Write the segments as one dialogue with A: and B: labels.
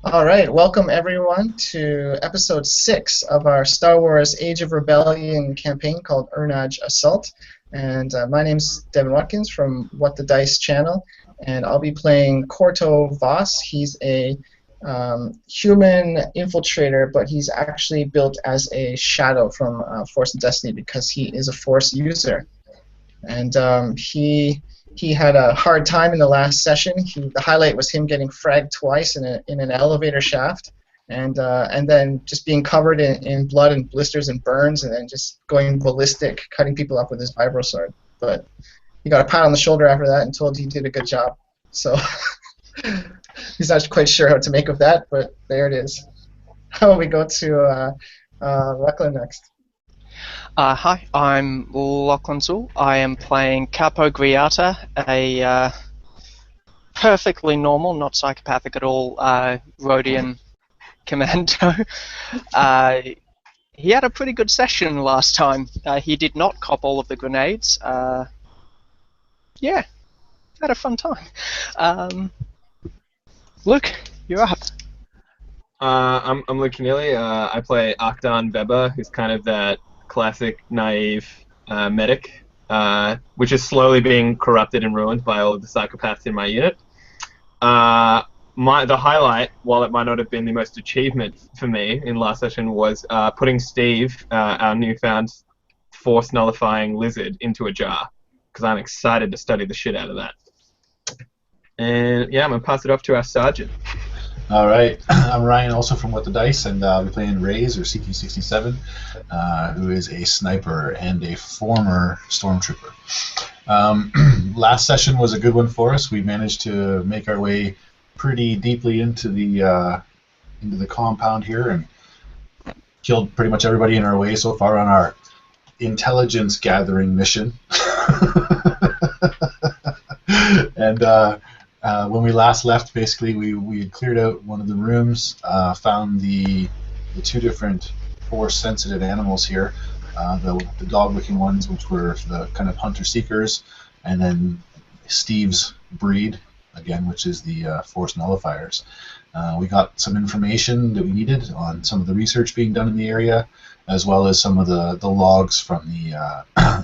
A: All right, welcome everyone to episode 6 of our Star Wars Age of Rebellion campaign called Irnaj Assault. And my name's Devin Watkins from What the Dice channel, and I'll be playing Korto Voss. He's a human infiltrator, but he's actually built as a shadow from Force and Destiny because he is a Force user. And he had a hard time in the last session. The highlight was him getting fragged twice in an elevator shaft, and then just being covered in blood and blisters and burns, and then just going ballistic, cutting people up with his vibro sword. But he got a pat on the shoulder after that and told he did a good job. So he's not quite sure how to make of that, but there it is. How about we go to Lachlan next?
B: Hi, I'm Lachlan. I am playing Capo Greeata, a perfectly normal, not psychopathic at all, Rhodian commando. He had a pretty good session last time. He did not cop all of the grenades. Yeah, had a fun time. Luke, you're up.
C: I'm Luke Keanelly. I play Akdan Vebbar, who's kind of that classic naive medic, which is slowly being corrupted and ruined by all of the psychopaths in my unit. The highlight, while it might not have been the most achievement for me in last session, was putting Steve, our newfound force nullifying lizard, into a jar, because I'm excited to study the shit out of that. And yeah, I'm gonna pass it off to our sergeant.
D: All right, I'm Ryan, also from What the Dice, and we're playing Raaze, or CQ-67, who is a sniper and a former stormtrooper. Last session was a good one for us. We managed to make our way pretty deeply into the compound here and killed pretty much everybody in our way so far on our intelligence gathering mission. And when we last left, basically, we had cleared out one of the rooms, found the two different force-sensitive animals here, the dog-looking ones, which were the kind of hunter-seekers, and then Steve's breed, again, which is the force nullifiers. We got some information that we needed on some of the research being done in the area, as well as some of the logs from the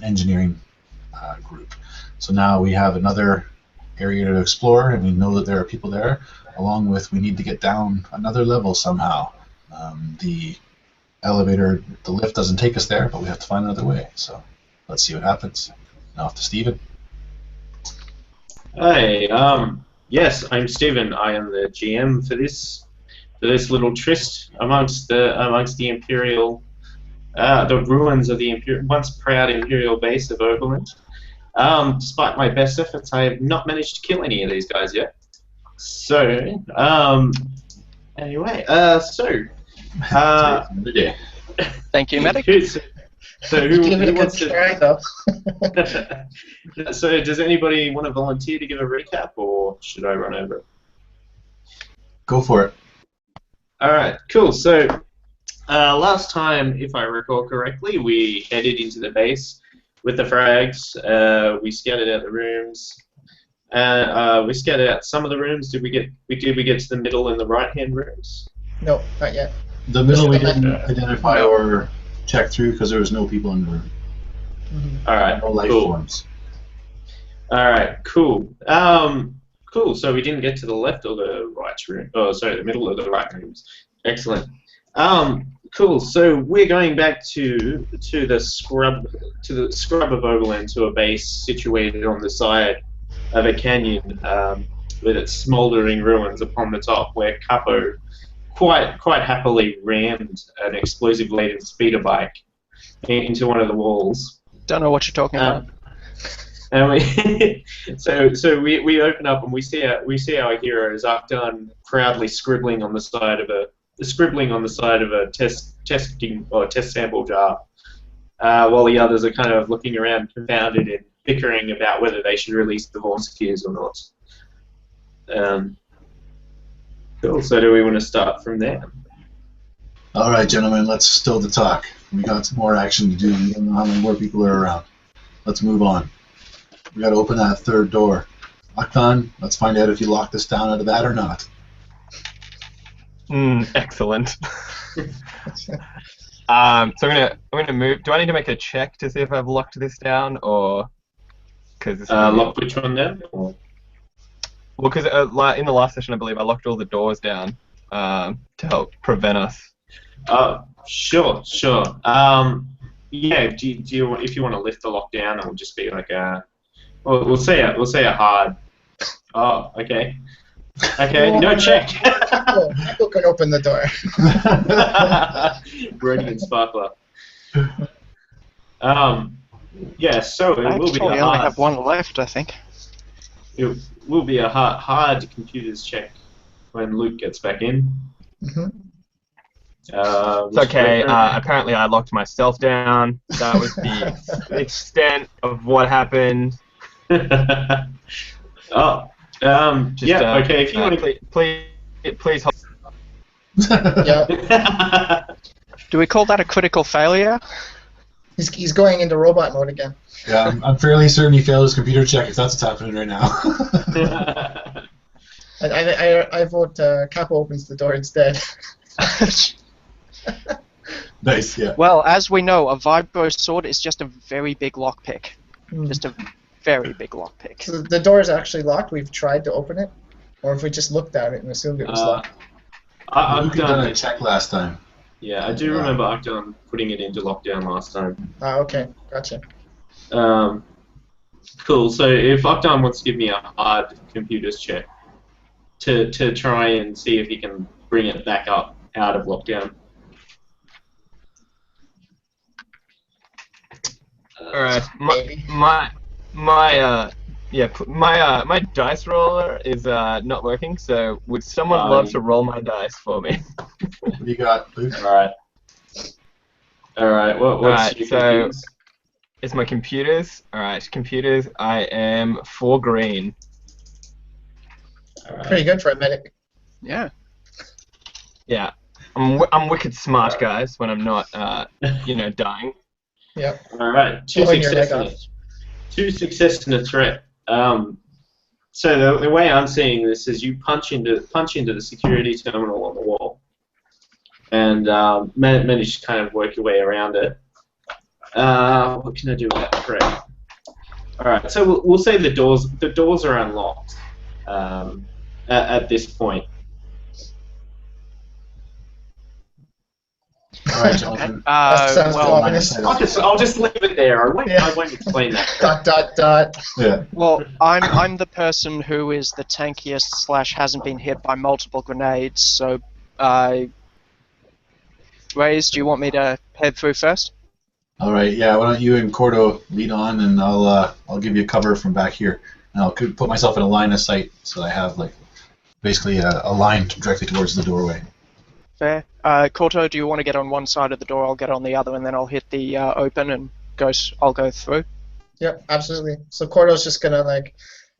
D: engineering group. So now we have another area to explore, and we know that there are people there, along with we need to get down another level somehow. The elevator, the lift doesn't take us there, but we have to find another way. So let's see what happens. Now off to Steven.
E: Hi, yes, I'm Steven. I am the GM for this little tryst amongst the Imperial, the ruins of the once proud Imperial base of Oberlin. Despite my best efforts, I have not managed to kill any of these guys yet. So, anyway,
B: Thank you, medic.
E: So who wants to try, though? So does anybody want to volunteer to give a recap, or should I run over it?
D: Go for it.
E: All right, cool. So last time, if I recall correctly, we headed into the base with the frags. We scouted out the rooms. We scouted out some of the rooms. Did we get to the middle and the right-hand rooms?
A: No, not yet.
D: The middle we didn't identify or check through because there was no people in the room.
E: All right,
D: no life
E: cool.
D: forms.
E: All right, cool. Cool. So we didn't get to the left or the right room. Oh, sorry, the middle or the right rooms. Excellent. Cool. So we're going back to the scrub of Overland, to a base situated on the side of a canyon with its smouldering ruins upon the top, where Capo quite happily rammed an explosive-laden speeder bike into one of the walls.
B: Don't know what you're talking about.
E: And we open up and we see our hero is Akdan proudly scribbling on the side of a test sample jar, while the others are kind of looking around confounded and bickering about whether they should release the volunteers or not. Cool. So do we want to start from there?
D: All right, gentlemen, let's still the talk. We got some more action to do. We don't know how many more people are around. Let's move on. We got to open that third door. Akdan, let's find out if you locked us down out of that or not.
C: Excellent. So I'm gonna move. Do I need to make a check to see if I've locked this down, or because
E: lock which one down? Or?
C: Well, because in the last session, I believe I locked all the doors down to help prevent us.
E: Sure. Yeah. Do you if you want to lift the lock down, it will just be like a. Well, we'll say a hard. Oh, okay. Okay, no check.
A: Capo can open the door.
E: Radiant Sparkler. Yeah, so it will be
B: Actually,
E: a
B: I only
E: hard.
B: have one left, I think.
E: It will be a hard computers check when Luke gets back in.
A: Mhm.
C: It's okay. Apparently, I locked myself down. That was the extent of what happened.
E: Oh. Yeah. Okay. If you want to.
C: Please hold.
A: Yeah.
B: Do we call that a critical failure?
A: He's going into robot mode again.
D: Yeah, I'm fairly certain he failed his computer check if that's what's happening right now.
A: I vote Capo opens the door instead.
D: Nice, yeah.
B: Well, as we know, a vibro sword is just a very big lockpick. Just a very big lockpick.
A: So the door is actually locked. We've tried to open it, or if we just looked at it and assumed it was locked.
D: Luke had done a check last time.
E: Yeah, I do remember Akdan putting it into lockdown last time.
A: Okay, gotcha.
E: Cool. So if Akdan wants to give me a hard computers check to try and see if he can bring it back up out of lockdown.
C: All right, my dice roller is not working. So would someone love to roll my dice for me?
D: What do you got, Luke?
E: All right. What's your computers?
C: It's my computers. All right, computers. I am 4 green.
E: Right.
A: Pretty good for a medic.
B: Yeah.
C: Yeah, I'm wicked smart, guys. When I'm not, dying.
A: Yep.
E: All right. Two success and a threat. So the way I'm seeing this is you punch into the security terminal on the wall, and manage to kind of work your way around it. What can I do with that threat? All right. So we'll say the doors are unlocked at this point.
D: All right, Jonathan.
E: I'll just leave it there. I won't explain that. ...
D: Yeah.
B: Well, I'm the person who is the tankiest / hasn't been hit by multiple grenades. So, Raize, do you want me to head through first?
D: All right. Yeah. Why don't you and Korto lead on, and I'll give you cover from back here, and I'll put myself in a line of sight so I have basically a line directly towards the doorway.
B: Fair. Korto, do you want to get on one side of the door? I'll get on the other, and then I'll hit the open and I'll go through.
A: Yep, absolutely. So Korto's just gonna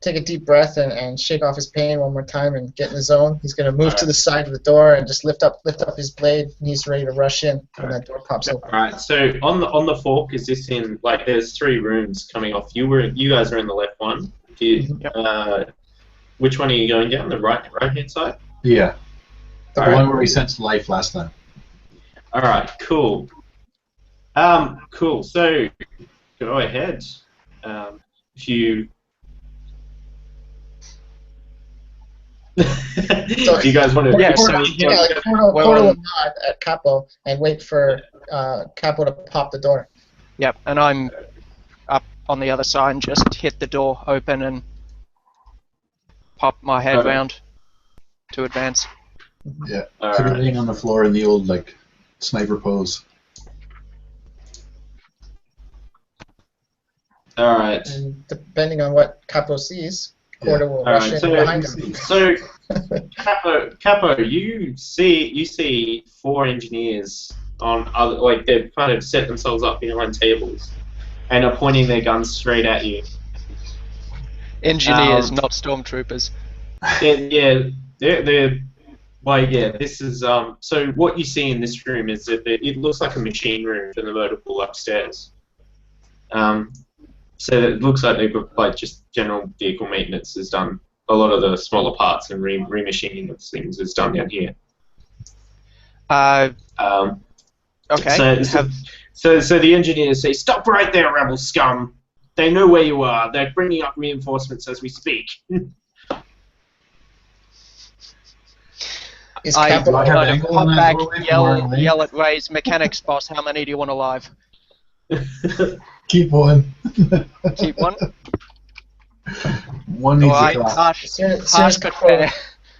A: take a deep breath and shake off his pain one more time and get in the zone. He's gonna move to the side of the door and just lift up his blade, and he's ready to rush in when that door pops open.
E: All right. So on the fork, is this in there's 3 rooms coming off? You guys are in the left one. Which one are you going down? The right hand side?
D: Yeah. The
E: All
D: one
E: right.
D: where we sensed life last time.
E: All right, cool. Cool. So, go ahead. If you, do you guys want to?
B: Yeah.
A: Korto will nod at Capo and wait for Capo to pop the door.
B: Yep, and I'm up on the other side and just hit the door open and pop my head round to advance.
D: Yeah.
E: All
D: So you're
E: right.
D: laying on the floor in the old sniper pose.
E: All right.
A: And depending on what Capo sees, Korto will
E: All
A: rush
E: right.
A: in behind him.
E: So Capo, you see 4 engineers on other they've kind of set themselves up behind tables and are pointing their guns straight at you.
B: Engineers, not stormtroopers.
E: They're this is so what you see in this room is that it looks like a machine room for the vertical upstairs. So it looks like they've just general vehicle maintenance is done. A lot of the smaller parts and remachining of things is done down here. Um,
B: Okay.
E: so the engineers say, "Stop right there, rebel scum! They know where you are. They're bringing up reinforcements as we speak."
A: Is
B: I
A: Capo?
D: Do I have
B: kind of
D: angle on
B: hop
D: that
B: back,
D: doorway from where I'm laying?
B: yell at Raize, mechanics boss, how many do you want alive?
D: Keep one.
B: Keep one?
D: One needs to
B: Alright,
D: cut.
B: harsh,
A: As soon as
B: harsh but
A: Capo,
B: fair.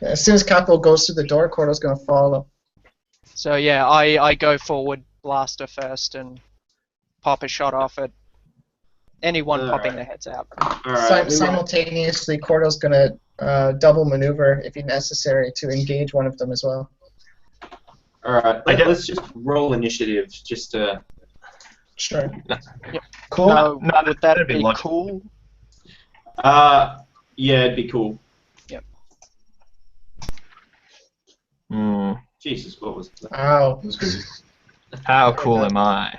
A: as soon as Capo goes through the door, Korto's gonna follow.
B: So yeah, I go forward, blaster first, and pop a shot off at anyone popping their heads out.
E: Alright,
A: Simultaneously, Korto's gonna double maneuver if necessary to engage one of them as well.
E: alright. Let's just roll initiative, just to...
A: Sure.
B: Yep.
A: Cool.
B: Would that
C: that'd be
B: be
C: logical.
B: cool?
E: Yeah, it'd be cool.
B: Yep.
E: Jesus, what was that?
A: Ow.
D: It was crazy.
C: How cool am I?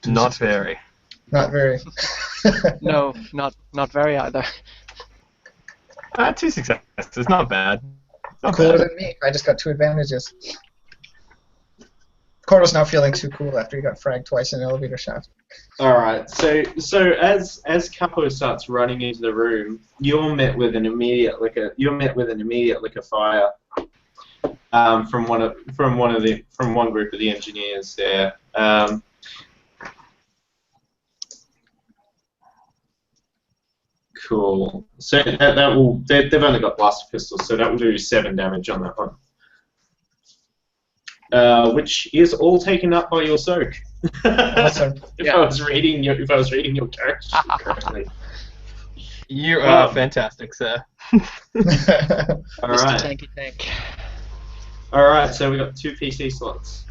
C: Not very.
A: Not very.
B: No, not very either.
C: 2 successes, not bad. Not
A: Cooler
C: bad.
A: than me. I just got 2 advantages. Korto's now feeling too cool after he got fragged twice in an elevator shaft.
E: Alright, so as Capo starts running into the room, you're met with an immediate lick of fire from one group of the engineers there. Cool. So they've only got blaster pistols, so that will do 7 damage on that one. Which is all taken up by your soak.
A: Awesome.
E: If I was reading your character sheet correctly.
C: You are fantastic, sir.
B: Mr.
E: Alright.
B: Tanky Tank.
E: Alright, so we got 2 PC slots.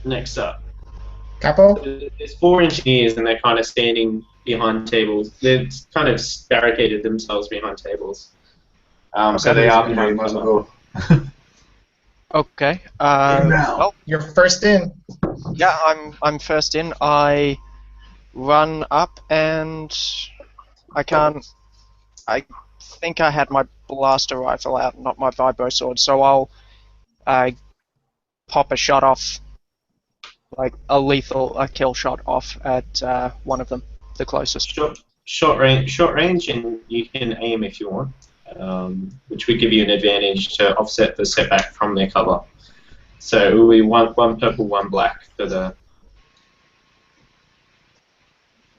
E: Next up.
A: Capo?
E: There's 4 engineers and they're kind of standing behind tables. They've kind of barricaded themselves behind tables. So they are behind
D: might as
E: cover.
D: well go.
B: Okay.
D: now.
B: Well,
A: You're first in.
B: yeah, I'm first in. I run up and I think I had my blaster rifle out, not my vibro sword, so I'll pop a shot off, like a kill shot off at one of them, the closest.
E: Short range, and you can aim if you want, which would give you an advantage to offset the setback from their cover. So it will be one purple, 1 black for the.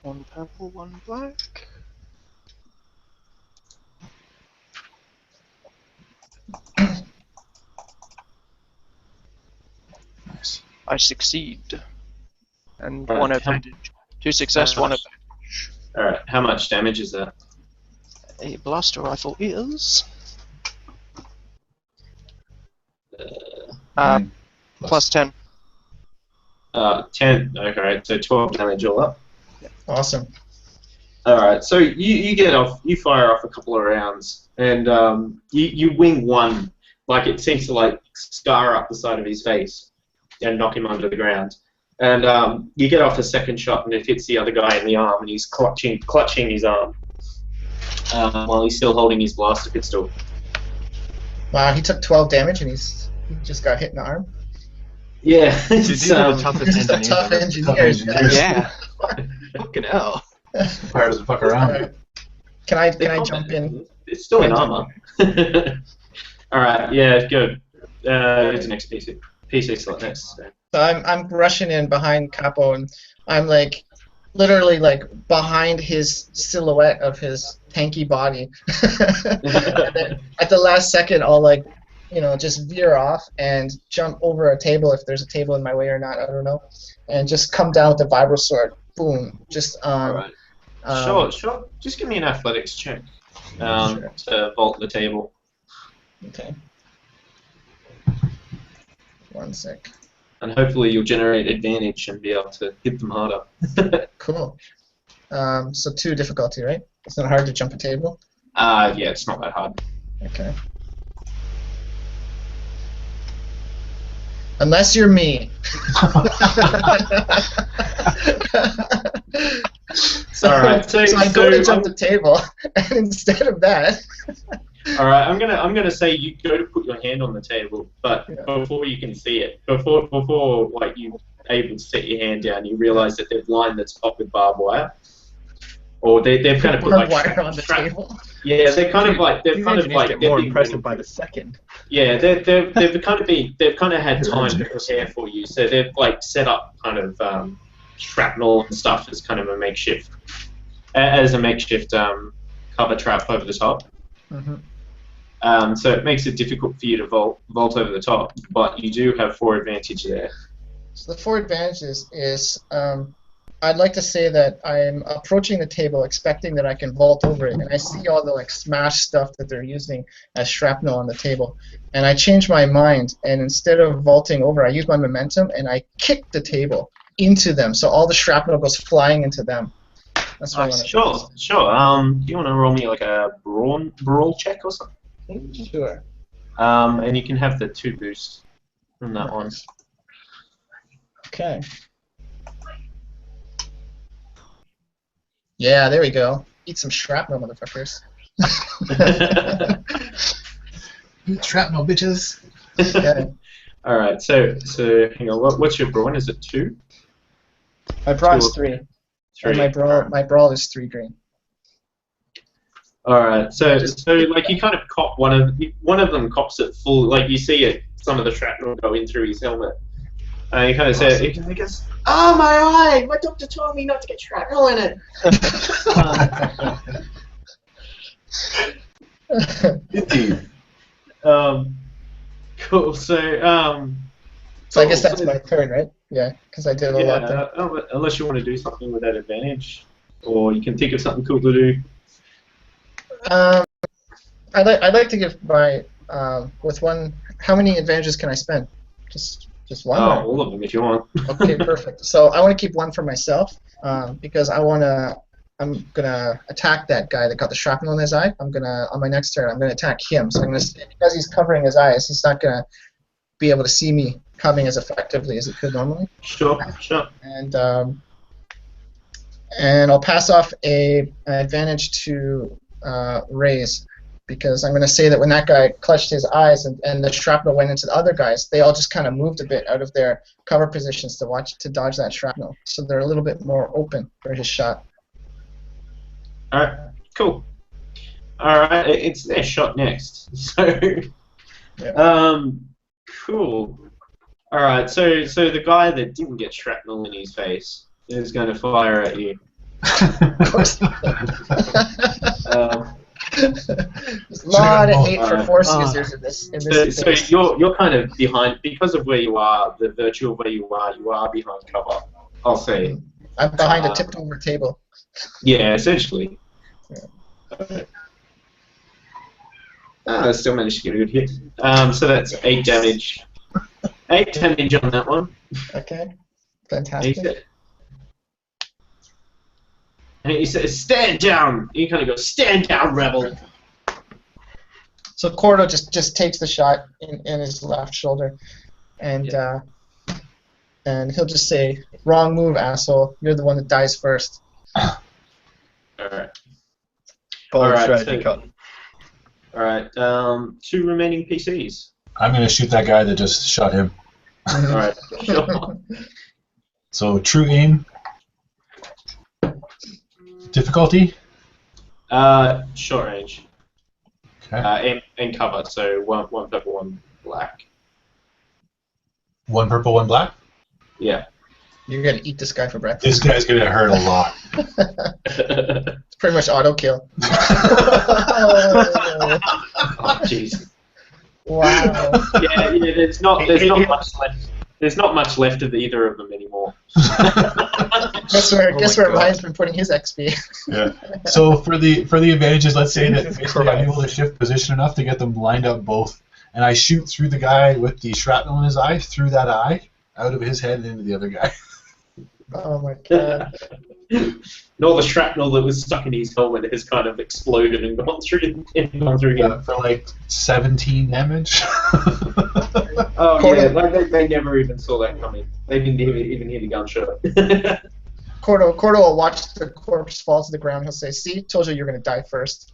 B: 1 purple, 1 black.
D: Nice.
B: I succeed. And
E: Alright,
B: 1 advantage. 2 success, 1 advantage.
E: Alright, how much damage is that?
B: A blaster rifle is
D: Nine
B: plus 10.
E: 10. Okay, so 12 damage all up.
A: Awesome.
E: Alright, so you fire off a couple of rounds, and you wing one, like it seems to like scar up the side of his face and knock him under the ground. And you get off a second shot and it hits the other guy in the arm, and he's clutching his arm while he's still holding his blaster pistol.
A: Wow, he took 12 damage and he just got hit in the arm.
E: Yeah,
C: Dude, these are the
A: He's
C: toughest
A: just a
C: engineers
A: tough
C: ever.
A: engineer.
B: Yeah.
C: Fucking hell.
D: Fire doesn't fuck around.
A: Can I jump in?
E: It's still in armor. Alright, yeah, good. It's the next PC slot next. So.
A: So I'm rushing in behind Capo, and I'm like literally like behind his silhouette of his tanky body. And then at the last second, I'll like, just veer off and jump over a table if there's a table in my way or not. I don't know, and just come down with the vibro sword. Boom! Just
E: Alright. Sure. Just give me an athletics check
A: Sure.
E: to vault the table.
A: Okay. 1 sec.
E: And hopefully you'll generate advantage and be able to hit them harder.
A: Cool. So 2 difficulty, right? It's not hard to jump a table.
E: Yeah, it's not that hard.
A: Okay. Unless you're me. So,
E: Alright,
A: so I go to jump the table, and instead of that,
E: All right, I'm gonna say you go to put your hand on the table, but before you can see it, before like you able to set your hand down, you realise that they've lined the top with barbed wire, or they've kind of put like
A: wire on the table.
E: Yeah, they're kind of like
C: These engineers get more impressive by the second.
E: Yeah, they've kind of had time to prepare for you, so they've like set up kind of shrapnel and stuff as kind of a makeshift cover trap over the top.
A: Mm-hmm.
E: So it makes it difficult for you to vault over the top, but you do have 4 advantage there.
A: So the 4 advantages is I'd like to say that I'm approaching the table expecting that I can vault over it, and I see all the like smash stuff that they're using as shrapnel on the table, and I change my mind, and instead of vaulting over, I use my momentum and I kick the table into them, so all the shrapnel goes flying into them. That's what I want to
E: Sure. Do you want to roll me like a brawl check or something?
A: Sure.
E: And you can have the 2 boosts from that one.
A: Okay. Yeah, there we go. Eat some shrapnel, motherfuckers.
D: Shrapnel, bitches.
A: Okay.
E: All right. So hang on. What's your brawn? Is it 2?
A: My brawn is 3.
E: 3.
A: And my brawl is 3 green.
E: All right. So like you kind of cop one of them cops it full. Like you see it, some of the shrapnel go in through his helmet. And he kind of says, he goes, "Oh, my eye! My doctor told me not to get shrapnel in it."
D: Indeed.
E: Cool. So
A: I guess that's my turn, right? Yeah, because I did a lot there.
E: Unless you want to do something with that advantage, or you can think of something cool to do.
A: I'd like to give my with one. How many advantages can I spend? Just one.
E: All of them if you want.
A: Okay, perfect. So I want to keep one for myself because I'm gonna attack that guy that got the shrapnel in his eye. On my next turn, I'm gonna attack him. So because he's covering his eyes, he's not gonna be able to see me coming as effectively as he could normally.
E: Sure.
A: And I'll pass off an advantage to Raaze, because I'm going to say that when that guy clutched his eyes and the shrapnel went into the other guys, they all just kind of moved a bit out of their cover positions to dodge that shrapnel. So they're a little bit more open for his shot.
E: All right. Cool. All right. It's their shot next. So, cool. All right. So the guy that didn't get shrapnel in his face is going to fire at you.
A: Of course. There's a lot of hate for force users in this.
E: So you're kind of behind because of where you are, the virtue of where you are behind cover. I'll say.
A: I'm behind a tipped over table.
E: Yeah, essentially.
A: Yeah.
E: I still managed to get a good hit. So that's 8 damage. 8 damage on that one.
A: Okay. Fantastic.
E: And he says, "Stand down!" You kind of go, "Stand down, rebel!"
A: So Korto just takes the shot in his left shoulder, and he'll just say, "Wrong move, asshole. You're the one that dies first."
E: Alright.
C: Bold strategy, Cotton.
E: Alright, 2 remaining PCs.
D: I'm going to shoot that guy that just shot him.
E: Alright, sure.
D: So, true aim. Difficulty?
E: Short range.
D: Okay.
E: And cover, so one purple, 1 black.
D: 1 purple, 1 black?
E: Yeah.
A: You're gonna eat this guy for breakfast.
D: This guy's going to hurt a lot.
A: It's pretty much auto kill.
E: Oh, jeez.
A: Wow.
E: Yeah, there's not much left. There's not much left of either of them anymore.
A: Guess where Ryan's been putting his XP.
D: Yeah. So for the advantages, let's say that basically I'm able to shift position enough to get them lined up both, and I shoot through the guy with the shrapnel in his eye, through that eye, out of his head and into the other guy.
A: Oh my god.
E: And all the shrapnel that was stuck in his helmet has kind of exploded and gone through him.
D: For like 17 damage.
E: Oh yeah, like they never even saw that coming. They didn't even hear the gunshot.
A: Korto will watch the corpse fall to the ground. He'll say, "See, told you you're gonna die first."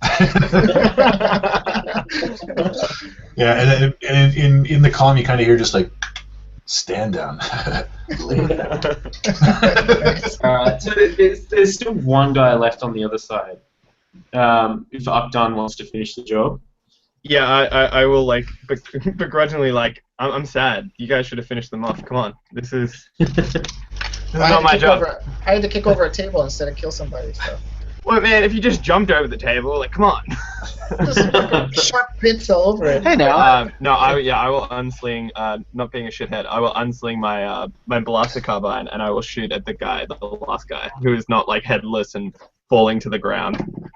D: Yeah, and in the calm, you kind of hear just like, stand down.
E: Alright, so there's still one guy left on the other side. If Akdan wants to finish the job.
C: Yeah, I will like begrudgingly like I'm sad. You guys should have finished them off. Come on, this is not my job.
A: I had to kick over a table instead of kill somebody. So.
C: Well, man, if you just jumped over the table, like, come on.
A: Sharp bits all over it.
B: Hey now.
C: No, I will unsling. Not being a shithead, I will unsling my my blaster carbine and I will shoot at the last guy, who is not like headless and falling to the ground.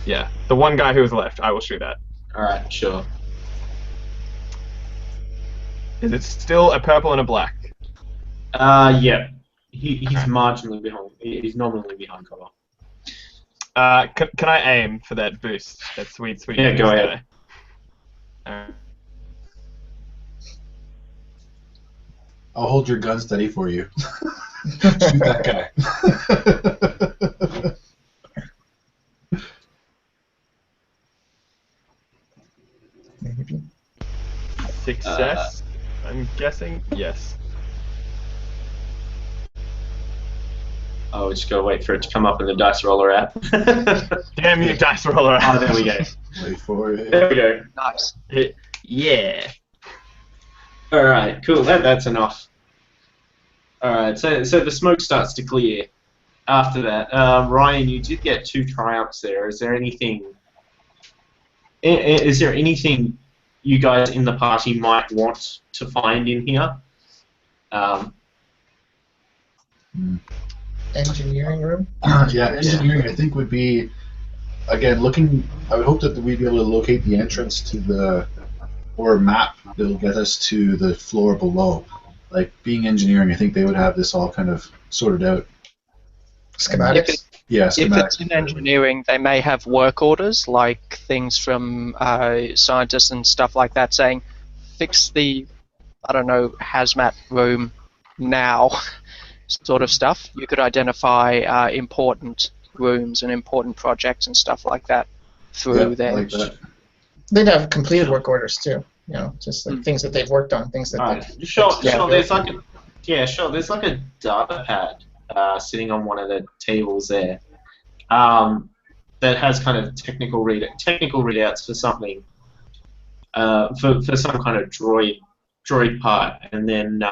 C: Yeah, the one guy who is left, I will shoot at.
E: Alright, sure.
C: Is it still a purple and a black?
E: Yeah. He's marginally behind. He's nominally behind cover.
C: Can I aim for that boost? That sweet.
E: Yeah, go ahead.
D: I'll hold your gun steady for you. Shoot that guy.
C: Success. I'm guessing yes.
E: Oh, we just gotta wait for it to come up in the dice roller app.
C: Damn you, dice roller app.
E: Oh, there we go.
D: Wait for it.
E: There we go.
B: Nice.
E: Yeah. Alright, cool. That's enough. Alright, so the smoke starts to clear. After that, Ryan, you did get 2 triumphs there. Is there anything you guys in the party might want to find in here?
A: Engineering room?
D: Yeah, engineering I think would be, again, looking, I would hope that we'd be able to locate the entrance to the, or a map that'll get us to the floor below. Like, being engineering, I think they would have this all kind of sorted out.
A: Schematics?
D: Yeah,
B: If
D: schematics.
B: it's in engineering, they may have work orders, like things from scientists and stuff like that, saying, fix the, I don't know, hazmat room now, sort of stuff. You could identify important rooms and important projects and stuff like that through there.
D: Like that.
A: They'd have completed work orders too. You know, just like things that they've worked on, things that they've...
E: Sure.
B: Yeah.
E: There's like a There's like a data pad sitting on one of the tables there that has kind of technical readouts for something for some kind of droid part, and then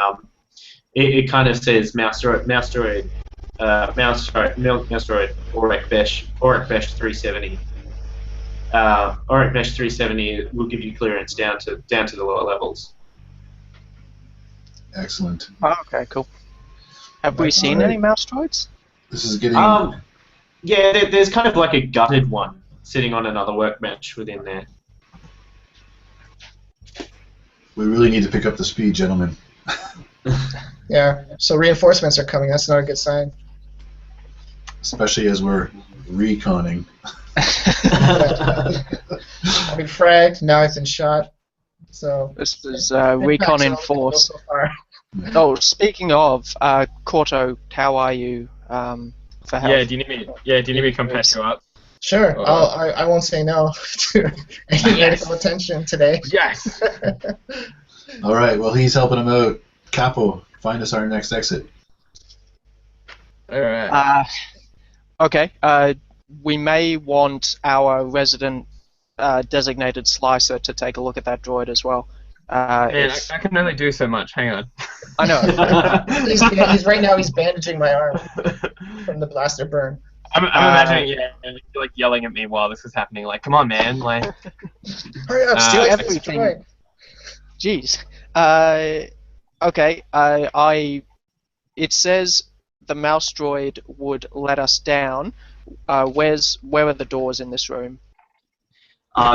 E: it kind of says mouse droid Auric Besh 370. Auric Besh 370 will give you clearance down to the lower levels.
D: Excellent.
B: Oh, okay, cool. Have we seen any mouse droids?
D: This is getting...
E: Yeah, there's kind of like a gutted one sitting on another workbench within there.
D: We really need to pick up the speed, gentlemen.
A: Yeah, so reinforcements are coming. That's not a good sign.
D: Especially as we're reconning.
A: I've been fragged, now I've been shot. So
B: This is recon in force.
A: So far.
B: Oh, speaking of, Korto, how are you for health?
C: Yeah, do you need me to come patch you up?
A: Sure, I won't say no to any medical attention today.
C: Yes!
D: All right, well, he's helping him out. Capo, find us our next exit.
C: Alright.
B: Okay, we may want our resident designated slicer to take a look at that droid as well.
C: Man, I can only do so much. Hang on.
B: I know.
A: He's right now. He's bandaging my arm from the blaster burn.
C: I'm imagining you're like yelling at me while this is happening. Like, come on, man! Like,
A: hurry up!
B: do
A: Steal
B: everything.
A: everything.
B: Jeez. Okay. It says the mouse droid would let us down. Where are the doors in this room?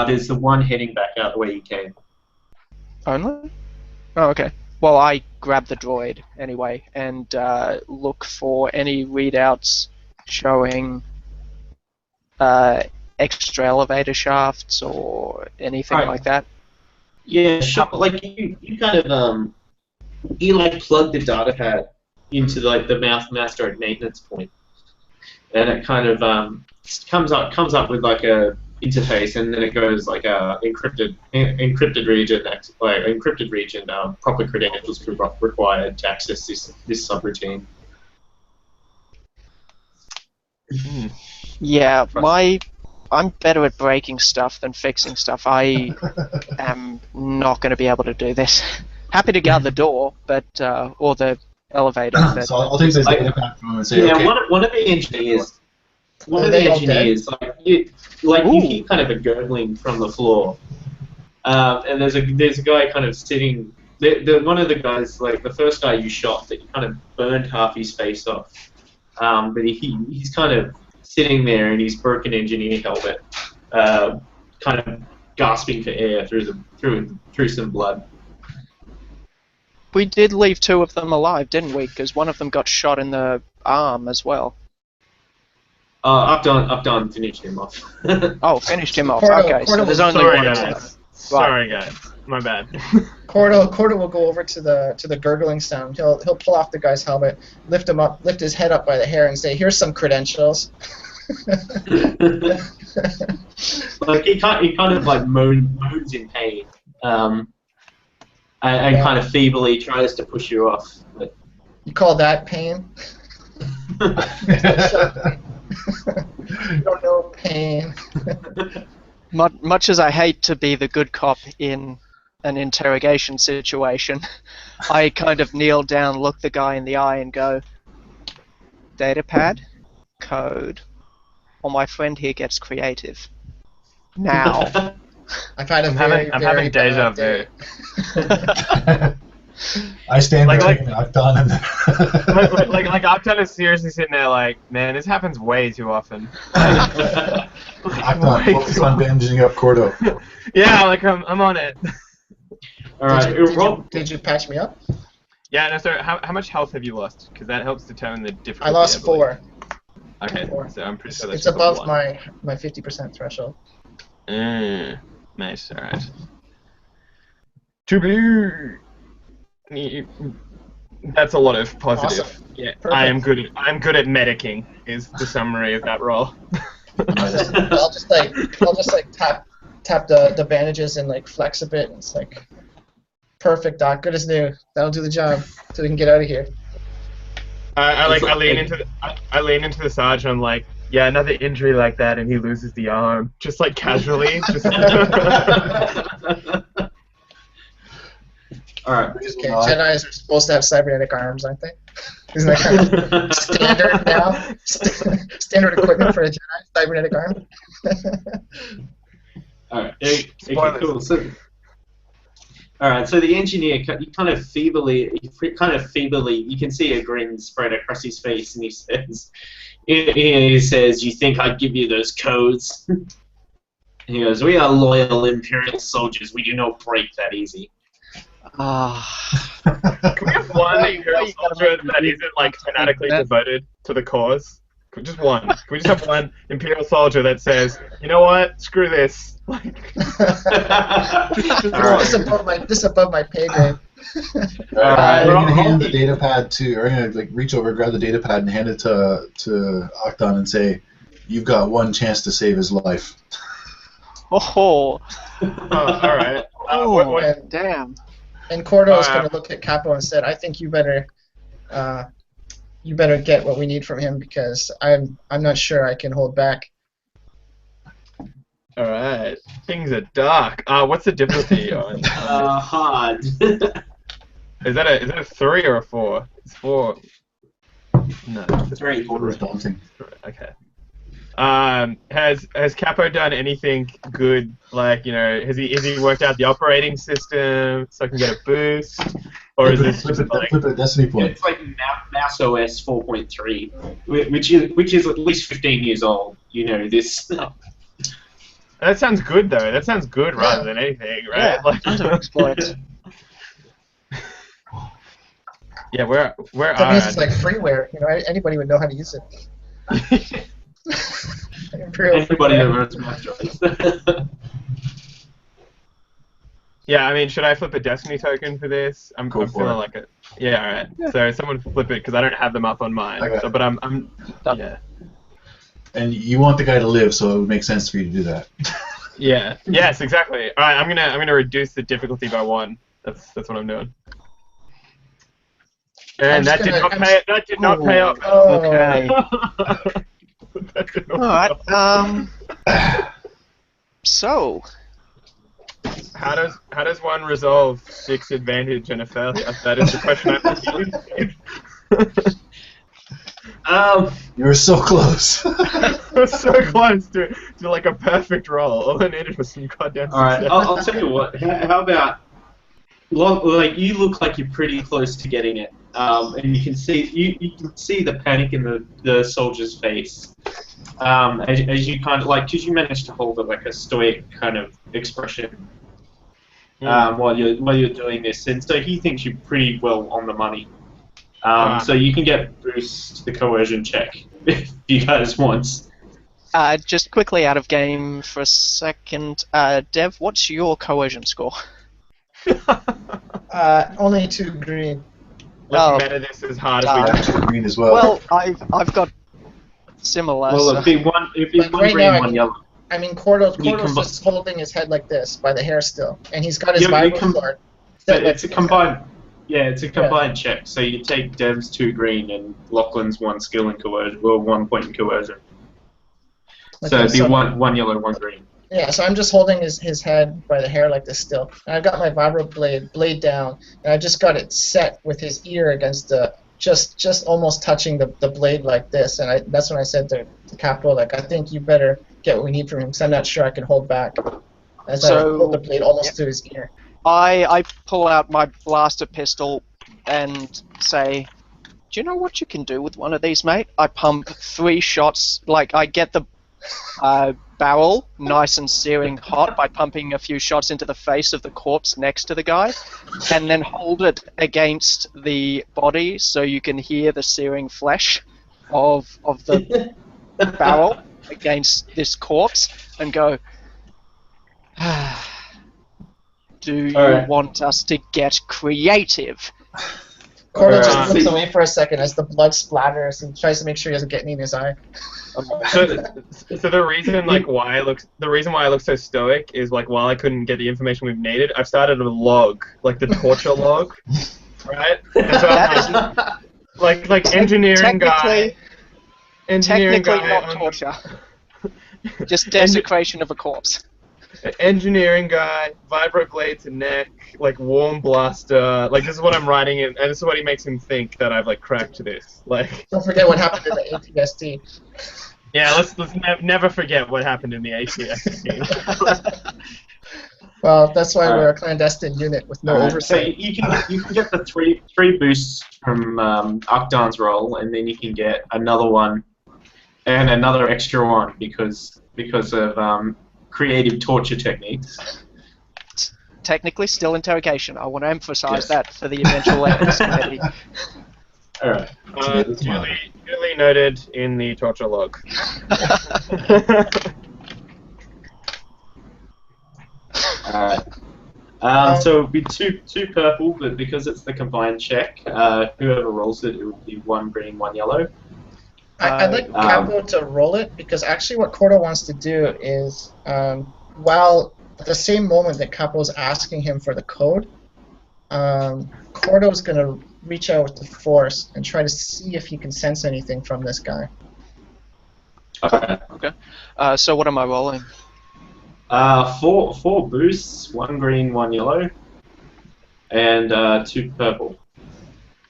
E: There's the one heading back out the way you came.
B: Only? Oh, okay. Well, I grab the droid anyway and look for any readouts showing extra elevator shafts or anything like that.
E: Yeah, sure. Like you kind of you like plug the data pad into like the master at maintenance point, and it kind of comes up with like a interface, and then it goes like encrypted region, proper credentials required to access this subroutine.
B: Yeah, I'm better at breaking stuff than fixing stuff. I am not going to be able to do this. Happy to guard the door, but or the elevator. But,
D: So I'll take this data pack from him and say, okay.
E: One of the engineers, like you hear kind of a gurgling from the floor, and there's a guy kind of sitting. One of the guys, like the first guy you shot, that you kind of burned half his face off, but he's kind of sitting there in his broken engineer helmet, kind of gasping for air through some blood.
B: we did leave 2 of them alive, didn't we? Because one of them got shot in the arm as well.
E: Akdan finished him off.
B: Oh, finished him off.
A: Korto-
B: Okay, so
A: Korto
B: there's
A: was-
B: only
C: Sorry,
B: one.
C: guys. Sorry, guys. My bad.
A: Korto will go over to the gurgling sound. He'll pull off the guy's helmet, lift his head up by the hair, and say, "Here's some credentials."
E: Like he kind of like moans in pain, and kind of feebly tries to push you off. But
A: You call that pain? You don't know pain.
B: Much as I hate to be the good cop in an interrogation situation, I kind of kneel down, look the guy in the eye, and go, "Datapad, code, or my friend here gets creative. Now."
A: I've had a
C: I'm
A: very,
C: having
A: very
C: deja
A: bad day.
C: vu.
D: I stand
C: Like-
D: between Akdan and
C: like Akdan is seriously sitting there like, man, this happens way too often.
D: Akdan,
C: Way
D: focus
C: too
D: on
C: often.
D: bandaging up Korto.
C: Yeah, like I'm on it.
E: all right,
A: Did you patch me up?
C: Yeah, no, so how much health have you lost? Because that helps determine the difficulty.
A: I lost
C: believe.
A: 4.
C: Okay,
A: 4.
C: so I'm pretty sure that's
A: It's
C: just
A: above
C: 1.
A: my 50% threshold.
C: Nice, alright. To be... That's a lot of positive.
A: Awesome.
C: Yeah,
A: Perfect.
C: I'm good at medicing is the summary of that role.
A: I'll just like tap the bandages and like flex a bit. And it's like perfect, Doc. Good as new. That'll do the job. So we can get out of here.
C: I lean into the sergeant. I'm like, yeah, another injury like that, and he loses the arm, just like casually. Just...
E: all right.
A: Okay, Jedis are supposed to have cybernetic arms, aren't they? Isn't that kind of standard now? Standard equipment for a Jedi, cybernetic arm?
E: All right. Okay, cool. So, all right. So the engineer, you kind of feebly, you can see a grin spread across his face, and he says, "You think I'd give you those codes?" He goes, "We are loyal Imperial soldiers. We do not break that easy."
C: Can we have one Imperial soldier that isn't like fanatically devoted to the cause? Just one. Can we just have one Imperial soldier that says, you know what, screw this? Like,
A: This is above my pay grade.
D: I'm gonna hand the data pad to, or I'm gonna like reach over, grab the data pad, and hand it to Akdan and say, "You've got one chance to save his life."
B: Oh,
C: all right.
A: And-
B: damn.
A: And Korto is going to look at Capo and said, "I think you better get what we need from him because I'm not sure I can hold back."
C: All right. Things are dark. What's the difficulty on?
E: Hard.
C: Is that a 3 or a 4? It's 4. No. It's
E: 3.
D: Korto's daunting.
C: Okay. Has Capo done anything good? Like, you know, has he worked out the operating system so I can get a boost, or is this just like
D: flip a destiny point?
E: It's like Mouse OS 4.3, which is at least 15 years old. You know this.
C: that sounds good though? That sounds good rather than anything, right?
B: Yeah,
C: Like,
B: tons of exploits.
C: yeah, where
A: That means it's like freeware. You know, anybody would know how to use it. Imperial
E: Everybody
A: freeware.
E: that runs Mouse OS.
C: Yeah, I mean, should I flip a destiny token for this? I'm
D: Go for
C: feeling
D: it.
C: like it. Yeah, all right. So someone flip it because I don't have them up on mine.
D: I got
C: So,
D: it.
C: but I'm yeah.
D: And you want the guy to live, so it would make sense for you to do that.
C: Yeah. Yes, exactly. All right, I'm gonna reduce the difficulty by 1. That's what I'm doing. And that did not pay. That did not pay off.
A: Oh,
B: Okay.
C: That did not
B: All
C: pay off.
B: right. So,
C: How does one resolve 6 advantage and a failure? That is the question I'm asking.
D: You were so close.
C: I was so close to like a perfect roll. All I needed was some goddamn
E: All right,
C: success.
E: I'll tell you what. How about, like, you look like you're pretty close to getting it, and you can see the panic in the soldier's face, as you kind of because you managed to hold like a stoic kind of expression, while you're doing this, and so he thinks you're pretty well on the money. So you can get boost to the coercion check if you guys want.
B: just quickly out of game for a second. Dev, what's your coercion score?
A: only 2 green.
C: Let's meta this as hard as we
D: Yeah,
C: can.
D: 2 green as well.
B: Well, I've got similar.
E: Well,
B: so-
E: it'd be one
A: Like, right
E: green,
A: now,
E: one yellow.
A: I mean, Korto's
E: You
A: just holding his head like this by the hair still, and he's got his
E: Yeah, you
A: vibro sword.
E: So it's a combined. Yeah, it's a combined check. So you take Dev's 2 green and Lachlan's 1 skill in coercion, or 1 point in coercion. So it'd be one yellow, 1 green.
A: Yeah, so I'm just holding his head by the hair like this still. And I've got my vibro blade down, and I just got it set with his ear against the just almost touching the blade like this. And that's when I said to Capo, like, I think you better get what we need from him, because I'm not sure I can hold back. As I hold the blade almost to his ear.
B: I pull out my blaster pistol and say, "Do you know what you can do with one of these, mate?" I pump 3 shots. Like, I get the barrel nice and searing hot by pumping a few shots into the face of the corpse next to the guy, and then hold it against the body so you can hear the searing flesh of the barrel against this corpse, and go, "Do you want us to get creative?"
A: Korto just looks away for a second as the blood splatters and tries to make sure he doesn't get any in his eye.
C: So the reason why I look so stoic is like while I couldn't get the information we've needed, I've started a log, like the torture log, right? And so I'm like engineering guy.
B: Technically not torture. Just desecration of a corpse.
C: Engineering guy, vibro blade to neck, like warm blaster. Like this is what I'm writing in, and this is what he makes him think that I've like cracked this. Like.
A: Don't forget what happened in the ATST.
C: Yeah, let's never forget what happened in the ATST.
A: Well, that's why we're a clandestine unit with no oversight.
E: So you can get the three boosts from Akdan's roll, and then you can get another one and another extra one because of creative torture techniques.
B: Technically, still interrogation. I want to emphasize that for the eventual ethics committee.
E: Alright.
C: Duly noted in the torture log.
E: Alright. So it would be two purple, but because it's the combined check, whoever rolls it, it would be 1 green, 1 yellow.
A: I'd like Capo to roll it, because actually what Korto wants to do is, while at the same moment that Capo's asking him for the code, Korto's going to reach out with the Force and try to see if he can sense anything from this guy.
E: Okay.
B: So what am I rolling?
E: 4 boosts, 1 green, 1 yellow, and 2 purple.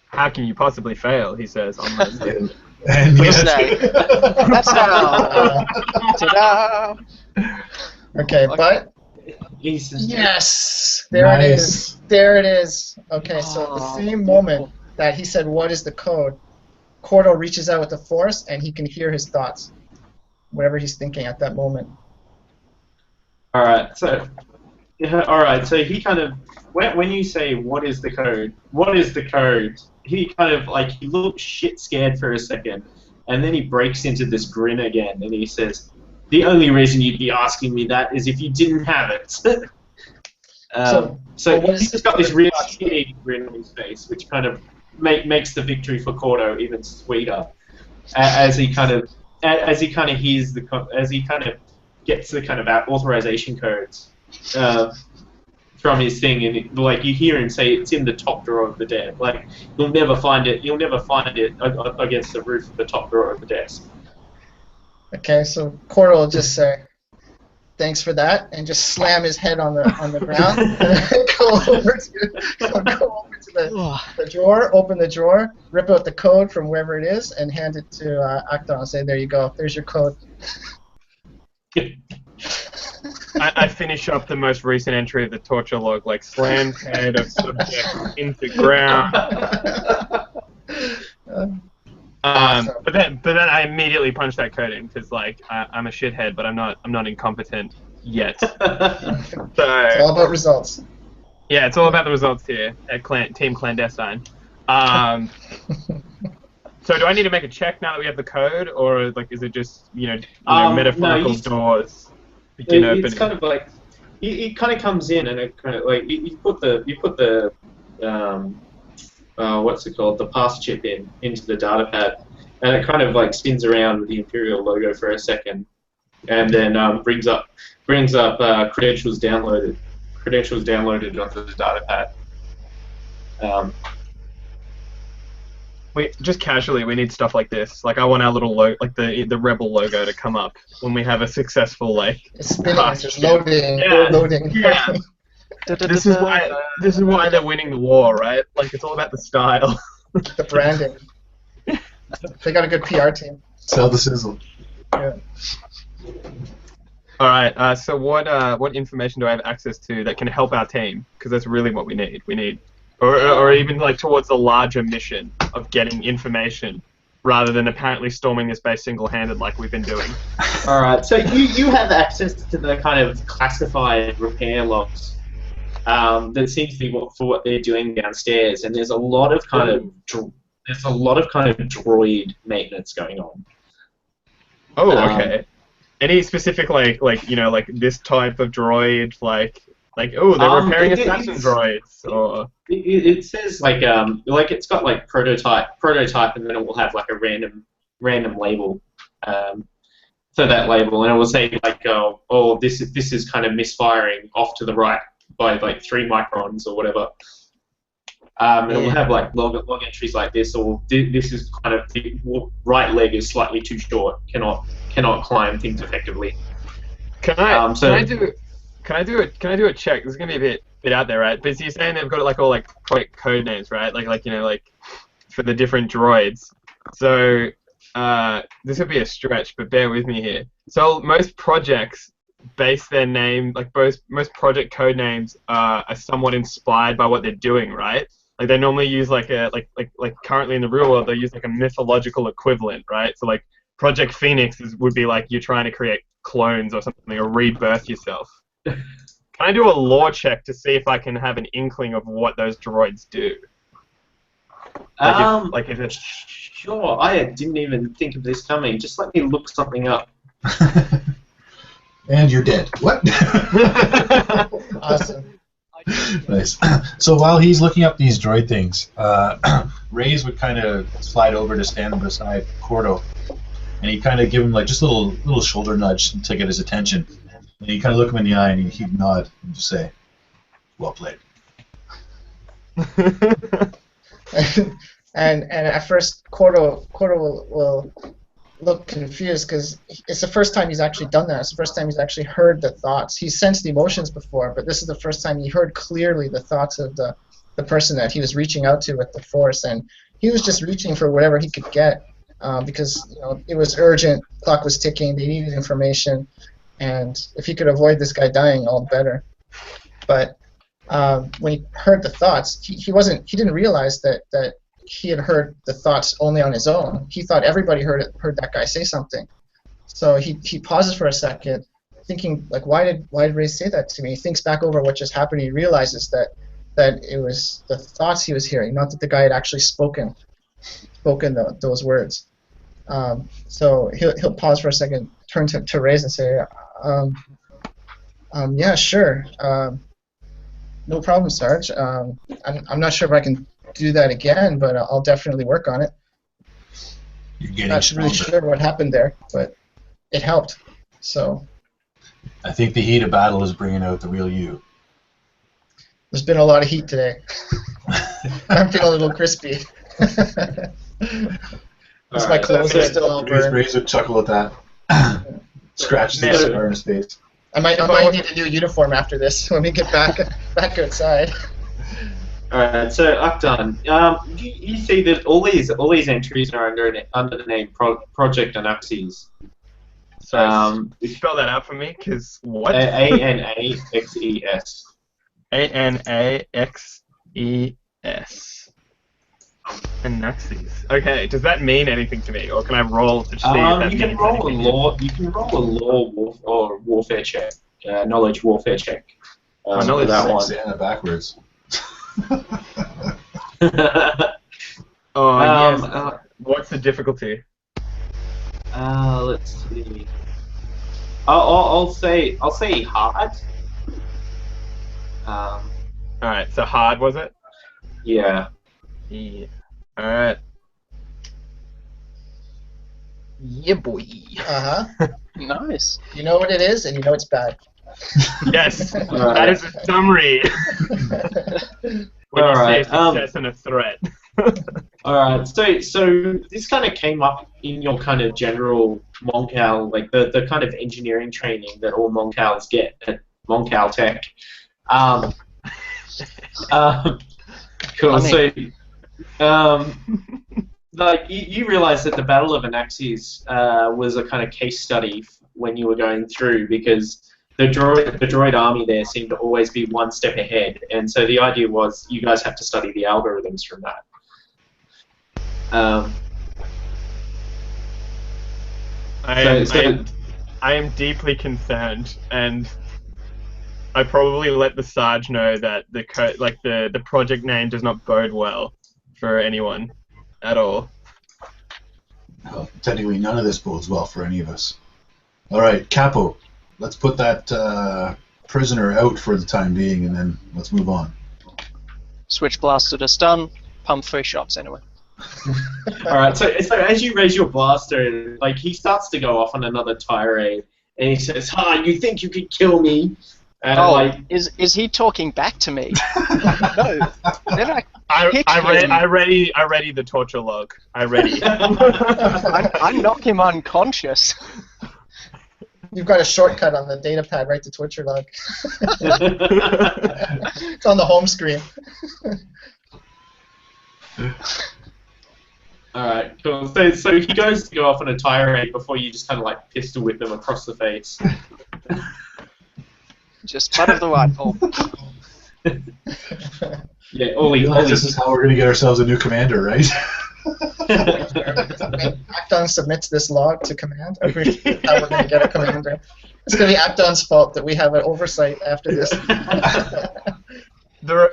C: How can you possibly fail? He says on the.
D: And
B: Yes. That's now. Ta-da!
A: Okay, but
E: Jesus.
A: yes, there it
D: Nice.
A: is. There it is. Okay, so at the same moment that he said, "What is the code?" Korto reaches out with the Force, and he can hear his thoughts, whatever he's thinking at that moment.
E: Alright, so he kind of, when you say, what is the code, he kind of, like, he looks shit scared for a second, and then he breaks into this grin again, and he says, "The only reason you'd be asking me that is if you didn't have it." So
A: what is-
E: he's just got this really shitty grin on his face, which kind of makes the victory for Korto even sweeter, as he kind of hears as he kind of gets the kind of authorization codes from his thing, and like you hear him say it's in the top drawer of the desk. Like you'll never find it. You'll never find it against the roof of the top drawer of the desk.
A: Okay, so Korto will just say, "Thanks for that," and just slam his head on the ground, and go over to the drawer, open the drawer, rip out the code from wherever it is, and hand it to Akdan and say, "There you go. There's your code."
C: I finish up the most recent entry of the torture log, like slammed head of subject into ground.
A: Awesome.
C: But then I immediately punch that code in because like I'm a shithead, but I'm not incompetent yet. So
A: It's all about results.
C: yeah, it's all about the results here at Team Clandestine. So do I need to make a check now that we have the code, or like is it just metaphorical doors begin opening?
E: It's kind of like it kind of comes in and it kind of like you put the what's it called, the pass chip into the data pad, and it kind of like spins around with the Imperial logo for a second, and then brings up credentials downloaded onto the data pad.
C: We just casually we need stuff like this. Like I want our little like the rebel logo to come up when we have a successful like.
A: It's spinning. It's just loading.
C: Yeah.
A: Loading.
C: Yeah. This is why they're winning the war, right? Like it's all about the style.
A: The branding. They got a good PR team.
D: Sell the sizzle.
A: Yeah.
C: All right. So what information do I have access to that can help our team? Because that's really what we need. We need, or even like towards the larger mission of getting information, rather than apparently storming this base single-handed like we've been doing.
E: All right. So you have access to the kind of classified repair logs. That seems to be for what they're doing downstairs, and there's a lot of kind of droid maintenance going on.
C: Oh, okay. Any specific like this type of droid like they're repairing assassin droids or
E: it says like it's got like prototype, and then it will have like a random label for that label, and it will say like this is kind of misfiring off to the right by like 3 microns or whatever. And it will have like log entries like this, or this is kind of the right leg is slightly too short, cannot climb things effectively.
C: Can I do a check? This is gonna be a bit out there, right? But you're saying they've got like all like project code names, right? Like for the different droids. So this would be a stretch, but bear with me here. So most projects base their name, like most project code names are somewhat inspired by what they're doing, right? Like they normally use like currently in the real world they use like a mythological equivalent, right? So like Project Phoenix would be like you're trying to create clones or something or rebirth yourself. Can I do a lore check to see if I can have an inkling of what those droids do? If it's
E: Sure, I didn't even think of this coming. Just let me look something up.
D: And you're dead. What?
A: Awesome.
D: Nice. So while he's looking up these droid things, Raize would kind of slide over to stand beside Korto, and he'd kind of give him like just a little shoulder nudge to get his attention. And he'd kind of look him in the eye, and he'd nod and just say, "Well played."
A: and at first, Korto will look confused because it's the first time he's actually done that. It's the first time he's actually heard the thoughts. He's sensed the emotions before, but this is the first time he heard clearly the thoughts of the person that he was reaching out to with the Force, and he was just reaching for whatever he could get because it was urgent. Clock was ticking. They needed information, and if he could avoid this guy dying, all the better. But when he heard the thoughts, he didn't realize that he had heard the thoughts only on his own. He thought everybody heard that guy say something. So he pauses for a second, thinking like, why did Raize say that to me? He thinks back over what just happened. He realizes that it was the thoughts he was hearing, not that the guy had actually spoken those words. So he'll pause for a second, turn to Raize and say, yeah, sure. No problem, Sarge. I'm not sure if I can do that again, but I'll definitely work on it.
D: You're getting
A: Not really
D: stronger.
A: sure what happened there, but it helped. So
D: I think the heat of battle is bringing out the real you.
A: there's been a lot of heat today. I'm feeling a little crispy. Because my
E: Alright,
A: clothes are still all burned.
D: Raize would chuckle at that. Scratches the
C: Never.
D: scar in his face.
A: I might need a new uniform after this when we get back outside.
E: Alright, so Akdan, you see that all these entries are under the name Project Anaxes.
C: Sorry, spell that out for me, because what?
E: Anaxes.
C: Anaxes. Anaxes. Okay, does that mean anything to me, or can I roll to see if that
E: You can
C: means
E: roll
C: anything?
E: You can roll a law warfare check, knowledge warfare check.
C: Knowledge
E: that
C: check.
E: one.
D: Santa backwards.
C: Oh yes.
E: Um,
C: What's the difficulty?
E: Let's see. I'll say hard.
C: All right, so hard was it?
E: Yeah.
C: Yeah. All right. Yeah, boy.
A: Uh-huh.
B: Nice.
A: You know what it is, and you know it's bad.
C: Yes,
E: Alright.
C: that is a summary. When you say
E: Alright,
C: success and a threat.
E: Alright, so this kind of came up in your kind of general Moncal, like the kind of engineering training that all Moncals get at Moncal Tech. Cool.
B: Funny.
E: So, like you realize that the Battle of Anaxes was a kind of case study when you were going through, because the droid army there seemed to always be one step ahead, and so the idea was you guys have to study the algorithms from that.
C: I am deeply concerned, and I probably let the Sarge know that the project name does not bode well for anyone at all.
D: Well, technically, none of this bodes well for any of us. All right, Capo, let's put that prisoner out for the time being, and then let's move on.
B: Switch blaster to stun. Pump 3 shots anyway.
E: Alright, so as you raise your blaster, like he starts to go off on another tirade, and he says, "Ha! You think you could kill me?" And
B: is he talking back to me? No. Then
C: I ready the torture log. I ready.
B: I knock him unconscious.
A: You've got a shortcut on the data pad right to Twitcher log. It's on the home screen.
E: Alright, cool. So he goes to go off on a tirade before you just kind of like pistol whip him across the face.
B: Just butt of the rifle.
E: Yeah,
D: This is how we're going to get ourselves a new commander, right?
A: Akdan submits this log to command. How we're going to get a commander. It's going to be Akdan's fault that we have an oversight after this.
C: The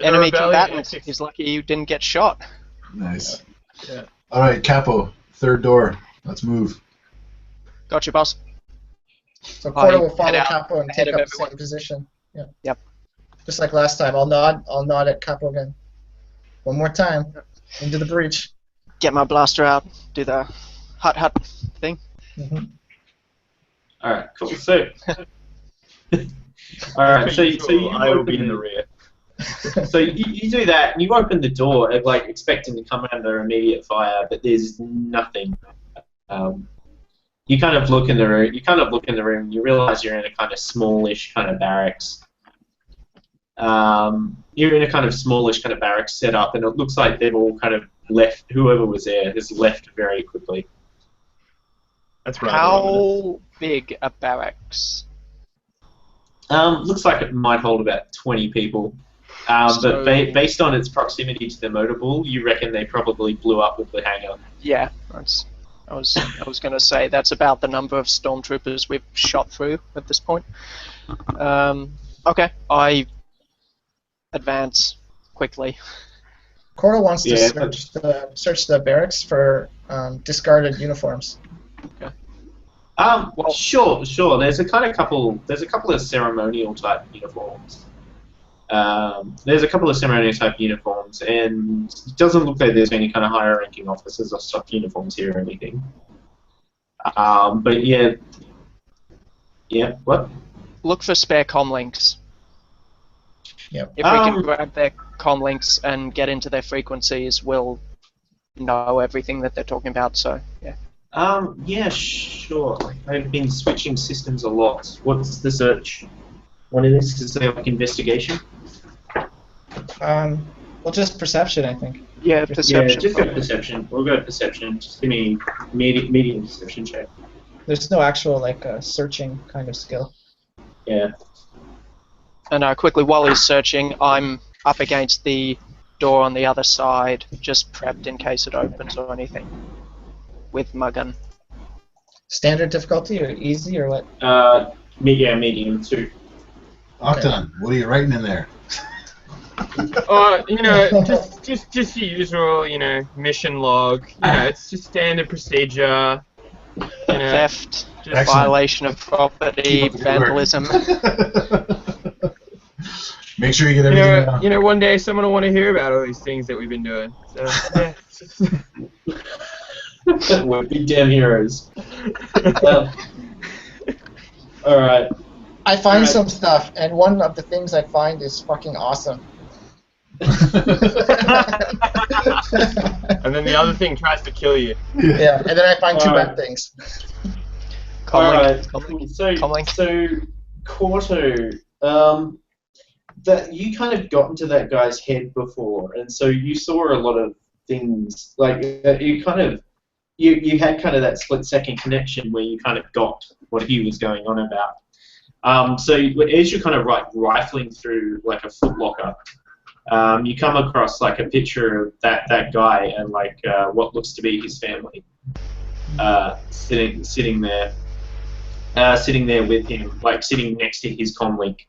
B: Enemy
C: rebellion-
B: combatant. He's lucky you didn't get shot.
D: Nice.
C: Yeah.
D: All right, Capo, third door. Let's move.
B: Gotcha, boss.
A: So Korto will
B: head
A: follow
B: out
A: Capo and
B: ahead
A: take
B: of
A: up the
B: everyone.
A: same position. Yeah.
B: Yep.
A: Just like last time. I'll nod at Capo again. One more time. Into the breach.
B: Get my blaster out. Do the hut thing.
A: Mm-hmm.
E: Alright, cool. So, alright, so you
C: I will be
E: open
C: in the rear.
E: So you do that, and you open the door, like expecting to come under immediate fire, but there's nothing. You kind of look in the room. And you realize you're in a kind of smallish kind of barracks. You're in a kind of smallish kind of barracks setup, and it looks like they've all kind of left. Whoever was there has left very quickly.
C: That's right.
B: How big a barracks?
E: Looks like it might hold about 20 people. But based on its proximity to the motor pool, you reckon they probably blew up with the hangar.
B: Yeah, I was going to say that's about the number of stormtroopers we've shot through at this point. Okay, I advance quickly.
A: Korto wants to
E: Yeah,
A: search the barracks for discarded uniforms.
E: Sure. There's a couple of ceremonial type uniforms. There's a couple of ceremonial type uniforms, and it doesn't look like there's any kind of higher ranking officers or stock uniforms here or anything. But yeah, what?
B: Look for spare comm links.
A: Yep.
B: If we can grab their comm links and get into their frequencies, we'll know everything that they're talking about. So yeah.
E: Yeah, sure. I've been switching systems a lot. What's the search? What is this? Is it like investigation?
A: Well, just perception, I think.
B: Yeah, perception.
E: Yeah, just go perception. We'll go perception. Just give me medium perception check.
A: There's no actual like searching kind of skill.
E: Yeah.
B: And quickly, while he's searching, I'm up against the door on the other side, just prepped in case it opens or anything, with my gun.
A: Standard difficulty or easy or what?
E: Medium too.
D: Akdan, what are you writing in there?
C: Just the usual, mission log. It's just standard procedure.
B: Theft,
D: Excellent.
B: violation of property,
D: Keep up the good work.
B: vandalism.
D: Make sure you get everything down.
C: One day someone will want to hear about all these things that we've been doing. So, yeah.
E: We're big damn heroes. Alright.
A: I find some stuff, and one of the things I find is fucking awesome.
C: And then the other thing tries to kill you.
A: Yeah, and then I find two
E: Alright.
A: bad things.
E: Alright.
B: Comlink.
E: So Korto, that you kind of got into that guy's head before, and so you saw a lot of things. Like you kind of, you had kind of that split-second connection where you kind of got what he was going on about. So as you're kind of rifling through like a footlocker, you come across like a picture of that guy and like what looks to be his family sitting there with him, like sitting next to his comlink.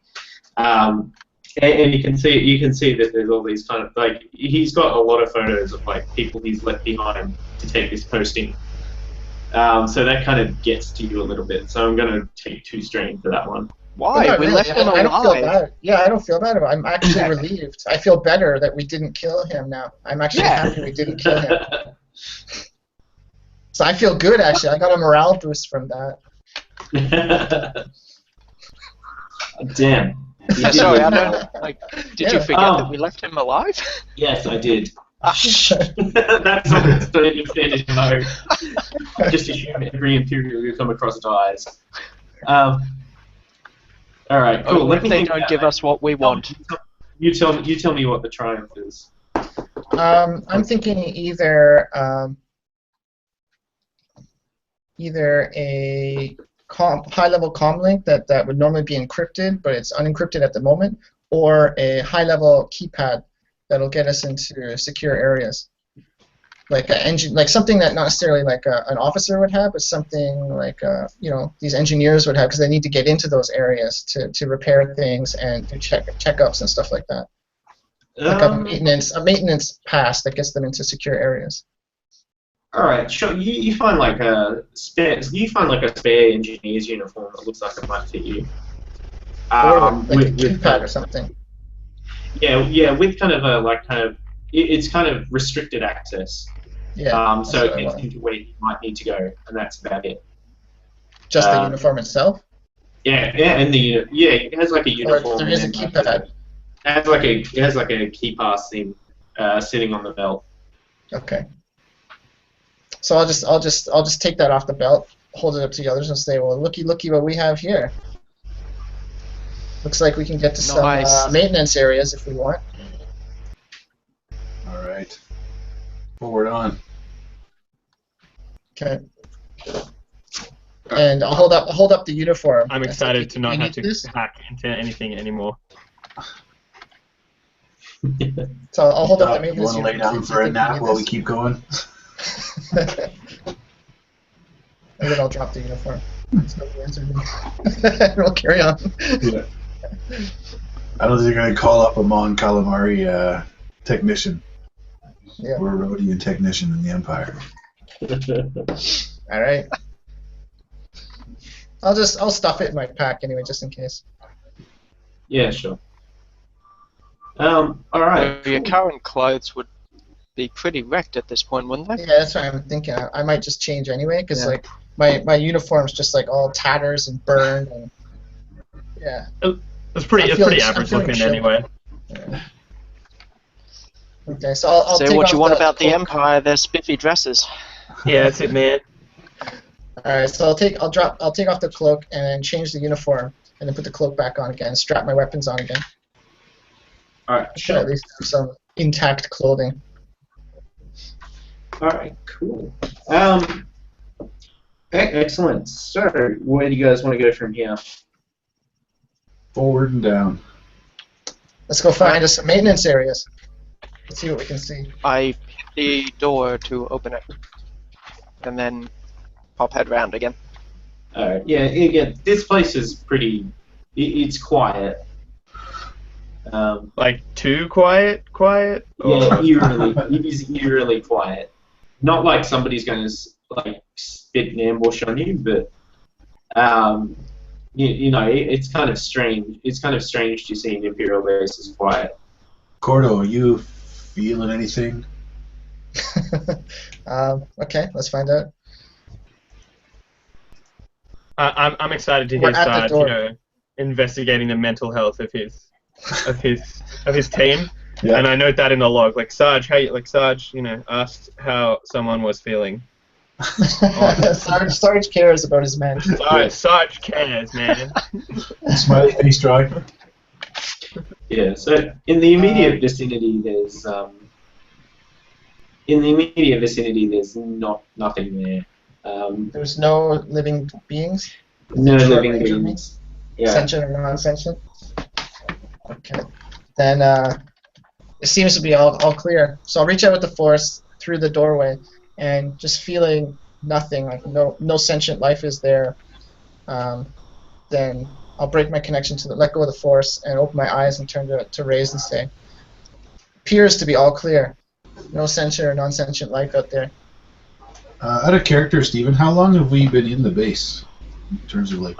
E: And you can see that there's all these kind of like he's got a lot of photos of like people he's left behind to take this posting. So that kind of gets to you a little bit. So I'm going to take 2 strain for that one.
B: Why?
A: But
B: We
A: really,
B: left him
A: I don't feel
B: alive.
A: bad. Yeah, I don't feel bad about it. I'm actually relieved. I feel better that we didn't kill him now. I'm actually happy we didn't kill him. So I feel good, actually. I got a morale boost from that.
E: Damn. You
B: Sorry,
E: did
B: I
E: well.
B: don't. Like, did you forget that we left him alive?
E: Yes, I did.
B: Ah, shit.
E: That's not standard MO. I just assume every Imperial you come across dies. Alright, cool.
B: What if they don't give us what we want?
E: You tell me what the triumph is.
A: I'm thinking either a high-level comm link that would normally be encrypted, but it's unencrypted at the moment, or a high-level keypad that'll get us into secure areas, like something that not necessarily like an officer would have, but something like these engineers would have, because they need to get into those areas to repair things and do checkups and stuff like that. Like a maintenance pass that gets them into secure areas.
E: All right, sure. You find like a spare engineer's uniform that looks like it might fit you.
A: Or like a keypad or something.
E: Yeah, with kind of it's kind of restricted access.
A: Yeah.
E: So it gets into where you might need to go, and that's about it.
A: Just the uniform itself.
E: Yeah, and it has like a uniform.
A: Or there is a keypad.
E: It has like a key pass thing sitting on the belt.
A: Okay. So I'll just take that off the belt, hold it up to the others, and say, well, looky what we have here. Looks like we can get to some maintenance areas if we want.
D: All right. Forward on.
A: Okay. And I'll hold up the uniform.
C: I'm excited to not have to
A: this.
C: hack into anything anymore.
A: So I'll hold up the
D: You
A: maintenance
D: want to lay down for a nap while we keep going?
A: And then I'll drop the uniform. And we'll carry on.
D: Yeah. I don't think they're going to call up a Mon Calamari technician.
A: Yeah.
D: We're a Rhodian technician in the Empire.
A: All right. I'll stuff it in my pack anyway, just in case.
E: Yeah, sure. All right.
B: So your current clothes would be pretty wrecked at this point, wouldn't they?
A: Yeah, that's what I'm thinking. I might just change anyway, because
B: Yeah.
A: like my uniform's just like all tatters and burned, and yeah.
C: It's pretty
A: I'm
C: average
A: feeling
C: looking
A: chill.
C: anyway.
A: Yeah. Okay, so I'll
B: Say
A: take
B: what
A: off
B: you want about the
A: cloak.
B: Empire, they're spiffy dresses.
C: Yeah, that's it, man.
A: All right, so I'll take off the cloak and then change the uniform, and then put the cloak back on again. Strap my weapons on again.
E: All right.
A: Should at least have some intact clothing.
E: All right. Cool. Excellent. So, where do you guys want to go from here?
D: Forward and down.
A: Let's go find us some maintenance areas. Let's see what we can see.
B: I hit the door to open it, and then pop head round again.
E: All right. Yeah. Again, this place is pretty. It's quiet.
C: Like too quiet?
E: Yeah,
C: Or-
E: it is eerily quiet. Not like somebody's going to like spit an ambush on you, but you know, it's kind of strange. It's kind of strange to see an Imperial base as quiet.
D: Korto, are you feeling anything?
A: Okay, let's find out.
C: I'm excited to
A: We're
C: hear
A: at the
C: Sarge,
A: door.
C: investigating the mental health of his team.
D: Yeah.
C: And I note that in the log. Like Sarge, asked how someone was feeling.
A: Sarge cares about his men.
C: Sarge cares, man.
D: Smiley face drawing.
E: Yeah. So in the immediate vicinity, there's nothing there.
A: There's no living beings?
E: No
A: Short
E: living
A: range of
E: beings. Yeah.
A: Sentient or non-sentient? Okay. Then it seems to be all clear. So I'll reach out with the force through the doorway, and just feeling nothing, like no sentient life is there. Then I'll break my connection to let go of the force and open my eyes and turn to Raaze and say, appears to be all clear. No sentient or non-sentient life out there.
D: Out of character, Stephen, how long have we been in the base? In terms of like.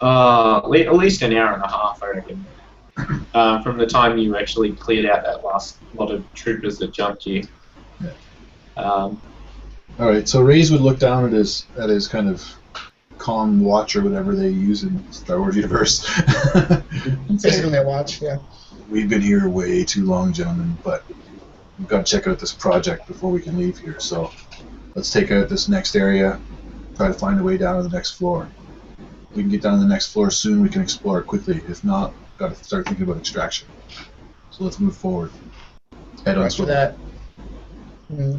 E: At least an hour and a half, I reckon. From the time you actually cleared out that last lot of troopers that jumped you.
D: All right, so Raaze would look down at his kind of calm watch or whatever they use in Star Wars universe.
A: Basically a watch, yeah.
D: We've been here way too long, gentlemen, but we've got to check out this project before we can leave here. So let's take out this next area, try to find a way down to the next floor. If we can get down to the next floor soon, we can explore it quickly. If not, got to start thinking about extraction. So let's move forward. Head on
A: After
D: swivel.
A: that,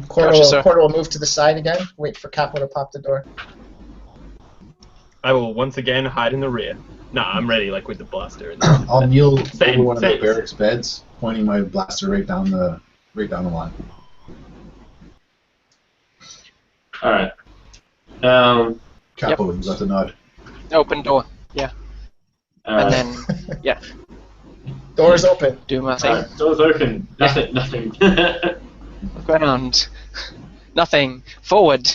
B: Gotcha, sir.
A: Korto will move to the side again, wait for Capo to pop the door.
C: I will once again hide in the rear. Nah, I'm ready, like with the blaster.
D: I'll kneel
C: Same,
D: over one of the
C: same.
D: barracks beds, pointing my blaster right down the line.
E: All right.
D: Capo, you got the nod.
B: Open door, yeah. And then, yeah,
A: Door's open.
B: do my thing.
E: Doors open. Nothing.
B: Ground. Nothing. Forward.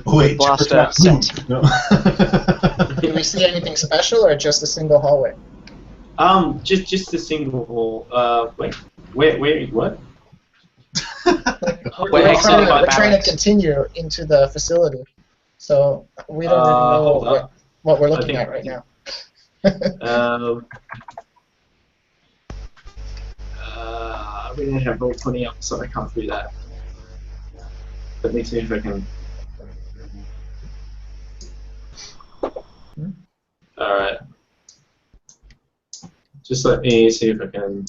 D: Oh, wait,
B: Blaster
D: trap
B: set.
D: No.
A: Do we see anything special or just a single hallway?
E: Just a single hall. Wait. Where? What?
B: We're exiting my
A: We're trying to
B: barracks.
A: continue into the facility, so we don't
E: hold
A: really know
E: up.
A: what we're
E: I
A: looking
E: think-
A: at right now.
E: We don't have roll 20 up, so I can't do that. Let me see if I can. Alright. Just let me see if I can.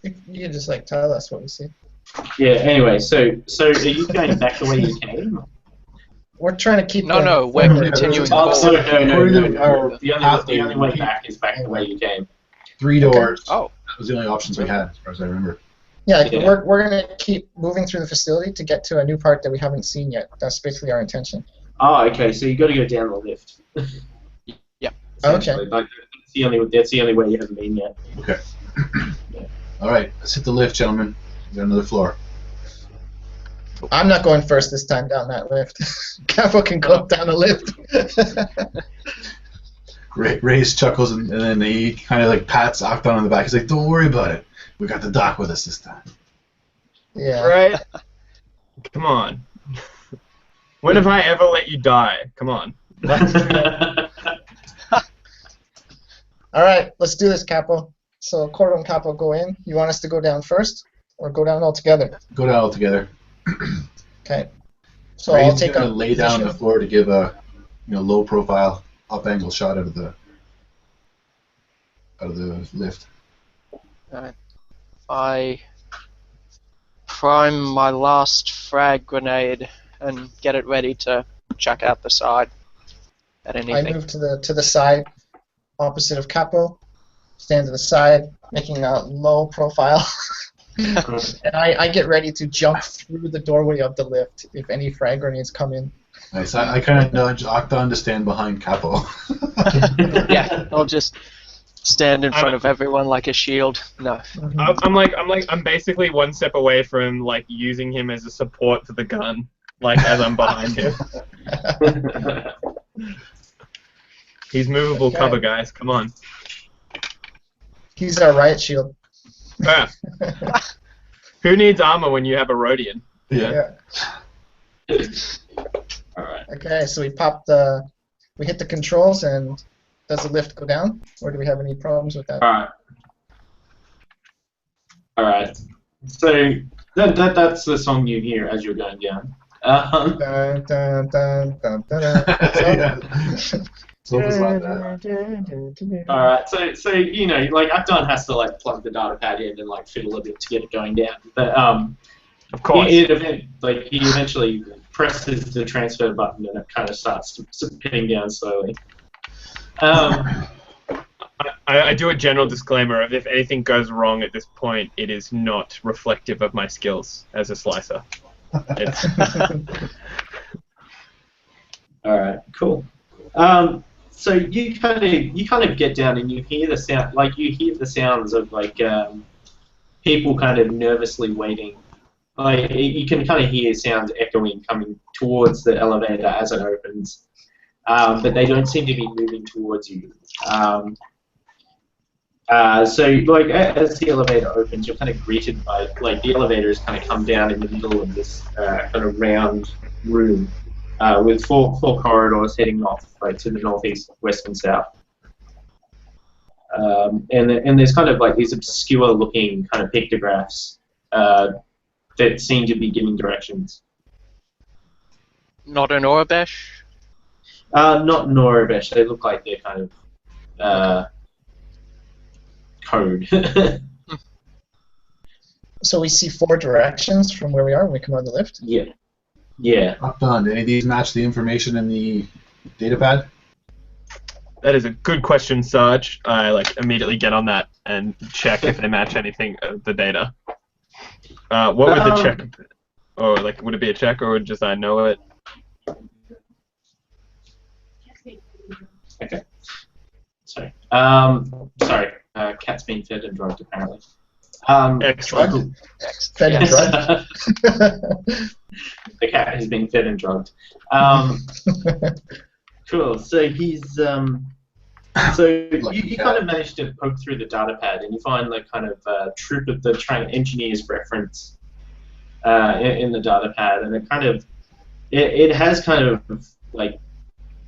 A: You can just like tell us what we see.
E: Yeah, anyway, so are you going back the way you came?
A: We're trying to keep.
B: No, we're continuing
E: Oh, so
B: forward.
E: no. The
D: path
E: only way back is back the way you came.
D: 3 doors.
B: Oh.
D: That was the only options we had, as far as I remember.
A: Yeah,
E: Yeah.
A: we're gonna keep moving through the facility to get to a new part that we haven't seen yet. That's basically our intention.
E: Oh, okay, so you got to go down the lift.
B: Yep.
E: Essentially, like, that's the only way you haven't been yet.
D: Okay. All right, let's hit the lift, gentlemen. We got another floor.
A: I'm not going first this time down that lift. Capo can go down the lift.
D: Raize chuckles and then he kind of like pats Akdan on the back. He's like, "Don't worry about it. We got the doc with us this time."
A: Yeah.
C: Right? Come on. When have I ever let you die? Come on.
A: All right, let's do this, Capo. So Korto and Capo go in. You want us to go down first, or go down all together?
D: Go down all together.
A: Okay. So I'll
D: Raize's
A: take
D: gonna
A: a
D: lay down on the
A: position.
D: floor to give a low profile up angle shot out of the lift.
B: Alright. I prime my last frag grenade and get it ready to chuck out the side at
A: I
B: anything.
A: move to the side, opposite of Capo. Stand to the side, making a low profile. And I get ready to jump through the doorway of the lift if any frag grenades come in.
D: Nice. I kind of nudge Akdan to stand behind Capo.
B: Yeah, I'll just stand in front of everyone like a shield. No.
C: I'm basically one step away from like using him as a support for the gun, like as I'm behind him. He's movable
A: Okay.
C: cover, guys. Come on.
A: He's our riot shield.
C: Ah. Who needs armor when you have a Rhodian?
D: Yeah.
E: Alright.
A: Okay, so we hit the controls, and does the lift go down, or do we have any problems with that?
E: Alright. So that's the song you hear as you're going down.
A: Dun, dun, dun, dun, dun, dun.
D: Yeah. So it was like that.
E: Alright, so like Akdan has to like plug the data pad in and like fiddle a bit to get it going down. But
C: Of course.
E: he eventually presses the transfer button and it kind of starts spinning down slowly.
C: I do a general disclaimer of if anything goes wrong at this point, it is not reflective of my skills as a slicer. It's,
E: Alright, cool. So you kind of get down and you hear the sounds of like people kind of nervously waiting. Like you can kind of hear sounds echoing coming towards the elevator as it opens, but they don't seem to be moving towards you. So like as the elevator opens, you're kind of greeted by like the elevators kind of come down in the middle of this kind of round room. With four corridors heading off like to the northeast, west, and south. And there's kind of like these obscure-looking kind of pictographs that seem to be giving directions.
B: Not an Orabesh?
E: Not Norabesh. They look like they're kind of code.
A: So we see 4 directions from where we are when we come out of the lift.
E: Yeah. Yeah.
D: Akdan, do any of these match the information in the datapad?
C: that is a good question, Sarge. I like immediately get on that and check if they match anything of the data. What would the check? Or like, would it be a check, or would just I know it?
E: Okay. Sorry. Sorry. Cat's been fed and drugged apparently.
C: Excellent.
A: Fed and drugged.
E: The cat has been fed and drugged. Cool. So he's so you kind of managed to poke through the data pad and you find the kind of troop of the train engineers reference in the data pad, and it kind of it has kind of like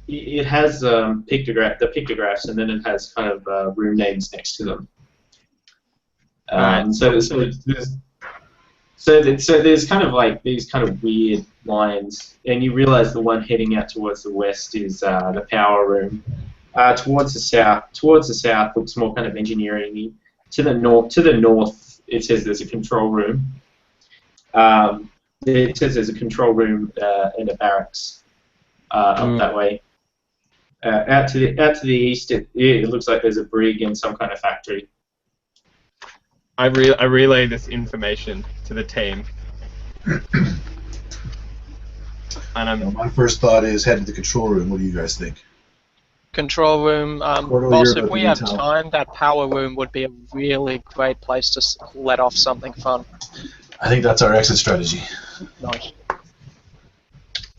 E: it has the pictographs, and then it has kind of room names next to them. So there's kind of like these kind of weird lines, and you realize the one heading out towards the west is the power room. Towards the south looks more kind of engineering-y. To the north, it says there's a control room. It says there's a control room and a barracks up that way. Out to the east, it looks like there's a brig and some kind of factory.
C: I relay this information to the team. And
D: My first thought is head to the control room. What do you guys think?
B: Control room.
D: Korto,
B: Boss,
D: you're
B: if
D: about
B: we
D: the
B: have
D: intel.
B: time, that power room would be a really great place to let off something fun.
D: I think that's our exit strategy.
B: Nice.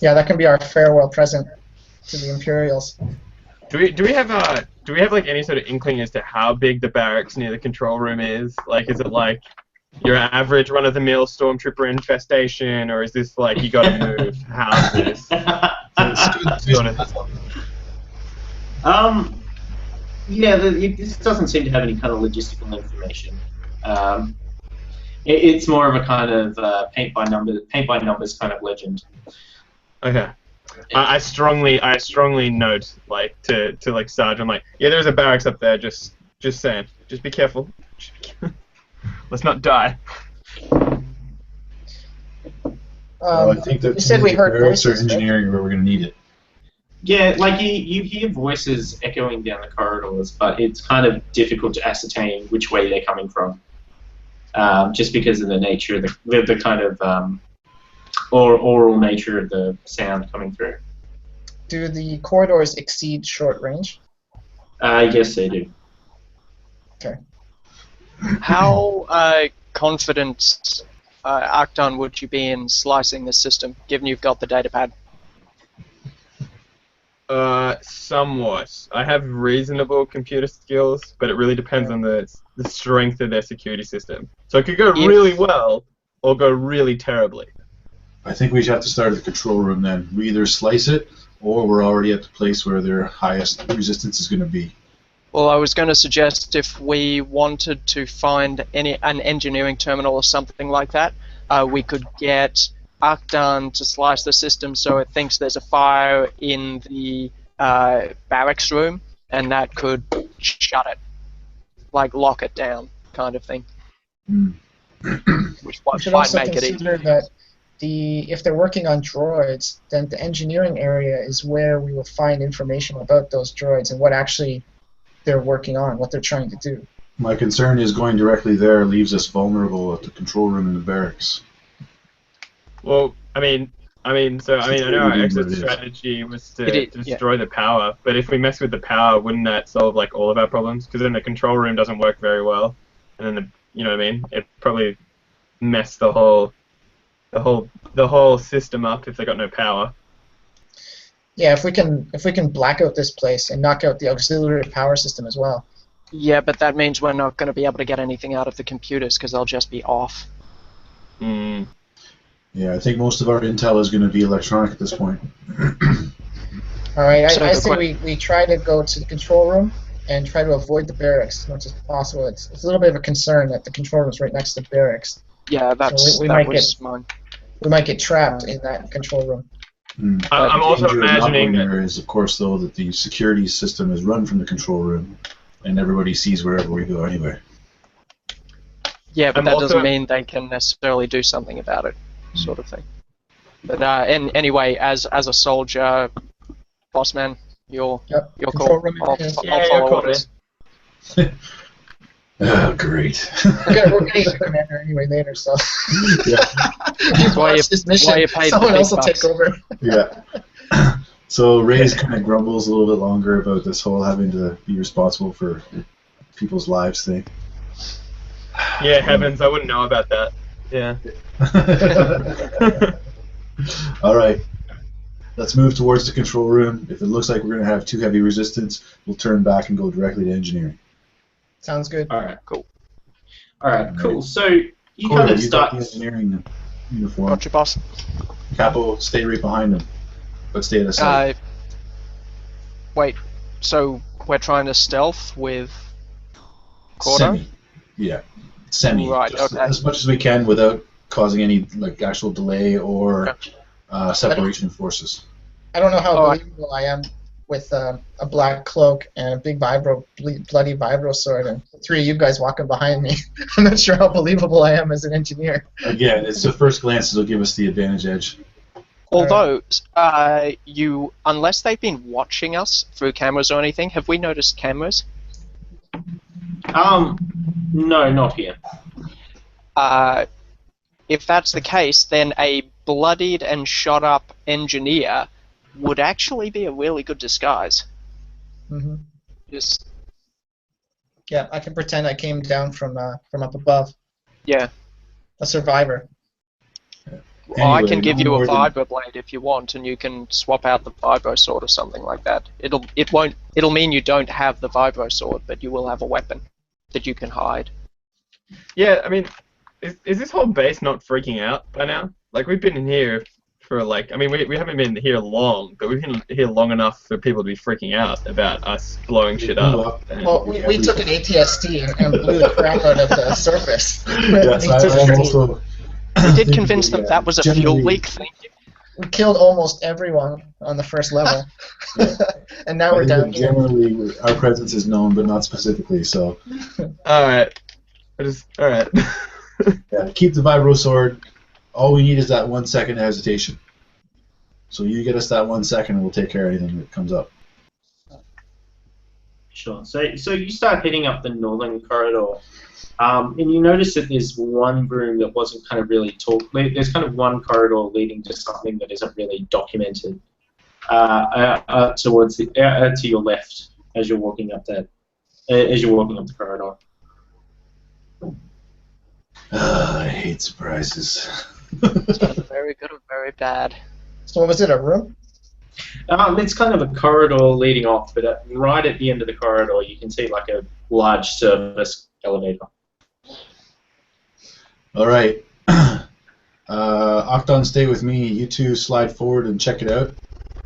A: Yeah, that can be our farewell present to the Imperials.
C: Do we have like any sort of inkling as to how big the barracks near the control room is? Like, is it like your average run-of-the-mill stormtrooper infestation, or is this like you gotta move houses?
E: Yeah, this doesn't seem to have any kind of logistical information. It's more of a kind of paint by numbers kind of legend.
C: Okay. I strongly note like to like Sarge. I'm like, yeah, there's a barracks up there. Just saying. Just be careful. Let's not die.
D: I think that
A: you said we heard
D: barracks or
A: voices,
D: engineering where we're going to need it.
E: Yeah, like you hear voices echoing down the corridors, but it's kind of difficult to ascertain which way they're coming from, just because of the nature of the kind of oral nature of the sound coming through.
A: Do the corridors exceed short range?
E: Yes, they do.
A: Okay.
B: How confident, Akdan, would you be in slicing this system, given you've got the datapad?
C: Somewhat. I have reasonable computer skills, but it really depends on the strength of their security system. So it could go really well, or go really terribly.
D: I think we have to start at the control room then. We either slice it, or we're already at the place where their highest resistance is going to be.
B: Well, I was going to suggest if we wanted to find an engineering terminal or something like that, we could get Akdan to slice the system so it thinks there's a fire in the barracks room, and that could shut it, like lock it down, kind of thing. Which
A: We should
B: might
A: also
B: make it
A: consider
B: easy.
A: that if they're working on droids, then the engineering area is where we will find information about those droids and what actually they're working on, what they're trying to do.
D: My concern is going directly there leaves us vulnerable at the control room in the barracks.
C: Well, I know our exit strategy was to destroy the power, but if we mess with the power, wouldn't that solve like all of our problems? Because then the control room doesn't work very well, and then you know what I mean? It probably messed the whole system up if they got no power.
A: Yeah, if we can black out this place and knock out the auxiliary power system as well.
B: Yeah, but that means we're not going to be able to get anything out of the computers because they'll just be off.
D: Yeah, I think most of our intel is going to be electronic at this point.
A: All right,
B: So
A: I say we try to go to the control room and try to avoid the barracks as much as possible. It's a little bit of a concern that the control room is right next to the barracks.
B: Yeah, that's
A: we
B: that
A: might
B: was mine.
A: We might get trapped in that control room.
C: I'm also
D: danger of not
C: imagining
D: going
C: that.
D: there is, of course, though, that the security system is run from the control room, and everybody sees wherever we go anyway.
B: Yeah, but
C: I'm
B: that
C: also-
B: doesn't mean they can necessarily do something about it, sort of thing. But anyway, as a soldier, boss man, your
A: Control
B: call.
A: room
B: I'll
A: is-
B: follow orders.
D: Oh, great.
A: We're gonna eat the commander anyway later, so
D: Yeah.
A: you've
B: Why you-
A: watched this mission.
B: why you paid the
A: Someone
B: big
A: else will
B: bucks.
A: take over.
D: Yeah. So Raize kind of grumbles a little bit longer about this whole having to be responsible for people's lives thing.
C: Yeah, heavens, I wouldn't know about that. Yeah.
D: All right. Let's move towards the control room. If it looks like we're going to have too heavy resistance, we'll turn back and go directly to engineering.
A: Sounds good.
E: All right,
B: Cool.
E: All right, cool. So you
D: Korto,
E: kind of
D: you got
E: start.
D: the engineering uniform.
B: Gotcha, boss.
D: Capo, stay right behind him, but stay at a side.
B: Wait, so we're trying to stealth with Korto?
D: Semi. Yeah. Semi.
B: Right,
D: Just
B: okay.
D: as much as we can without causing any like actual delay or
B: Gotcha.
D: separation of forces.
A: I don't know how
B: All right.
A: believable I am with a black cloak and a big bloody vibro sword, and the three of you guys walking behind me. I'm not sure how believable I am as an engineer.
D: Again, it's the first glance that'll give us the advantage edge.
B: Although, unless they've been watching us through cameras or anything, have we noticed cameras?
E: No, not here.
B: If that's the case, then a bloodied and shot up engineer would actually be a really good disguise.
A: Hmm.
B: Just
A: Yeah, I can pretend I came down from up above.
B: yeah.
A: A survivor.
B: I
D: Anyway,
B: can give
D: no
B: you a
D: more than-
B: vibroblade if you want, and you can swap out the vibro sword or something like that. It'll mean you don't have the vibro sword, but you will have a weapon that you can hide.
C: Yeah, I mean, is this whole base not freaking out by now? Like, we've been in here for, like, I mean, we haven't been here long, but we've been here long enough for people to be freaking out about us blowing shit up.
A: Well, we took an ATST and blew the crap out of the surface.
D: Yes, I'm also.
B: We did convince them that was a fuel leak. Thank you.
A: We killed almost everyone on the first level, and now
D: I
A: we're
D: think
A: down
D: that
A: here.
D: generally, our presence is known, but not specifically. So,
C: Alright. Alright.
D: yeah, keep the vibro sword. All we need is that 1 second hesitation. So you get us that 1 second, and we'll take care of anything that comes up.
E: Sure. So you start heading up the northern corridor, and you notice that there's one room that wasn't kind of really talked. There's kind of one corridor leading to something that isn't really documented. Towards the to your left as you're walking up the corridor.
D: I hate surprises.
B: So very good or very bad.
A: So what was it, a room?
E: It's kind of a corridor leading off, but right at the end of the corridor, you can see like a large service elevator.
D: All right. Akdan, stay with me. You two slide forward and check it out.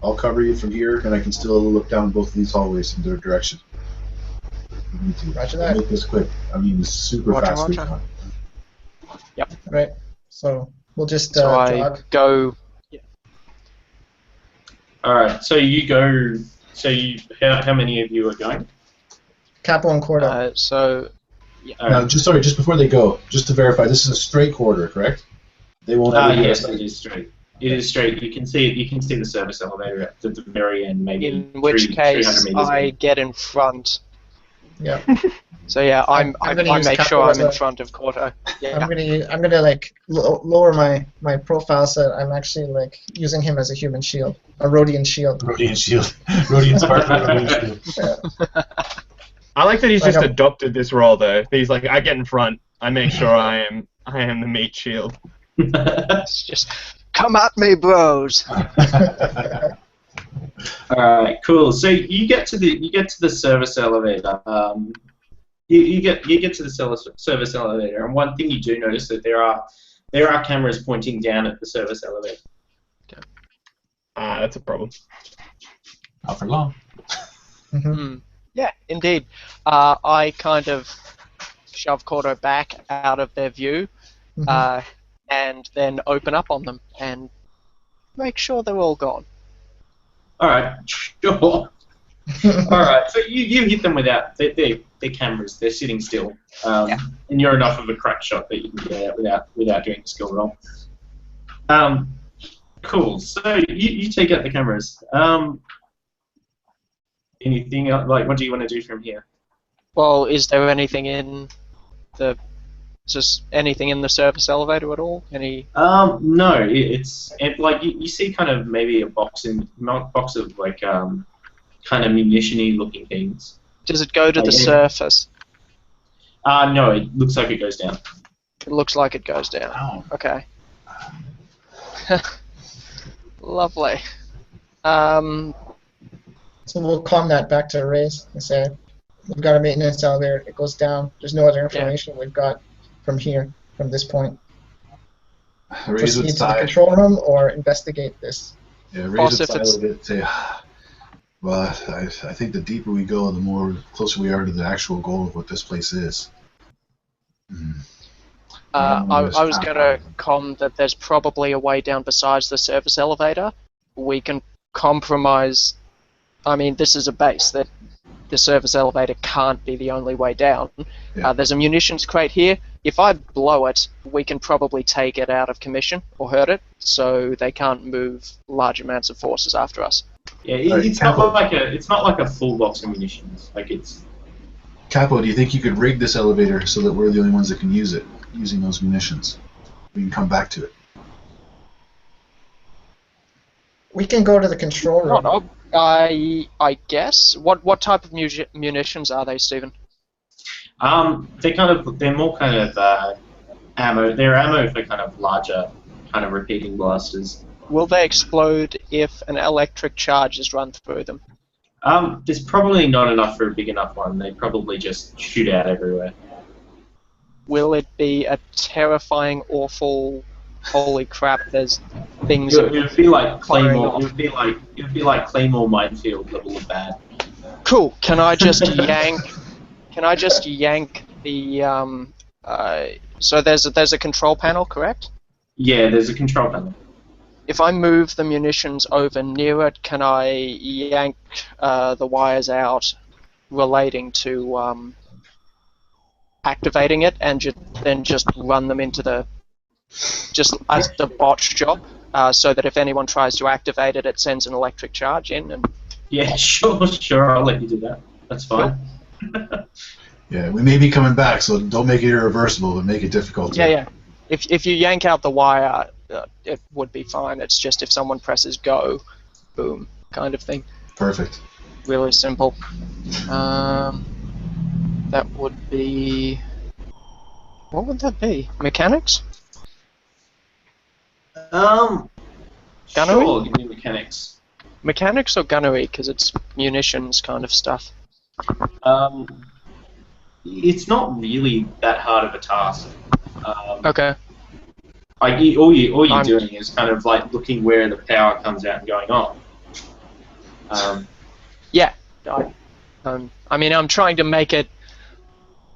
D: I'll cover you from here, and I can still look down both of these hallways in their direction. You need to.
A: Roger that.
D: Make this quick. I mean, super
B: Roger,
D: fast.
B: roger.
A: All right. So we'll just
B: So I
A: jog.
B: go.
E: All right. So you go. How many of you are going?
A: Capo and Korto.
B: So
E: All
D: Now,
E: right.
D: just before they go, just to verify, this is a straight corridor, correct? They won't ever do
E: Yes,
D: that.
E: it is straight. It is straight. You can see it. You can see the service elevator at the very end, maybe.
B: in which
E: 300
B: case
E: meters
B: I
E: in.
B: get in front.
A: Yeah.
B: So yeah, I
A: gonna use
B: make
A: Capo
B: sure
A: as
B: I'm in
A: a-
B: front of Korto. Yeah.
A: I'm gonna like lower my profile so that I'm actually like using him as a human shield, a Rhodian shield.
D: Rhodian shield. Rhodian sparkler. Rhodian shield.
C: I like that he's
A: Like
C: just
A: a-
C: adopted this role, though. He's like, I get in front. I make sure I am the meat shield.
B: It's just come at me, bros.
E: All right, cool. So you get to the service elevator. You get to the service elevator, and one thing you do notice that there are cameras pointing down at the service elevator.
C: That's a problem.
D: Not for long.
B: Yeah, indeed. I kind of shove Korto back out of their view, and then open up on them and make sure they're all gone.
E: All right, sure. All right, so you hit them without they're cameras. They're sitting still, and you're enough of a crack shot that you can get out without doing a skill roll. Cool. So you take out the cameras. Anything else, like what do you want to do from here?
B: Well, is there anything in the anything in the service elevator at all? Any?
E: No. It's like you see kind of maybe a box of like kind of munition-y looking things.
B: Does it go to the surface?
E: No. It looks like it goes down.
B: It looks like it goes down.
D: Oh.
B: Okay. Lovely.
A: So we'll calm that back to Raaze and say, we've got a maintenance elevator. It goes down. There's no other information we've got from here, from this point.
D: Raise
A: Proceed
D: with
A: to the
D: side.
A: control room or investigate this.
D: Yeah,
B: Boss,
D: raise
B: if
D: it
B: it's-
D: side a bit. Say, well, I think the deeper we go, the more closer we are to the actual goal of what this place is.
B: I was going to comment that there's probably a way down besides the service elevator. We can compromise. I mean, this is a base. That the service elevator can't be the only way down.
D: Yeah.
B: There's a munitions crate here. If I blow it, we can probably take it out of commission or hurt it, so they can't move large amounts of forces after us.
E: Yeah,
D: Alright,
E: it's
D: Capo.
E: not like a full box of munitions. Like it's.
D: Capo, do you think you could rig this elevator so that we're the only ones that can use it, using those munitions? We can come back to it.
A: We can go to the control room.
B: No, I guess. What type of munitions are they, Stephen?
E: They're more kind of ammo. They're ammo for kind of larger kind of repeating blasters.
B: Will they explode if an electric charge is run through them?
E: There's probably not enough for a big enough one. They probably just shoot out everywhere.
B: Will it be a terrifying, awful, holy crap, there's things...
E: It would be like
B: firing
E: Claymore.
B: off?
E: It would be like Claymore minefield level of bad.
B: Cool. Can I just yank? Can I just yank the? So there's a control panel, correct?
E: Yeah, there's a control panel.
B: If I move the munitions over near it, can I yank the wires out relating to activating it, and then just run them into the just as the botch job, so that if anyone tries to activate it, it sends an electric charge in and.
E: Yeah, sure. I'll let you do that. That's fine.
D: Yeah, we may be coming back, so don't make it irreversible, but make it difficult.
B: Yeah. If you yank out the wire, it would be fine. It's just if someone presses go, boom, kind of thing.
D: Perfect.
B: Really simple. That would be... What would that be? Mechanics?
E: Gunnery?
B: Gunnery?
E: Sure, give me mechanics.
B: Mechanics or gunnery? Because it's munitions kind of stuff.
E: It's not really that hard of a task.
B: Okay.
E: All you're doing is kind of like looking where the power comes out and going on.
B: Yeah. I mean, I'm trying to make it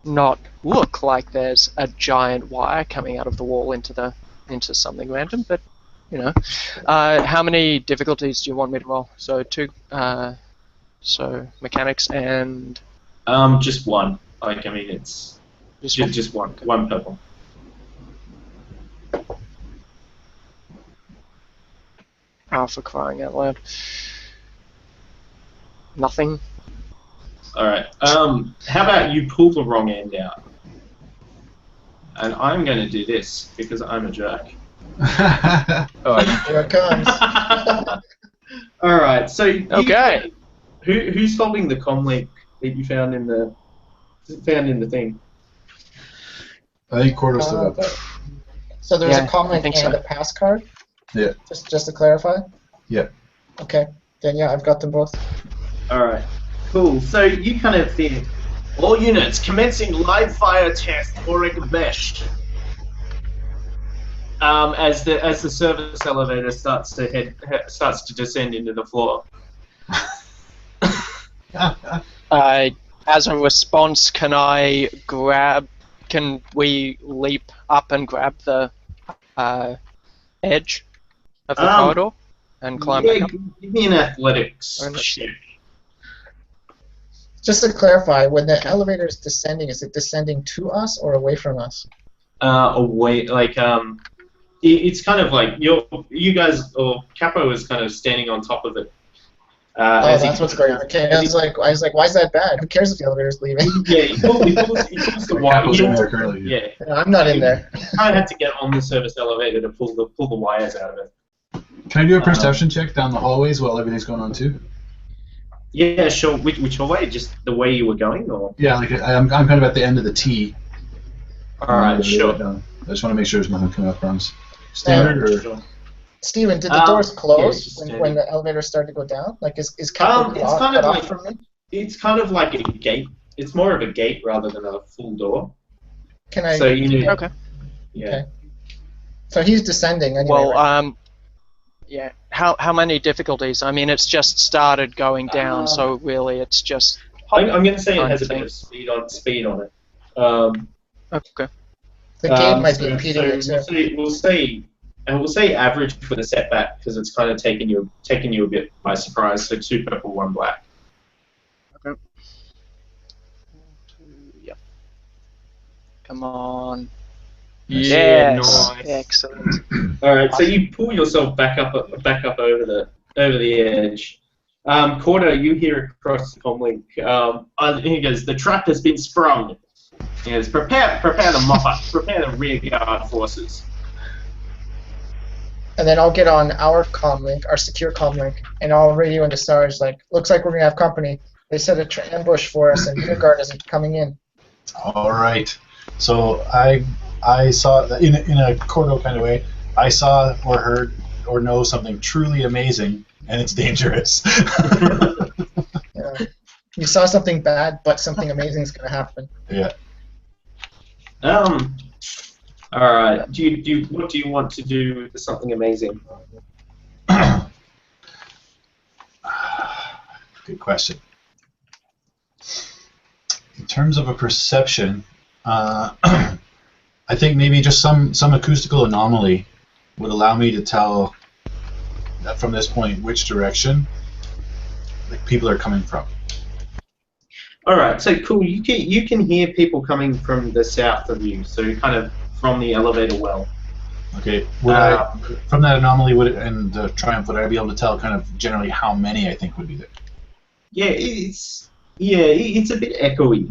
B: not look like there's a giant wire coming out of the wall into something random, but you know. How many difficulties do you want me to roll? So two. So mechanics and.
E: Just one. Like, I mean, it's just one purple.
B: Oh, for crying out loud. Nothing.
E: Alright. How about you pull the wrong end out? And I'm going to do this because I'm a jerk.
A: Here it comes.
E: Alright, so...
B: Okay.
E: Who's holding the comm link that you found in the thing?
D: I think Korto still got that.
A: So there's
B: Yeah,
A: a comment
B: I
A: and
B: think so.
A: a pass card?
D: Yeah.
A: Just to clarify?
D: Yeah.
A: Okay. Then yeah, I've got them both.
E: Alright, cool. So you kind of think, all units commencing live fire test Auric Besh. As the service elevator starts to descend into the floor.
B: As a response, can we leap up and grab the edge of the corridor and climb back up?
E: Give me an athletics
B: Let's see.
E: check.
A: Just to clarify, when the elevator is descending, is it descending to us or away from us?
E: Away, like it's kind of like you guys, or Capo is kind of standing on top of it.
A: That's what's going on. Okay, I was like, why is that bad? Who cares if the elevator's leaving?
E: Yeah, he pulls the wire.
D: Capo's in there currently.
E: Yeah,
A: I'm not in there.
E: you kind of had to get on the service elevator to pull the wires out of it.
D: Can I do a perception check down the hallways while everything's going on too?
E: Yeah, sure. Which way? Just the way you were going, or?
D: Yeah, like I'm kind of at the end of the T.
E: All right, sure.
D: I just want to make sure there's nothing coming up from us. Standard or?
E: Sure.
A: Steven, did the doors close
E: yeah,
A: when the elevator started to go down? Like, is Capo
E: it's kind of
A: cut
E: like
A: off from me?
E: it's kind of like a gate. It's more of a gate rather than a full door.
A: Can I?
E: So you need.
B: Okay.
E: Yeah.
A: Okay. So he's descending anyway.
B: Well,
A: right?
B: yeah. How many difficulties? I mean, it's just started going down, so really, it's just.
E: I'm going to say it
B: kind
E: has a
B: of
E: bit
B: thing.
E: of speed on it.
B: Okay.
A: The gate might be impeding it too.
E: We'll say average for the setback because it's kind of taking you a bit by surprise. So 2 purple, 1 black.
B: Okay. Yep. Come on.
E: Yeah,
B: Yes.
E: nice.
B: Excellent.
E: All right, so you pull yourself back up over the edge. Korto, you hear across the comlink. He goes, "The trap has been sprung." He goes, "Prepare the mop-up. Prepare the rear guard forces."
A: And then I'll get on our comm link, our secure comm link, and I'll radio into Sarge like, looks like we're gonna have company. They set an ambush for us, and rear guard isn't coming in.
D: All right. So I saw that in a Korto kind of way. I saw or heard or know something truly amazing, and it's dangerous.
A: Yeah. You saw something bad, but something amazing is going to happen.
D: Yeah.
E: All right. What do you want to do with something amazing?
D: Good question. In terms of a perception, I think maybe just some acoustical anomaly would allow me to tell that from this point which direction people are coming from.
E: All right. So cool. You can hear people coming from the south of you. So kind of from the elevator well.
D: Okay. From that anomaly, and the Triumph, would I be able to tell kind of generally how many I think would be there?
E: Yeah, it's a bit echoey.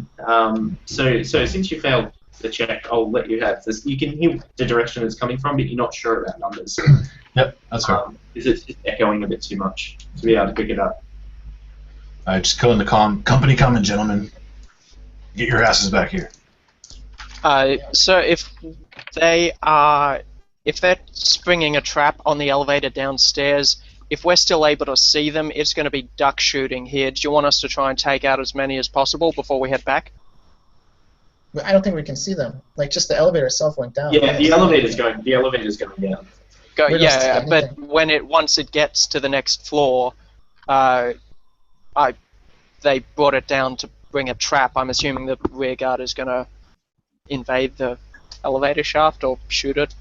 E: So since you failed the check, I'll let you have this. You can hear the direction it's coming from, but you're not sure about numbers.
D: Yep, that's fair.
E: It's just echoing a bit too much to be able to pick it up.
D: All right, just killing the company coming, gentlemen. Get your asses back here.
B: So if they're springing a trap on the elevator downstairs, if we're still able to see them, it's going to be duck shooting here. Do you want us to try and take out as many as possible before we head back?
A: I don't think we can see them. Like, just the elevator itself went down.
E: Yeah, the elevator's going down.
A: Yeah,
B: but once it gets to the next floor, they brought it down to bring a trap. I'm assuming the rear guard is going to invade the elevator shaft or shoot it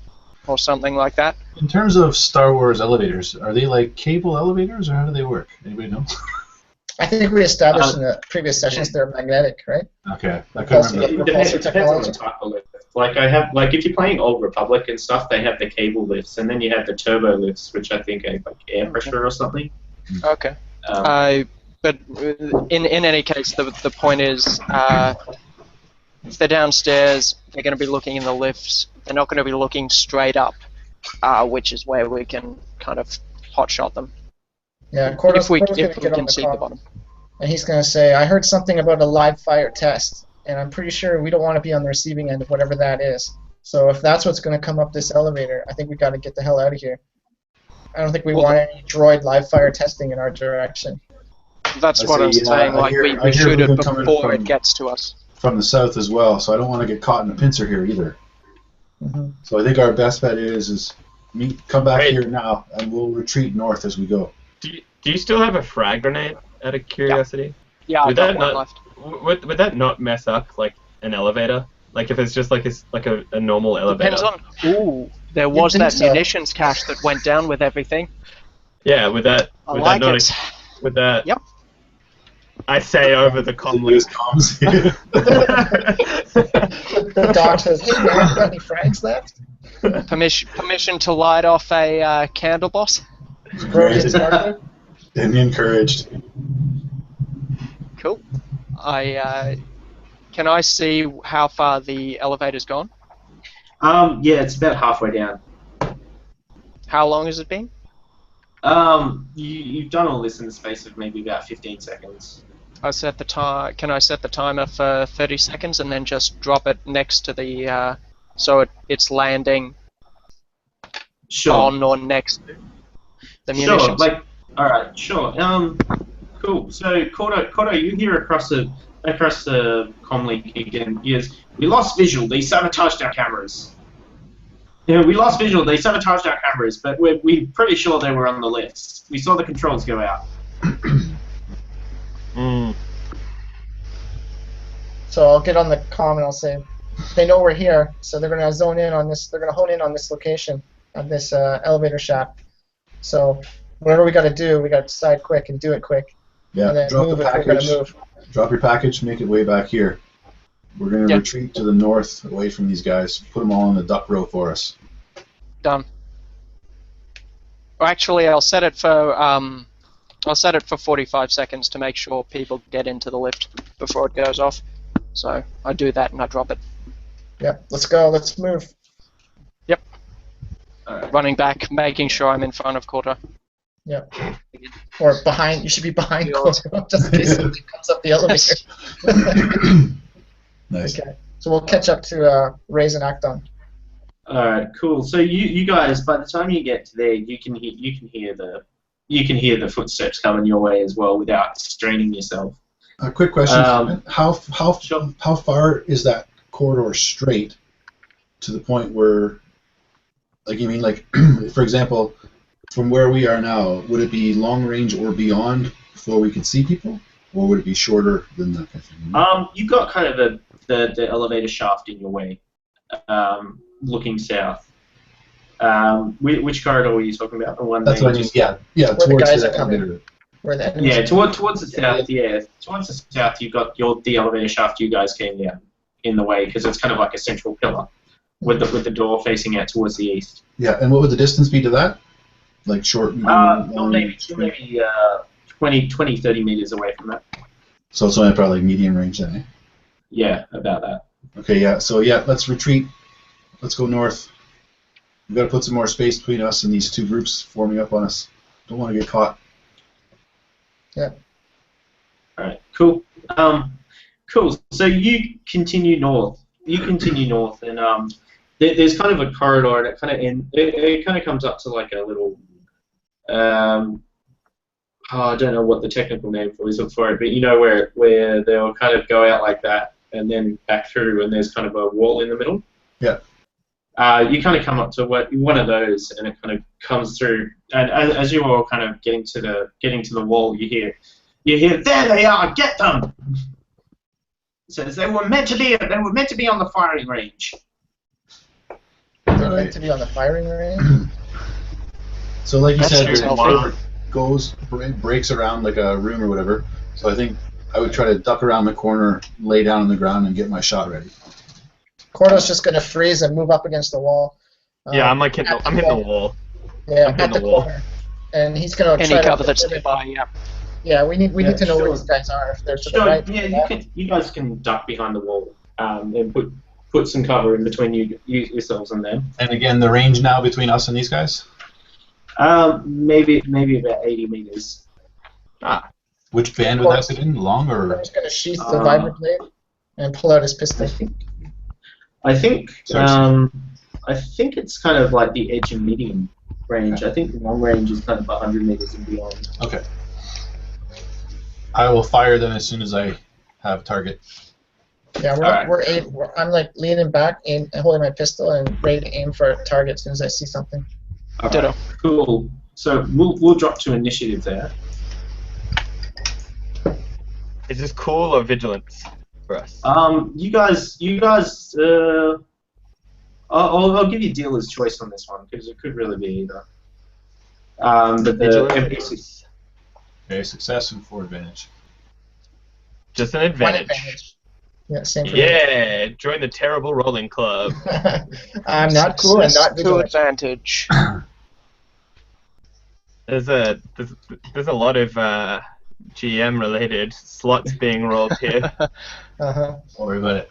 B: or something like that.
D: In terms of Star Wars elevators, are they like cable elevators, or how do they work? Anybody know?
A: I think we established in the previous sessions they're magnetic, right?
D: Okay, I couldn't remember.
E: It depends on the type of lift. Like if you're playing Old Republic and stuff, they have the cable lifts, and then you have the turbo lifts, which I think are like air pressure or something.
B: Okay. But in any case, the point is, if they're downstairs, they're going to be looking in the lifts. They're not going to be looking straight up, which is where we can kind of hotshot them.
A: Yeah, Korto's
B: if we
A: gonna
B: can
A: get on
B: see the bottom.
A: And he's going to say, I heard something about a live fire test, and I'm pretty sure we don't want to be on the receiving end of whatever that is. So if that's what's going to come up this elevator, I think we got to get the hell out of here. I don't think we want any droid live fire testing in our direction.
B: That's what I'm saying. Like we shoot it before it gets to us.
D: From the south as well, so I don't want to get caught in a pincer here either.
A: Mm-hmm.
D: So I think our best bet is come back here now, and we'll retreat north as we go.
C: Do you still have a frag grenade, out of curiosity?
B: Yeah, I've got one left.
C: Would that not mess up like an elevator? Like if it's just like a normal elevator?
B: Depends on. Ooh, there was that munitions cache that went down with everything.
C: Yeah, would that would that?
B: Yep.
C: I say over the comms.
A: The doc says, "Hey man, you got any frags left?"
B: Permission to light off a candle, boss.
D: And encouraged.
B: Cool. Can I see how far the elevator's gone?
E: Yeah, it's about halfway down.
B: How long has it been?
E: You've done all this in the space of maybe about 15 seconds.
B: I set the time. Can I set the timer for 30 seconds and then just drop it next to the so it's landing on or next to the munitions?
E: Sure. All right. Sure. Cool. So Korto, you hear across the comm link again. Yes, we lost visual. They sabotaged our cameras. Yeah, we lost visual. They sabotaged our cameras, but we're pretty sure they were on the lifts. We saw the controls go out.
A: So I'll get on the comm and I'll say, they know we're here, so they're gonna zone in on this. They're gonna hone in on this location, on this elevator shaft. So whatever we got to do, we got to decide quick and do it quick.
D: Yeah.
A: And then
D: Drop
A: move
D: the
A: if we're gonna
D: package.
A: move.
D: Drop your package. Make it way back here. We're gonna retreat to the north, away from these guys. Put them all in the duck row for us.
B: Done. Or actually, I'll set it for 45 seconds to make sure people get into the lift before it goes off. So I do that and I drop it.
A: Yep. Let's go. Let's move.
B: Yep. Running back, making sure I'm in front of Korto.
A: Yep. Or behind. You should be behind Korto, just in case something comes up the elevator.
D: Nice.
A: Okay. So we'll catch up to Raaze and Akdan.
E: All right, cool. So you guys, by the time you get to there, you can hear the footsteps coming your way as well without straining yourself.
D: A quick question: how
E: Sure.
D: how far is that corridor straight to the point where, like, you mean, like, for example, from where we are now, would it be long range or beyond before we could see people, or would it be shorter than that?
E: You've got kind of the elevator shaft in your way, looking south. Which corridor were you talking about? The one
D: That's what I mean. Yeah,
A: Where the
D: towards
A: guys
D: the
A: are coming.
D: elevator.
A: Where the enemies
E: Yeah, towards the south. Yeah, towards the south, you've got the elevator shaft. You guys came down in the way because it's kind of like a central pillar with the door facing out towards the east.
D: Yeah, and what would the distance be to that? Like short, medium, long,
E: Maybe
D: straight?
E: 20, 30 meters away from that.
D: So it's only probably like medium range then, eh?
E: Yeah, about that.
D: Okay, yeah. So yeah, let's retreat. Let's go north. We've got to put some more space between us and these two groups forming up on us. Don't want to get caught.
A: Yeah.
E: All right. Cool. Cool. So you continue north. And there's kind of a corridor, and it kind of comes up to like a little. I don't know what the technical name for it, but you know where they'll kind of go out like that and then back through, and there's kind of a wall in the middle.
D: Yeah.
E: You kind of come up to one of those, and it kind of comes through. And as you're all kind of getting to the wall, you hear, there they are, get them. It says they were meant to be on the firing range.
A: They're meant to be on the firing range.
D: So like you
B: That's
D: said,
B: true.
D: the water breaks around like a room or whatever. So I think I would try to duck around the corner, lay down on the ground, and get my shot ready.
A: Korto's just going to freeze and move up against the wall.
C: Yeah, I'm like hitting the wall.
A: Yeah,
C: I'm hitting
A: at the
C: the wall.
A: corner. And he's going to
B: Any
A: try
B: cover
A: to
B: that's nearby, yeah.
A: Yeah, we need to know
E: sure.
A: where these guys are. If they're to the
E: Sure.
A: right.
E: Yeah, you guys can duck behind the wall and put some cover in between yourselves and them.
D: And again, the range now between us and these guys?
E: Maybe about 80 meters.
D: Which band would that fit in? Long or?
A: Korto's going to sheath the vibra blade and pull out his pistol.
E: I think
D: Sorry.
E: I think it's kind of like the edge and medium range. I think long range is kind of 100 meters and beyond.
D: Okay. I will fire them as soon as I have target.
A: Yeah, I'm like leaning back, holding my pistol, and ready to aim for a target as soon as I see something.
B: Ditto.
E: Right, cool. So we'll drop to initiative there.
C: Is this cool or vigilance for us?
E: You guys. I'll give you dealer's choice on this one because it could really be either. But
C: Vigilance.
D: Okay, success and 4 advantage.
C: Just an
A: One
C: advantage.
A: advantage. Yeah, same for me.
C: Yeah, join the terrible rolling club.
A: I'm not cool and not
B: To
A: vigilant.
B: advantage.
C: There's a lot of GM related slots being rolled here.
A: Uh-huh.
D: Don't worry about it.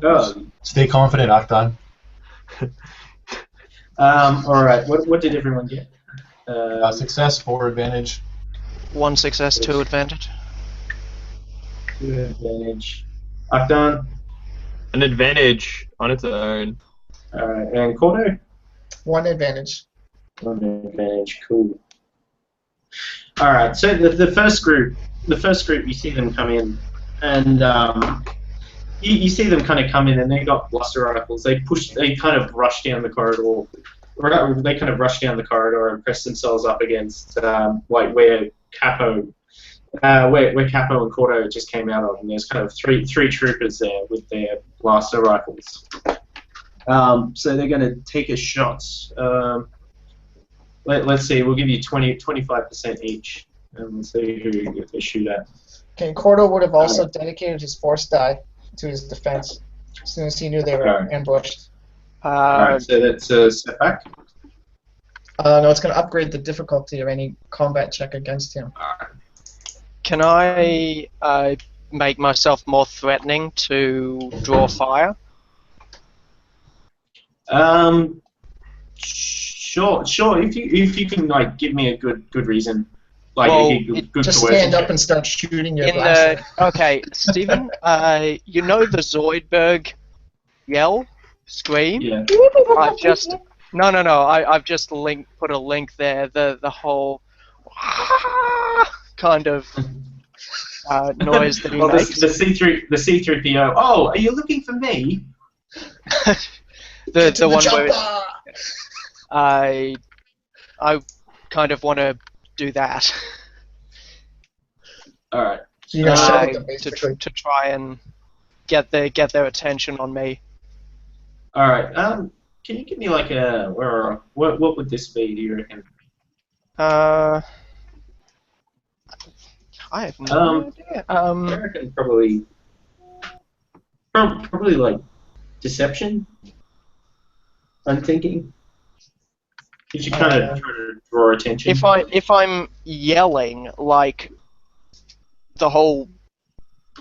E: Oh,
D: Stay confident, Akdan.
E: all right. What did everyone get?
D: Success, 4 advantage.
B: 1 success, 2 advantage.
E: 2 advantage. Akdan.
C: An advantage on its own.
E: All right, and Korto.
A: 1 advantage.
E: 1 advantage. Cool. All right. So the first group, you see them come in, and you see them kind of come in, and they got blaster rifles. They kind of rush down the corridor. They kind of rush down the corridor and press themselves up against like where Capo and Korto just came out of, and there's kind of three troopers there with their blaster rifles. So they're going to take a shot. Let's see. We'll give you 25% each, and we'll see who they shoot at.
A: Okay, Korto would have also dedicated his force die to his defense as soon as he knew they were ambushed.
E: Alright, so that's a setback.
A: No, it's going to upgrade the difficulty of any combat check against him.
B: Can I make myself more threatening to draw fire?
E: Sure. If you can like give me a good reason, like
B: Well,
E: a good
A: Just
E: coercion
A: stand up
E: check.
A: and start shooting your blaster.
B: Okay, Stephen, you know the Zoidberg yell? scream.
E: Yeah.
B: I've just I've just put a link there. The whole kind of noise that he
E: well,
B: makes.
E: the C3PO. Oh, are you looking for me?
B: the one where
A: Chopper!
B: I kind of want to do that.
E: All right.
A: So you're gonna shout at them,
B: to
A: basically.
B: try and get their attention on me.
E: All right. Can you give me like a what would this be? Do you reckon?
B: I have no idea.
E: I reckon probably like deception. I'm thinking. You should kind of try to draw attention.
B: If I'm yelling like the whole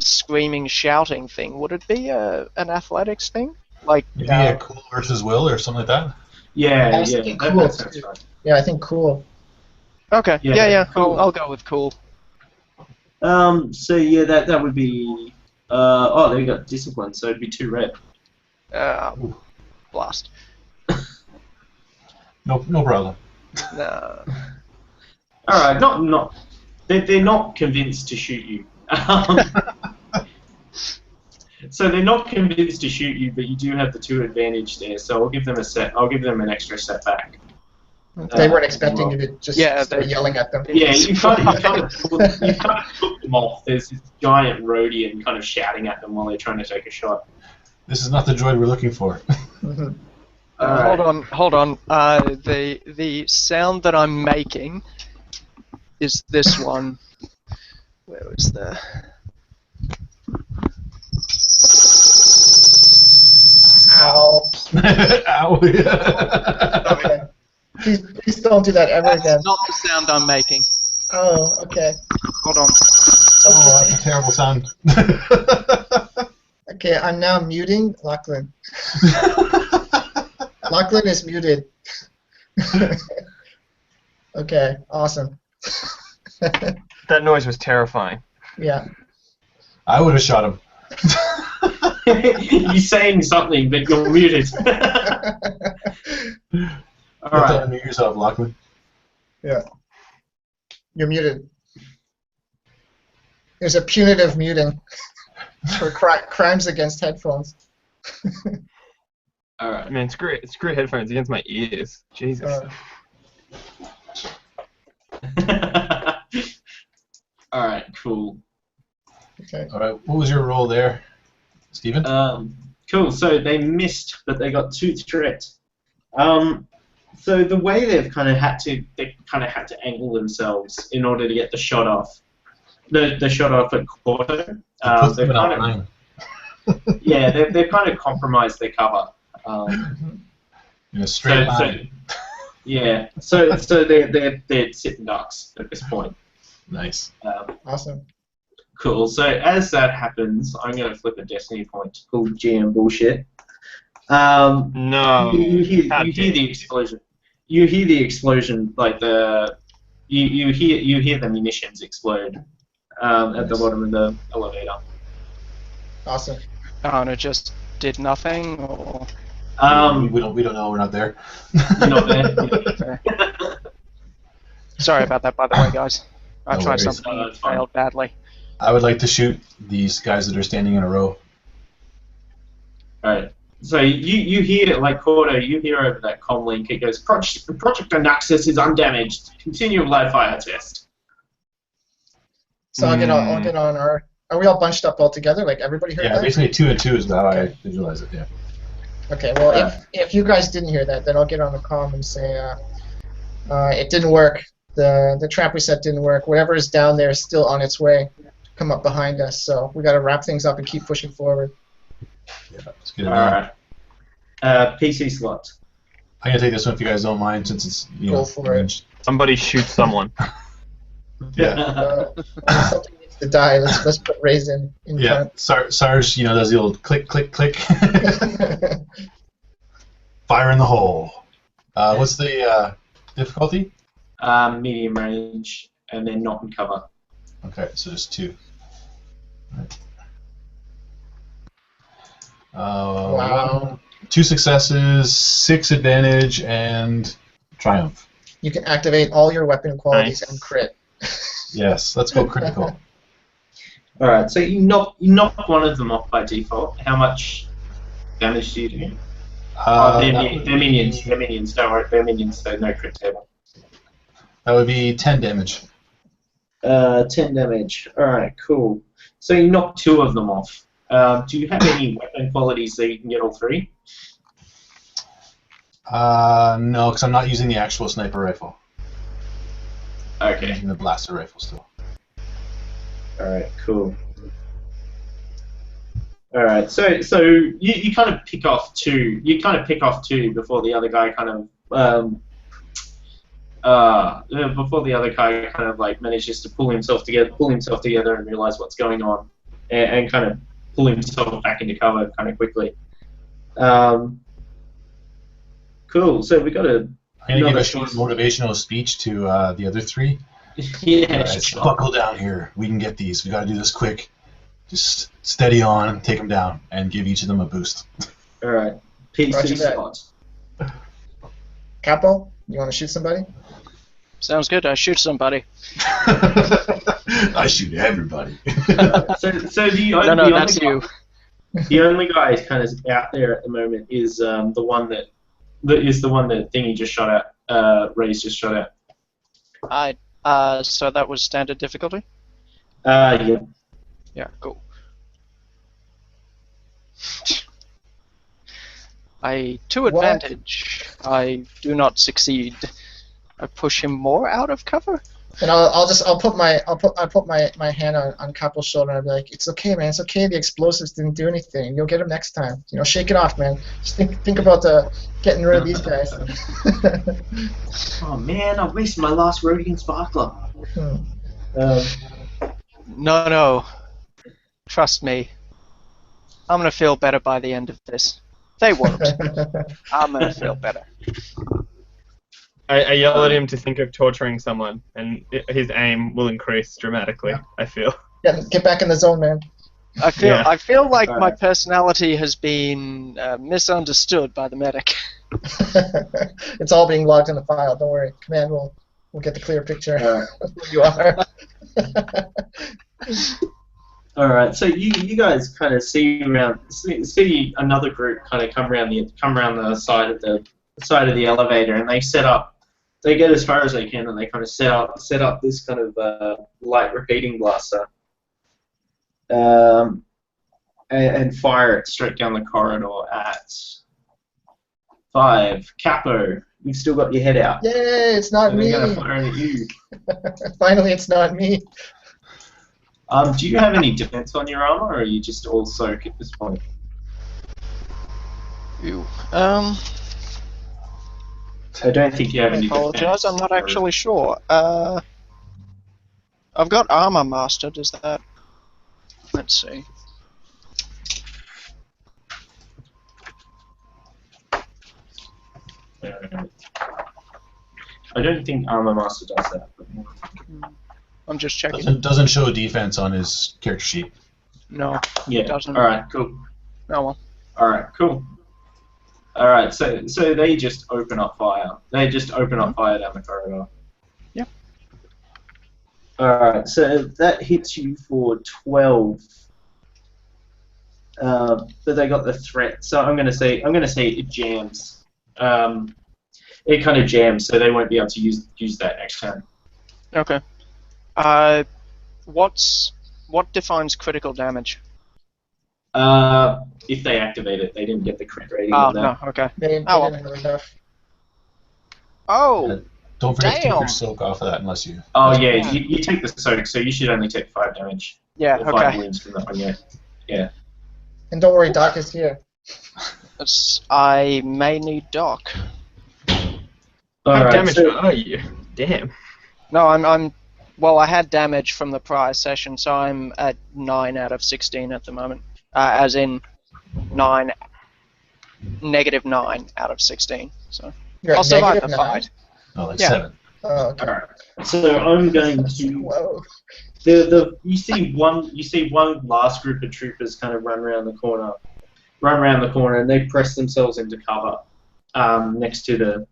B: screaming, shouting thing, would it be an athletics thing? Like
D: Maybe a cool versus will or something like that?
E: Yeah,
A: I was
E: yeah.
A: thinking
E: That
A: cool,
E: sounds
A: too.
E: right.
A: Yeah, I think cool.
B: okay,
E: Yeah,
B: yeah.
E: cool.
B: I'll go with cool.
E: So yeah, that would be. Oh, there you go. Discipline. So it'd be 2 red.
B: Blast.
D: No problem.
B: No.
E: All right. Not. They're not convinced to shoot you. So they're not convinced to shoot you, but you do have the 2 advantage there. So I'll give them I'll give them an extra set back.
A: They weren't expecting you to just start
B: they-
A: yelling at them.
E: Yeah, you kind of took them off. There's this giant Rhodian kind of shouting at them while they're trying to take a shot.
D: This is not the droid we're looking for.
A: Mhm.
B: Hold on. The sound that I'm making is this one. Where was the?
A: Ow.
D: Ow.
A: Okay. Please don't do that ever
B: That's
A: again.
B: not the sound I'm making.
A: Oh, okay.
B: Hold on.
D: Oh, that's a terrible sound.
A: Okay, I'm now muting Lachlan. Lachlan is muted. Okay, awesome.
C: That noise was terrifying.
A: Yeah.
D: I would have shot him.
E: You're saying something, but you're muted. All
D: You have to
E: right.
D: unmute yourself, Lachlan.
A: Yeah. You're muted. There's a punitive muting for crimes against headphones.
E: All
C: I
E: right.
C: mean, screw headphones against my ears. Jesus.
E: All right. Cool.
A: Okay.
D: All right, what was your role there, Stephen?
E: Cool. So they missed, but they got 2 threats. So the way they kind of had to angle themselves in order to get the shot off. The shot off at Korto.
D: Put them
E: They've
D: in a
E: kind of,
D: line.
E: yeah, they've kind of compromised their cover.
D: In a straight line.
E: Yeah. So they're sitting ducks at this point.
D: Nice.
A: Awesome.
E: Cool. So as that happens, I'm going to flip a destiny point to pull GM bullshit.
C: No.
E: You hear the explosion. You hear the explosion, like you hear the munitions explode at the bottom of the elevator.
A: Awesome.
B: Oh, and it just did nothing, or
D: we don't know. We're not there.
E: You're not there.
B: sorry about that, by the way, guys. I
D: No
B: tried
D: worries.
B: something
E: No,
B: and
E: that's fine.
B: failed badly.
D: I would like to shoot these guys that are standing in a row.
E: Right. So you hear, like Korto, you hear over that comm link, it goes, Project Anaxes is undamaged. Continue live fire test.
A: So I'll get on our. Are we all bunched up all together? Like everybody heard
D: Yeah,
A: that?
D: basically 2 and 2 is how I visualize it. Yeah.
A: Okay. Well, if you guys didn't hear that, then I'll get on the comm and say it didn't work. The trap we set didn't work. Whatever is down there is still on its way to come up behind us. So we got to wrap things up and keep pushing forward.
D: Yeah, let's get it done.
E: Alright. PC slot.
D: I'm gonna take this one if you guys don't mind, since it's
A: Go for it.
D: ranged.
C: Somebody shoot someone.
D: Yeah.
A: Something needs to die. Let's put Raize in
D: Yeah. Sarge, does the old click, click, click.
A: front.
D: Fire in the hole. What's the difficulty?
E: Medium range, and then not in cover.
D: Okay, so just 2. Right.
A: Wow.
D: 2 successes, 6 advantage, and triumph.
A: You can activate all your weapon qualities
C: Nice.
A: and crit.
D: Yes, let's go critical.
E: All right, so you knock one of them off by default. How much damage do you do?
D: That
E: They're
D: would
E: minions.
D: be-
E: They're minions. Don't worry, they're minions. So no crit table.
D: That would be 10 damage.
E: 10 damage. All right, cool. So you knock 2 of them off. Do you have any weapon qualities that you can get all 3?
D: No, because I'm not using the actual sniper rifle. I'm
E: Okay.
D: using the blaster rifle still.
E: All right, cool. All right, so you kind of pick off 2. You kind of pick off 2 before the other guy kind of like manages to pull himself together and realize what's going on, and kind of pull himself back into cover kind of quickly. Cool. So we got a.
D: I'm going to give a short motivational speech to the other 3.
E: Yeah.
D: Guys,
E: Sure.
D: buckle down here. We can get these. We got to do this quick. Just steady on, take them down, and give each of them a boost.
E: All right. PC
A: Roger that.
E: slot.
A: Capo, you want to shoot somebody?
B: Sounds good. I shoot somebody.
D: I shoot everybody.
E: So the
B: No,
E: only
B: that's
E: guy,
B: you.
E: the only guy kind of out there at the moment is the one that Thingy just shot at. Raize just shot at.
B: So that was standard difficulty?
E: Yeah.
B: Yeah, cool. 2
A: What?
B: advantage. I do not succeed. I push him more out of cover.
A: And I'll put my hand on Capo's shoulder and I'll be like, it's okay, man, it's okay. The explosives didn't do anything. You'll get them next time. You know, shake it off, man. Just think about getting rid of these guys.
E: Oh man, I wasted my last Rhodian sparkler.
B: No. Trust me. I'm gonna feel better by the end of this. They won't. I'm gonna feel better.
C: I yell at him to think of torturing someone, and his aim will increase dramatically, I feel.
A: Get back in the zone, man.
B: I feel like my
E: Alright.
B: personality has been misunderstood by the medic.
A: It's all being logged in the file. Don't worry. Command will get the clear picture
E: Alright.
A: of who you are.
E: All right, so you guys kind of see another group kind of come around the side of the elevator, and they set up. They get as far as they can, and they kind of set up this kind of light repeating blaster, and fire it straight down the corridor at 5. Capo, you've still got your head out.
A: Yay! It's not
E: And
A: me.
E: they're going to fire at you.
A: Finally, it's not me.
E: Do you have any defense on your armor, or are you just all soak at this point?
B: Ew.
E: I don't think you have
B: I
E: any
B: apologize.
E: defense.
B: I'm not actually sure. I've got armor master. Does that? Let's see.
E: I don't think Armor Master does that. But...
B: I'm just checking.
D: Doesn't show defense on his character sheet.
B: No,
E: Yeah.
B: it doesn't.
E: All right. Cool.
B: Oh well.
E: All right. Cool. All right. So they just open up fire. They just open up fire down the corridor.
B: Yep.
E: All right. So that hits you for 12. But they got the threat. So I'm gonna say it jams. It kind of jams, so they won't be able to use that next turn.
B: Okay. What defines critical damage?
E: If they activate it, they didn't get the crit rating
B: Oh
E: on that.
B: no. Okay.
A: They didn't
B: Oh, well.
A: have enough.
B: Oh.
D: Don't forget to take
B: Damn.
D: your soak off of that unless you.
E: Oh yeah,
B: Yeah.
E: you take the soak, so you should only take 5 damage.
B: Yeah.
E: Or 5
B: Okay.
E: wounds from that one, yeah.
A: And don't worry, Doc is here.
B: I may need Doc.
C: How
E: Alright,
C: damaged
E: so,
C: are you? Damn.
B: No, I'm. Well, I had damage from the prior session, so I'm at 9 out of 16 at the moment. As in, -9 out of 16. So
A: You're
B: I'll
A: at
B: survive the
A: -9?
B: fight.
D: Oh, like
B: Yeah.
D: 7.
A: Oh, okay.
E: alright. So I'm going to
A: Whoa.
E: you see one last group of troopers kind of run around the corner, run around the corner, and they press themselves into cover next to the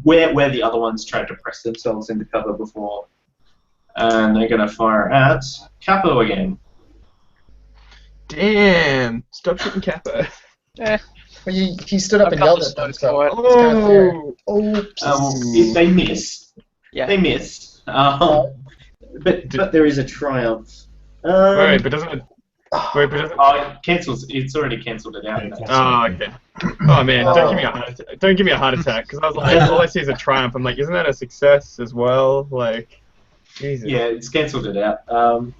E: where the other ones tried to press themselves into cover before. And they're going to fire at Capo again.
C: Damn! Stop shooting Capo.
B: Yeah.
A: Well, he stood up
B: I've
A: and
B: got
A: yelled
B: the
A: at them,
B: smoke for
A: so
B: it.
A: it's kind of fair.
C: Oh!
A: Oops.
E: They miss.
B: Yeah.
E: They miss. But there is a triumph.
C: Wait, but doesn't it? Wait, but doesn't?
E: Oh, it cancels. It's already cancelled it out.
C: Oh, okay. Oh man, don't give me a heart attack, because I was like, all I see is a triumph. I'm like, isn't that a success as well? Like, Jesus.
E: Yeah, it's cancelled it out.
C: Oh,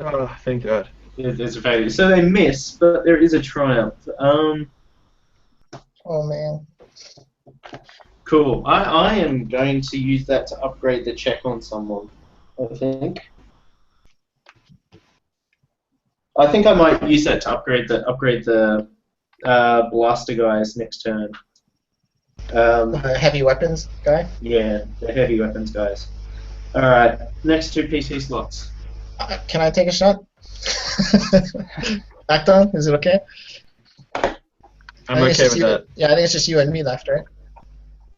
C: thank God.
E: There's a failure. So they miss, but there is a triumph.
A: Oh man.
E: Cool. I am going to use that to upgrade the check on someone, I think. I think I might use that to upgrade the blaster guys next turn.
A: The heavy weapons guy.
E: Yeah, the heavy weapons guys. Alright, next 2 PC slots.
A: Can I take a shot? Akdan, is it okay?
C: I'm okay with that.
A: Yeah, I think it's just you and me left, right?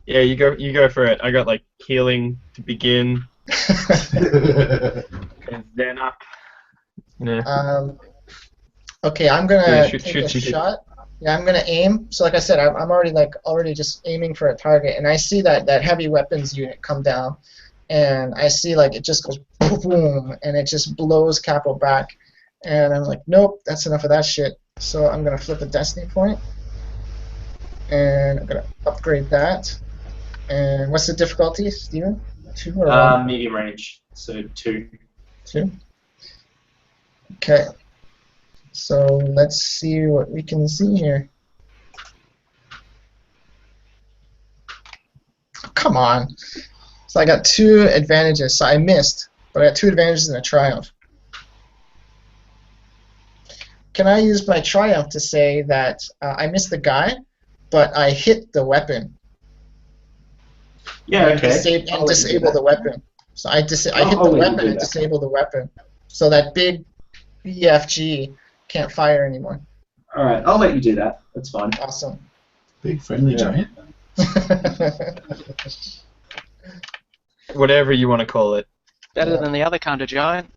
C: Yeah, you go for it. I got like healing to begin, and then up. Yeah.
A: Okay, I'm gonna
C: Shoot.
A: take a shot. Yeah, I'm gonna aim. So like I said, I'm already just aiming for a target, and I see that heavy weapons unit come down, and I see like it just goes boom, and it just blows Capo back, and I'm like, nope, that's enough of that shit. So I'm gonna flip a destiny point, and I'm gonna upgrade that. And what's the difficulty, Steven? 2 or 1?
E: Medium range, so 2.
A: 2. Okay. So let's see what we can see here. Oh, come on. So I got 2 advantages. So I missed, but I got 2 advantages and a triumph. Can I use my triumph to say that I missed the guy, but I hit the weapon?
E: Yeah, okay.
A: And disable the weapon. So I hit the weapon and disable the weapon. So that big BFG can't fire anymore.
E: Alright, I'll let you do that. That's fine.
A: Awesome.
D: Big friendly giant.
C: Whatever you want to call it.
B: Better than the other kind of giant.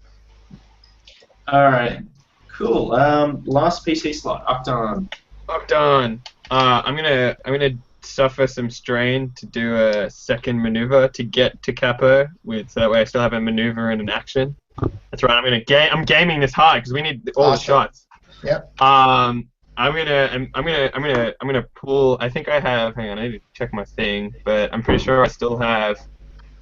E: Alright. Cool. Last PC slot. Akdan.
C: Akdan. I'm gonna suffer some strain to do a second maneuver to get to Capo, so that way I still have a maneuver and an action. That's right. I'm gaming this hard because we need all the shots.
A: Yep.
C: I'm gonna pull. I think I have. Hang on, I need to check my thing, but I'm pretty sure I still have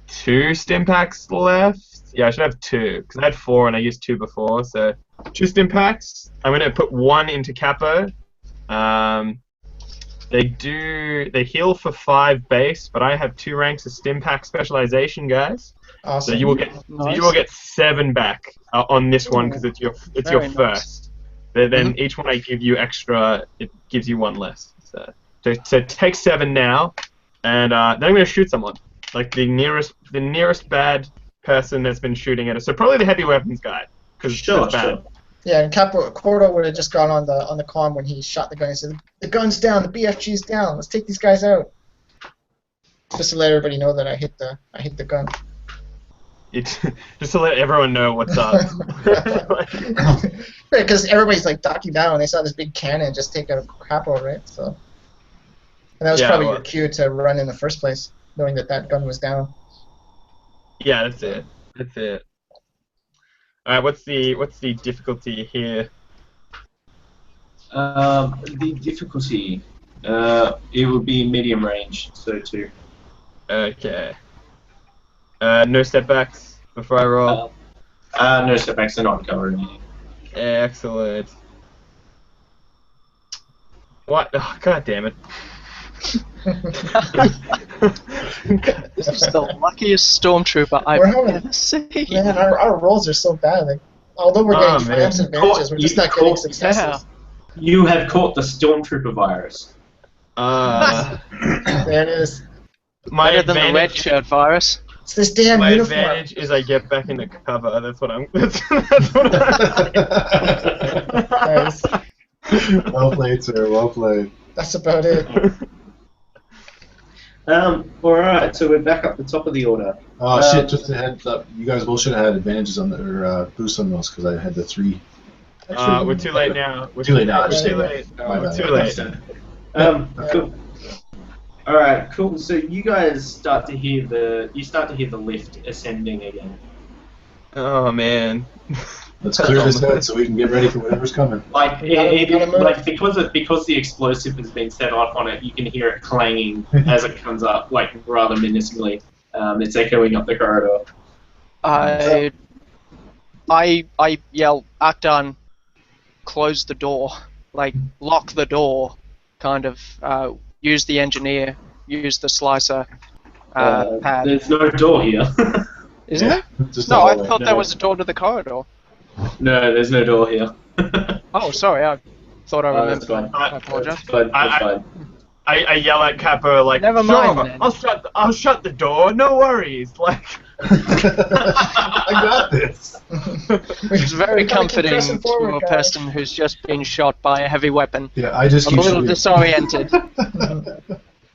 C: 2 stim packs left. Yeah, I should have 2 because I had 4 and I used 2 before. So 2 stim packs. I'm gonna put 1 into Capo. They heal for 5 base, but I have 2 ranks of stim pack specialization, guys.
A: Awesome.
C: So you will get 7 back on this one because it's your
B: Very
C: first.
B: nice.
C: Then each one I give you extra, it gives you 1 less. So take 7 now, and then I'm gonna shoot someone, like the nearest bad person that's been shooting at us. So probably the heavy weapons guy, because it's bad.
A: Yeah, and Korto would have just gone on the comm when he shot the gun. He said, "The gun's down, the BFG's down. Let's take these guys out." Just to let everybody know that I hit the gun.
C: Just to let everyone know what's up.
A: Because everybody's like ducking down. They saw this big cannon just take out Capo, right? So, and that was probably your cue to run in the first place, knowing that gun was down.
C: Yeah, that's it. Alright, what's the difficulty here?
E: The difficulty, it would be medium range, so 2.
C: Okay. No setbacks before I roll?
E: No setbacks, they're not covered.
C: Excellent. What? Oh, God damn it.
B: This is the luckiest stormtrooper I've ever seen.
A: Man, our rolls are so bad. Like, although we're getting triumphs and advantages, we're just not getting successes.
B: Yeah.
E: You have caught the stormtrooper virus.
A: There it is.
B: Better than the red shirt virus.
A: It's this damn
C: my
A: uniform.
C: advantage is I get back into cover. That's what I'm. That's what I'm.
A: Nice.
D: Well played, sir. Well played.
A: That's about it.
E: Alright, so we're back up the top of the order.
D: Oh shit! Just a heads up. You guys both should have had advantages on or boosts on those because I had the 3.
C: We're too late now. We're
D: Too late now,
C: We're
D: just
C: too
D: say
C: late.
D: My
C: We're
D: bad.
C: too late.
E: Cool. Alright, cool. So you guys start to hear the lift ascending again.
C: Oh man.
D: Let's clear this out so we can get ready for whatever's coming.
E: Like,
A: We gotta move.
E: like because the explosive has been set off on it, you can hear it clanging as it comes up, like rather menacingly. It's echoing up the corridor.
B: I yell, Akdan, close the door, like lock the door, kind of use the engineer, use the slicer pad.
E: There's no door here.
B: Isn't
D: Yeah,
B: there?
D: just
B: No,
D: a
B: I
D: hallway.
B: thought
E: No.
B: there was a door to the corridor.
E: No, there's no door here.
B: Oh, sorry, I thought I
E: That's
B: remembered.
E: fine.
B: I apologize.
E: That's fine. That's fine.
C: I yell at Capo like,
B: Never mind,
C: sure,
B: then."
C: I'll shut the door. No worries. Like,
D: I got this.
B: It's very
A: We gotta keep
B: comforting
A: pressing forward,
B: to a
A: guys.
B: person who's just been shot by a heavy weapon.
D: Yeah, I just
B: I'm a
D: keep
B: little
D: shooting.
B: disoriented.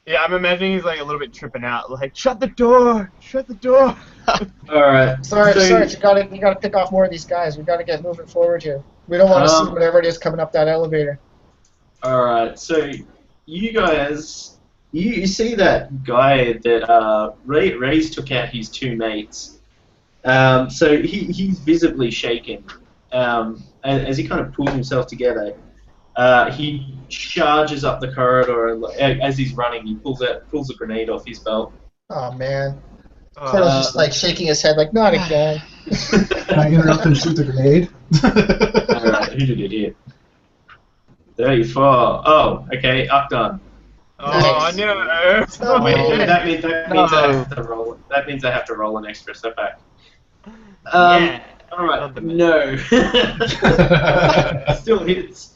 C: yeah, I'm imagining he's like a little bit tripping out. Like, shut the door. Shut the door.
E: Alright.
A: Sorry,
E: so,
A: you gotta pick off more of these guys. We gotta get moving forward here. We don't want to see whatever it is coming up that elevator.
E: Alright, so you guys, you see that guy that Raaze took out his 2 mates. So he's visibly shaken. As he kind of pulls himself together, he charges up the corridor, and as he's running, he pulls a grenade off his belt.
A: Oh man. Korto's just like shaking his head like, not again.
D: Can I interrupt and shoot the grenade?
E: Alright, who did it hit? 34. Oh, okay, Akdan.
C: Oh
A: Nice.
C: no.
A: Oh, man.
E: That means I have to roll. That means I have to roll an extra setback.
C: Yeah.
E: Alright, no. Still hits.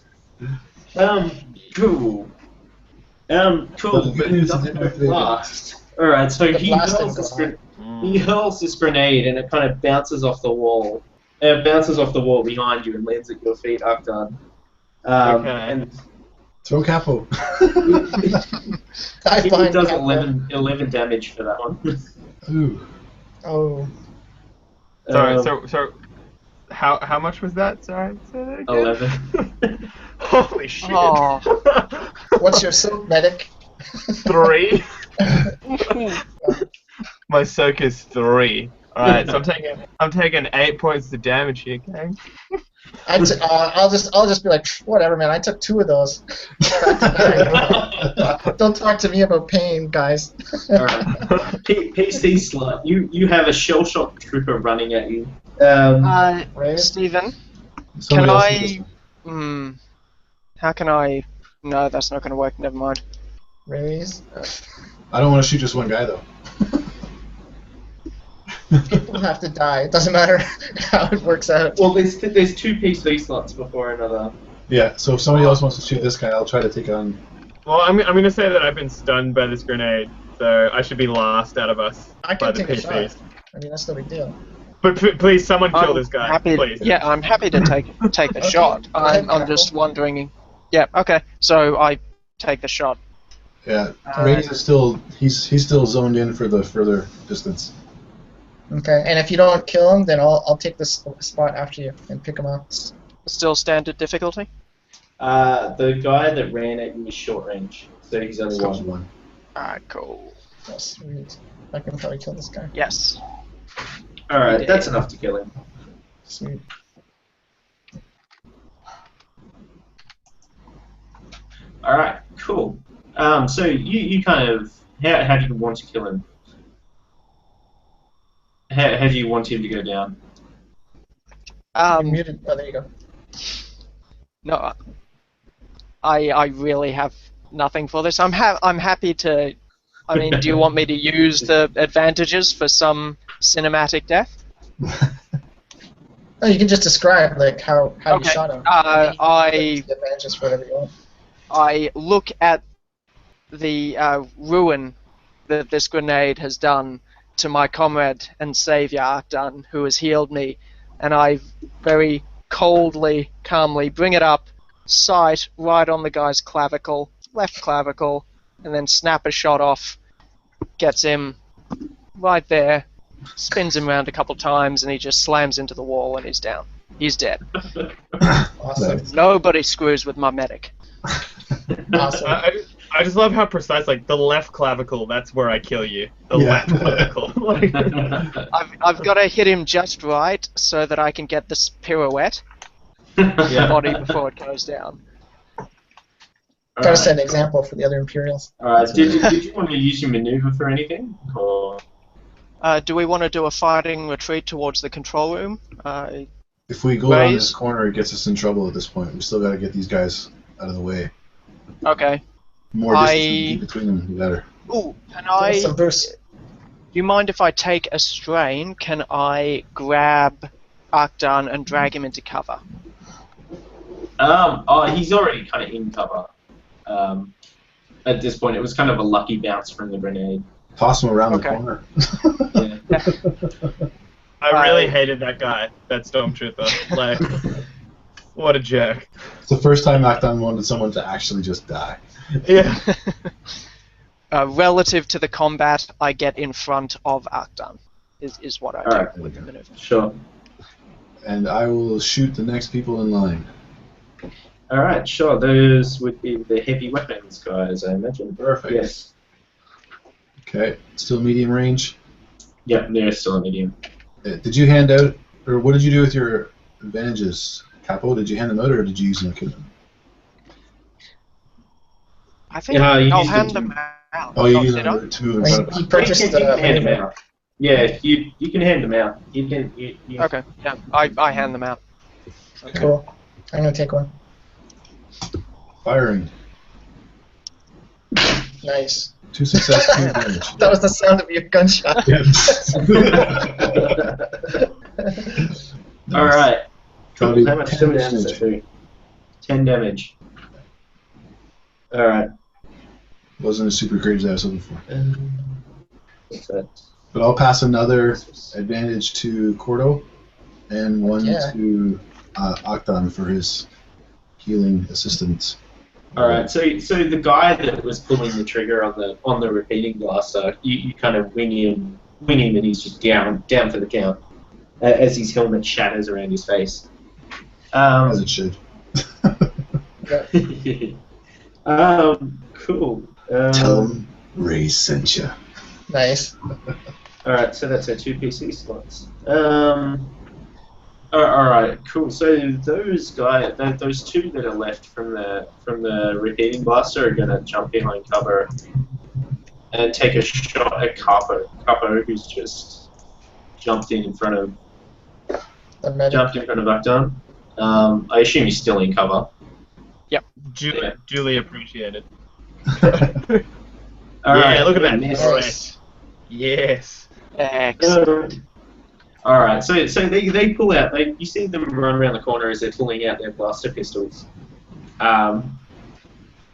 E: Cool. Cool.
D: The good news is it might be
E: Blast. Alright, so
A: The
E: he
A: blasting
E: hurls this grenade and it kind of bounces off the wall. It bounces off the wall behind you and lands at your feet, Akdan.
C: Okay.
E: And
D: Throw Capo.
A: Dive
E: it
A: behind
E: does
A: Capo.
E: 11 damage for that one.
D: Ooh.
A: Oh.
C: Sorry. So, how much was that? Sorry. Say that again.
E: 11.
C: Holy shit.
B: Oh.
A: What's your silk medic?
C: 3. My soak is 3. Alright, so I'm taking 8 points of damage here, gang.
A: I'll just be like, whatever, man. I took 2 of those. Don't talk to me about pain, guys.
E: Alright. PC slut. You have a shell shock trooper running at you.
B: Stephen,
D: Somebody
B: can
D: else
B: I...
D: does-
B: how can I... No, that's not going to work. Never mind.
A: Raize.
D: I don't want to shoot just one guy though.
A: People have to die. It doesn't matter how it works out.
E: Well, there's 2 PC slots before another.
D: Yeah, so if somebody else wants to shoot this guy, I'll try to take on.
C: Well, I'm gonna say that I've been stunned by this grenade, so I should be last out of us
A: I
C: by
A: can
C: the
A: take a
C: PCs.
A: shot. I mean, that's no big deal.
C: But please, someone kill
B: I'm
C: this guy,
B: happy,
C: please.
B: Yeah, I'm happy to take the
A: Okay,
B: shot.
A: go ahead,
B: I'm just
A: Capo.
B: wondering... Yeah, okay. So I take the shot.
D: Yeah, Raize is still he's still zoned in for the further distance.
A: Okay, and if you don't kill him, then I'll take this spot after you and pick him up.
B: Still standard difficulty?
E: The guy that ran at you is short range, so he's only
D: Comes
E: one.
D: one.
B: Alright, cool.
A: Oh, sweet. I can probably kill this guy.
B: Yes.
E: Alright, that's enough to kill him.
A: Sweet.
E: Alright, cool. So you kind of how do you want to kill him? How do you want him to go down?
A: You're muted. Oh, there you go.
B: No, I really have nothing for this. I'm happy to... I mean, do you want me to use the advantages for some cinematic death?
A: No, you can just describe like how you
B: Okay,
A: shot him.
B: I
A: Advantages for whatever you want.
B: I look at the ruin that this grenade has done to my comrade and savior Akdan, who has healed me, and I very coldly, calmly bring it up, sight right on the guy's clavicle, left clavicle, and then snap a shot off. Gets him right there, spins him around a couple times, and he just slams into the wall and he's down. He's dead.
A: Awesome.
B: Nobody screws with my medic.
A: Awesome.
C: I just love how precise, like, the left clavicle, that's where I kill you. The
D: Yeah.
C: left clavicle. Like,
B: I've got to hit him just right so that I can get this pirouette
C: yeah.
B: body before it goes down.
A: Gotta set an example for the other Imperials.
E: Did you want to use your maneuver for anything? Or
B: Do we want to do a fighting retreat towards the control room?
D: If we go around
B: Raize?
D: this corner, it gets us in trouble at this point. We still got to get these guys out of the way.
B: Okay.
D: The more distance we can keep between them, the better.
B: Ooh, can
A: Give us some
B: I...
A: boost.
B: Do you mind if I take a strain? Can I grab Akdan and drag him into cover?
E: he's already kind of in cover. At this point, it was kind of a lucky bounce from the grenade.
D: Toss them around the
B: Okay.
D: corner.
E: Yeah.
C: I really hated that guy, that stormtrooper. Like, what a jerk.
D: It's the first time Akdan wanted someone to actually just die.
C: Yeah.
B: Relative to the combat, I get in front of Akdan, is what I do
E: Alright.
B: with the maneuver.
E: Sure.
D: And I will shoot the next people in line.
E: Alright, sure. Those would be the heavy weapons guys, I imagine.
D: Perfect.
E: Yes.
D: Okay, still medium range.
E: Yep, they're still a medium.
D: Did you hand out, or what did you do with your advantages, Capo? Did you hand them out, or did you use them?
B: I think
E: Yeah, you
B: I'll
E: used
B: hand
E: it
B: them out.
D: Oh, you used
B: did I?
D: them to move in front of
A: He
D: us.
A: purchased
E: you can hand them
A: the.
E: out. Yeah, you can hand them out. You can. You,
B: Okay, yeah, I hand them out.
A: Cool. I'm gonna take one.
D: Firing.
A: Nice.
D: 2 success, 2 damage.
A: That was the sound of your gunshot.
E: All right.
D: That'll be
E: How much
D: 10
E: damage does that
D: damage.
E: do? 10 damage. All right.
D: Wasn't as super great as I was hoping for.
E: What's that?
D: But I'll pass another advantage to Korto and one
A: Yeah.
D: to Akdan for his healing assistance.
E: All right. So the guy that was pulling the trigger on the repeating blaster, you kind of wing him, and he's just down for the count as his helmet shatters around his face.
D: As it should.
E: Cool.
D: Tell him Raize sent you.
A: Nice.
E: All right, so that's our 2 PC slots. All right, cool. So those guys, those 2 that are left from the repeating blaster, are gonna jump behind cover and take a shot at Capo. Capo, who's just jumped in front of Akdan. I assume he's still in cover.
C: Duly appreciated.
E: All right,
C: Yeah, look at that.
A: Nice.
C: Yes.
B: Excellent.
E: All right, so they pull out. You see them run around the corner as they're pulling out their blaster pistols, and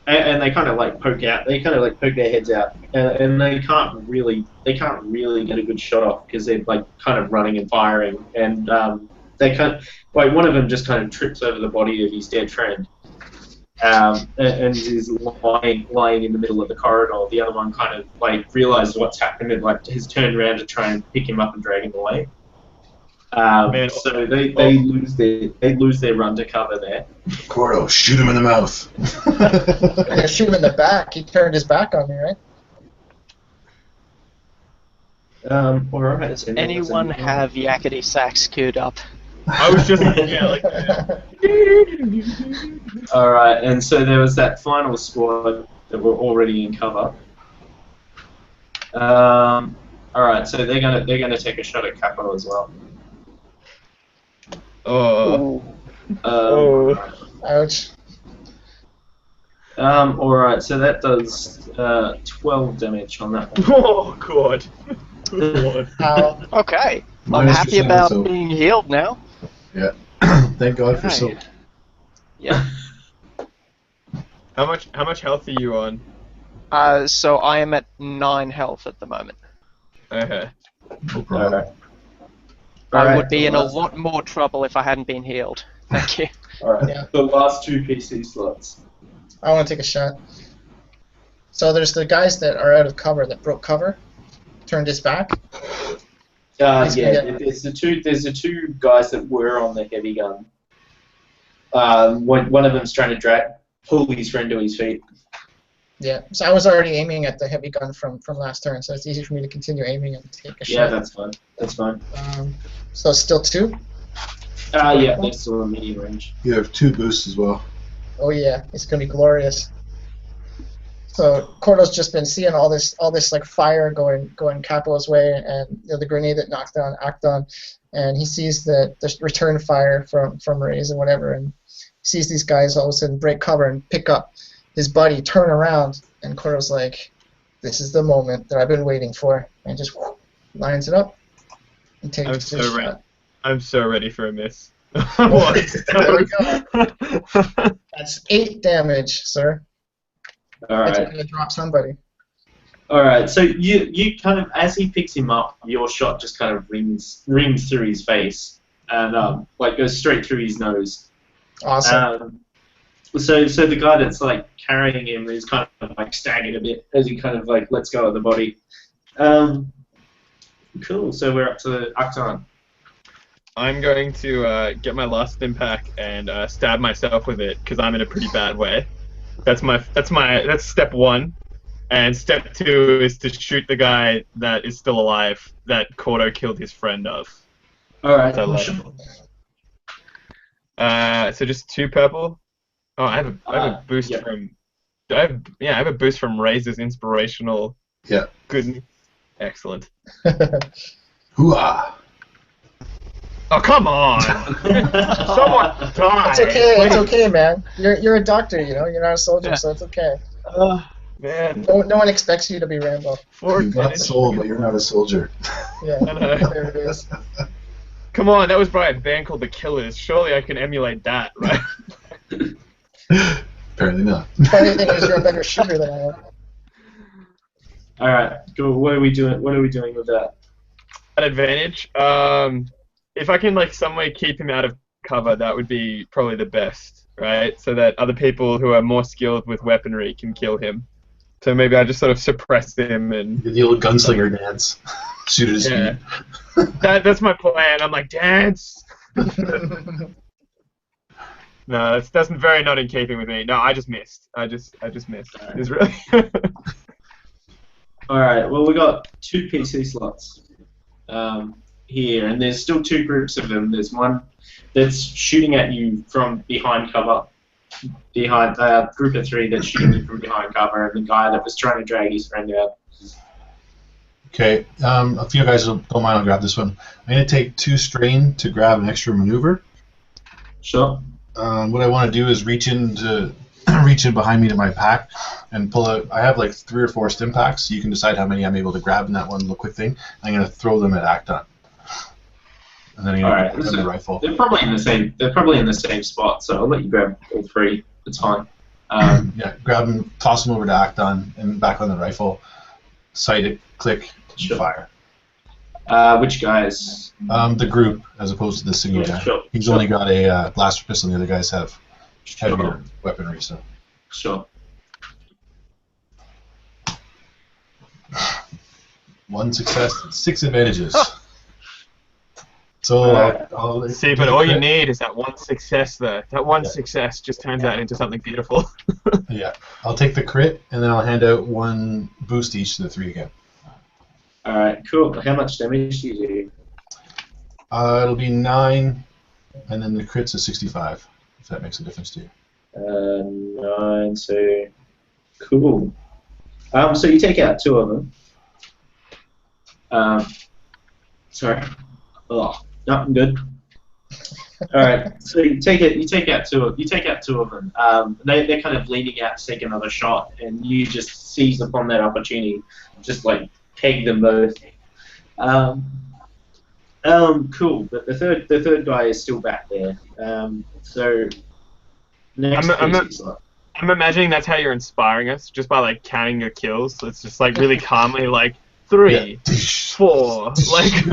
E: they kind of like poke out. They kind of like poke their heads out, and they can't really get a good shot off because they're like kind of running and firing, and they can't. Like one of them just kind of trips over the body of his dead friend, and is lying in the middle of the corridor. The other one kind of like realizes what's happened and like has turned around to try and pick him up and drag him away. So they lose their run to cover there.
D: Korto, shoot him in the mouth.
A: I'm gonna shoot him in the back. He turned his back on me, right?
E: All right.
B: Does anyone have yakety sax queued up?
C: I was just, yeah, like,
E: All right, and so there was that final squad that were already in cover. All right, so they're gonna take a shot at Capo as well.
C: oh.
A: Ouch.
E: All right, so that does 12 damage on that one.
C: Oh, God. Good Lord.
A: Ow.
B: Okay, I'm
D: Minus
B: happy
D: percent,
B: about
D: so-
B: being healed now.
D: Yeah. Thank God for
B: Okay.
D: soap.
B: Yeah.
C: How much health are you on?
B: So I am at 9 health at the moment.
C: Okay.
D: No problem.
E: All
B: I
E: right,
B: would be in a
E: last-
B: lot more trouble if I hadn't been healed. Thank you.
E: Alright,
A: Yeah.
E: the last 2 PC slots.
A: I want to take a shot. So there's the guys that are out of cover that broke cover, turned his back. He's gonna
E: Yeah,
A: get-
E: there's the two guys that were on the heavy gun. One of them's trying to pull his friend to his feet.
A: Yeah. So I was already aiming at the heavy gun from last turn, so it's easy for me to continue aiming and take a
E: Yeah,
A: shot.
E: that's fine. That's fine.
A: So still 2.
E: Yeah, that's still a medium range.
D: You have 2 boosts as well.
A: Oh yeah, it's gonna be glorious. So Korto's just been seeing all this like fire going Capo's way, and the grenade that knocked down Akdan, and he sees the return fire from Raaze and whatever, and sees these guys all of a sudden break cover and pick up his buddy, turn around, and Korto's like, "This is the moment that I've been waiting for," and just lines it up and takes his
C: so ready.
A: shot.
C: I'm so ready for a miss.
A: There we go. That's 8 damage, sir. It's
E: Alright.
A: gonna drop somebody.
E: Alright, so you kind of, as he picks him up, your shot just kind of rings through his face and like goes straight through his nose.
A: Awesome.
E: So the guy that's like carrying him is kind of like staggered a bit as he kind of like lets go of the body. Cool. So we're up to Akdan.
C: I'm going to get my last impact and stab myself with it because I'm in a pretty bad way. That's step 1, and step 2 is to shoot the guy that is still alive that Korto killed his friend of.
E: All right.
C: So, so just 2 purple. Oh, I have a boost
E: yep.
C: from. I have a boost from Raize's inspirational.
D: Yeah.
C: Goodness. Excellent.
D: Hooah!
C: Oh, come on! Someone die!
A: It's okay. It's okay, man. You're a doctor, You're not a soldier, so it's okay.
C: Man.
A: No one expects you to be Rambo.
D: You've got soul, but you're not a soldier.
A: Yeah. There it is.
C: Come on, that was by a band called The Killers. Surely I can emulate that, right?
D: Apparently not.
A: Funny thing is, you're a better shooter than I am.
E: All right. Cool. What are we doing? What are we doing with that?
C: At advantage, if I can like some way keep him out of cover, that would be probably the best, right? So that other people who are more skilled with weaponry can kill him. So maybe I just sort of suppress him and
D: The old gunslinger dance. Shoot at his feet.
C: that's my plan. I'm like, dance. No, that's very not in keeping with me. No, I just missed. I just missed. It's really.
E: All right. Well, we got 2 PC slots here, and there's still 2 groups of them. There's one that's shooting at you from behind cover, behind group of 3 that's shooting you from behind cover, and the guy that was trying to drag his friend out.
D: Okay, if you guys don't mind, I'll grab this one. I'm going to take 2 strain to grab an extra maneuver.
E: Sure.
D: What I want to do is reach in behind me to my pack and pull out. I have like 3 or 4 stim packs, so you can decide how many I'm able to grab in that one little quick thing. I'm going to throw them at Akdan, and then I'm going to put them in the rifle.
E: They're probably in the same. They're probably in the same spot. So I'll let you grab all 3. It's fine.
D: Yeah, grab them, toss them over to Akdan, and back on the rifle. Sight it, click,
E: Sure.
D: fire.
E: Which guys?
D: The group, as opposed to the single guy.
E: Sure.
D: He's
E: Sure.
D: only got a blaster pistol, and the other guys have heavier
E: Sure.
D: weaponry. So
E: Sure.
D: 1 success, 6 advantages. So I'll
C: See, but all you need is that 1 success there. That 1 success just turns that into something beautiful.
D: Yeah, I'll take the crit, and then I'll hand out 1 boost each to the 3 again.
E: All right. Cool. How much damage do you do?
D: It'll be 9, and then the crit's a 65. If that makes a difference to you.
E: 9. So cool. So you take out 2 of them. Sorry. Oh, no, I'm good. All right. So you take out 2 of them. They're kind of leaning out to take another shot, and you just seize upon that opportunity, just like peg them both. Cool. But the third guy is still back there. So next PC slot.
C: I'm imagining that's how you're inspiring us, just by like counting your kills. So it's just like really calmly like 3, 4, like.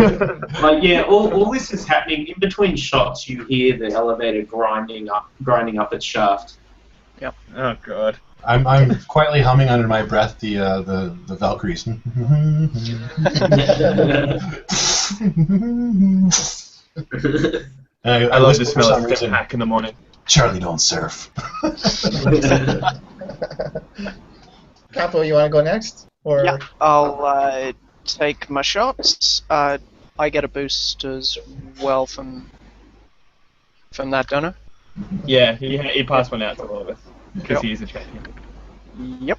E: Like, yeah, all this is happening in between shots. You hear the elevator grinding up its shaft.
C: Oh god.
D: I'm quietly humming under my breath the Valkyries.
C: I love the smell of fish hack in the morning.
D: Charlie, don't surf.
A: Capo, you want to go next? Or
B: Yeah, I'll take my shots. I get a boost as well from that, don't I?
C: Yeah, he passed one out to all of us because he is a champion.
B: Yep.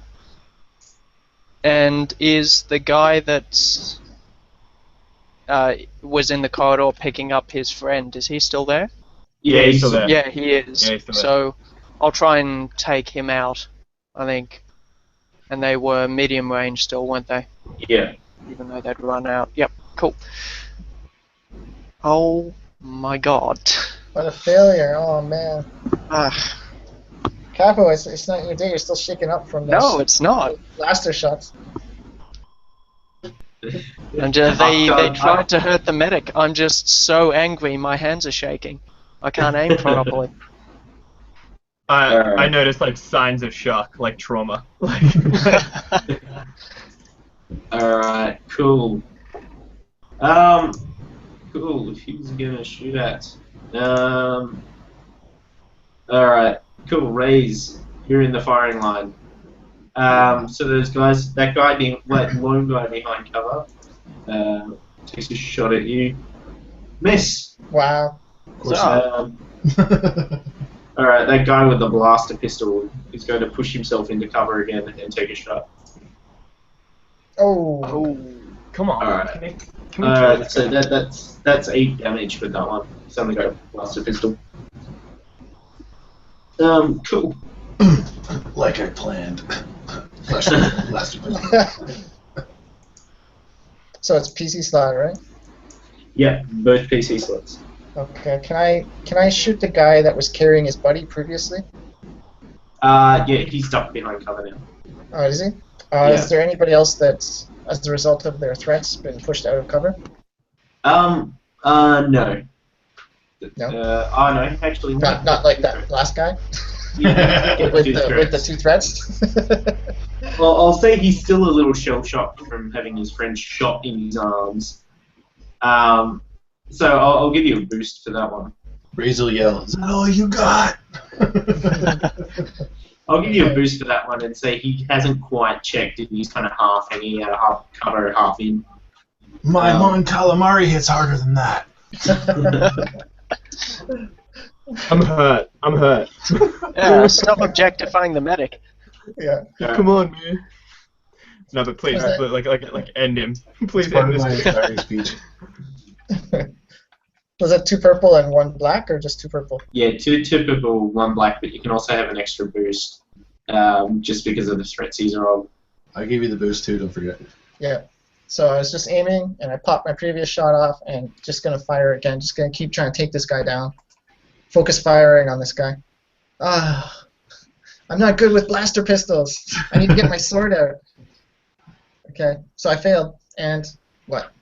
B: And is the guy that was in the corridor picking up his friend, is he still there?
C: Yeah, he's still there.
B: Yeah, he is.
C: Yeah, he's still there.
B: So I'll try and take him out, I think. And they were medium range still, weren't they?
E: Yeah.
B: Even though they'd run out. Yep, cool. Oh my god.
A: what a failure! Oh man.
B: Ah,
A: Capo, it's not your day. You're still shaking up from
B: no,
A: those
B: it's not.
A: blaster shots.
B: And they tried to hurt the medic. I'm just so angry, my hands are shaking. I can't aim properly.
C: I noticed like signs of shock, like trauma. Like.
E: Alright, cool. Cool, who's gonna shoot at? Alright, cool, Raaze, you're in the firing line. So those guys, that lone guy behind cover, takes a shot at you. Miss!
A: Wow.
D: Of course.
E: Alright, that guy with the blaster pistol is going to push himself into cover again and take a shot.
A: Oh.
B: Oh.
C: Come on.
E: Alright.
C: Can we kill this
E: So
C: guy?
E: that's 8 damage with that one. He's only got a blaster pistol. Cool.
D: Like I planned.
A: So it's PC slot, right?
E: Yeah, both PC slots.
A: Okay. Can I shoot the guy that was carrying his buddy previously?
E: Yeah, he's stuck behind cover now.
A: Oh, is he?
E: Yeah.
A: Is there anybody else that's, as a result of their threats, been pushed out of cover?
E: No.
A: No?
E: No, actually no.
A: Not like that last guy?
E: Yeah,
A: with the 2 threats?
E: Well, I'll say he's still a little shell-shocked from having his friend shot in his arms. So I'll give you a boost for that one.
D: Raaze will yell, "Is that all you got?"
E: I'll give you a boost for that one and say he hasn't quite checked and he's kind of half hanging out of half cover, half in.
D: My Mon Calamari hits harder than that.
C: I'm hurt.
B: Yeah, stop objectifying the medic.
A: Yeah.
C: Come on, man. No, but please,
A: Alright.
C: like, end him. Please
D: It's part
C: end
D: of my
C: this.
D: entire speech.
A: Was it 2 purple and 1 black, or just 2 purple?
E: Yeah, 2 typical, 1 black, but you can also have an extra boost just because of the threat Caesar of.
D: I gave you the boost too, don't forget.
A: Yeah. So I was just aiming, and I popped my previous shot off, and just gonna fire again. Just gonna keep trying to take this guy down. Focus firing on this guy. I'm not good with blaster pistols. I need to get my sword out. Okay, so I failed, and what?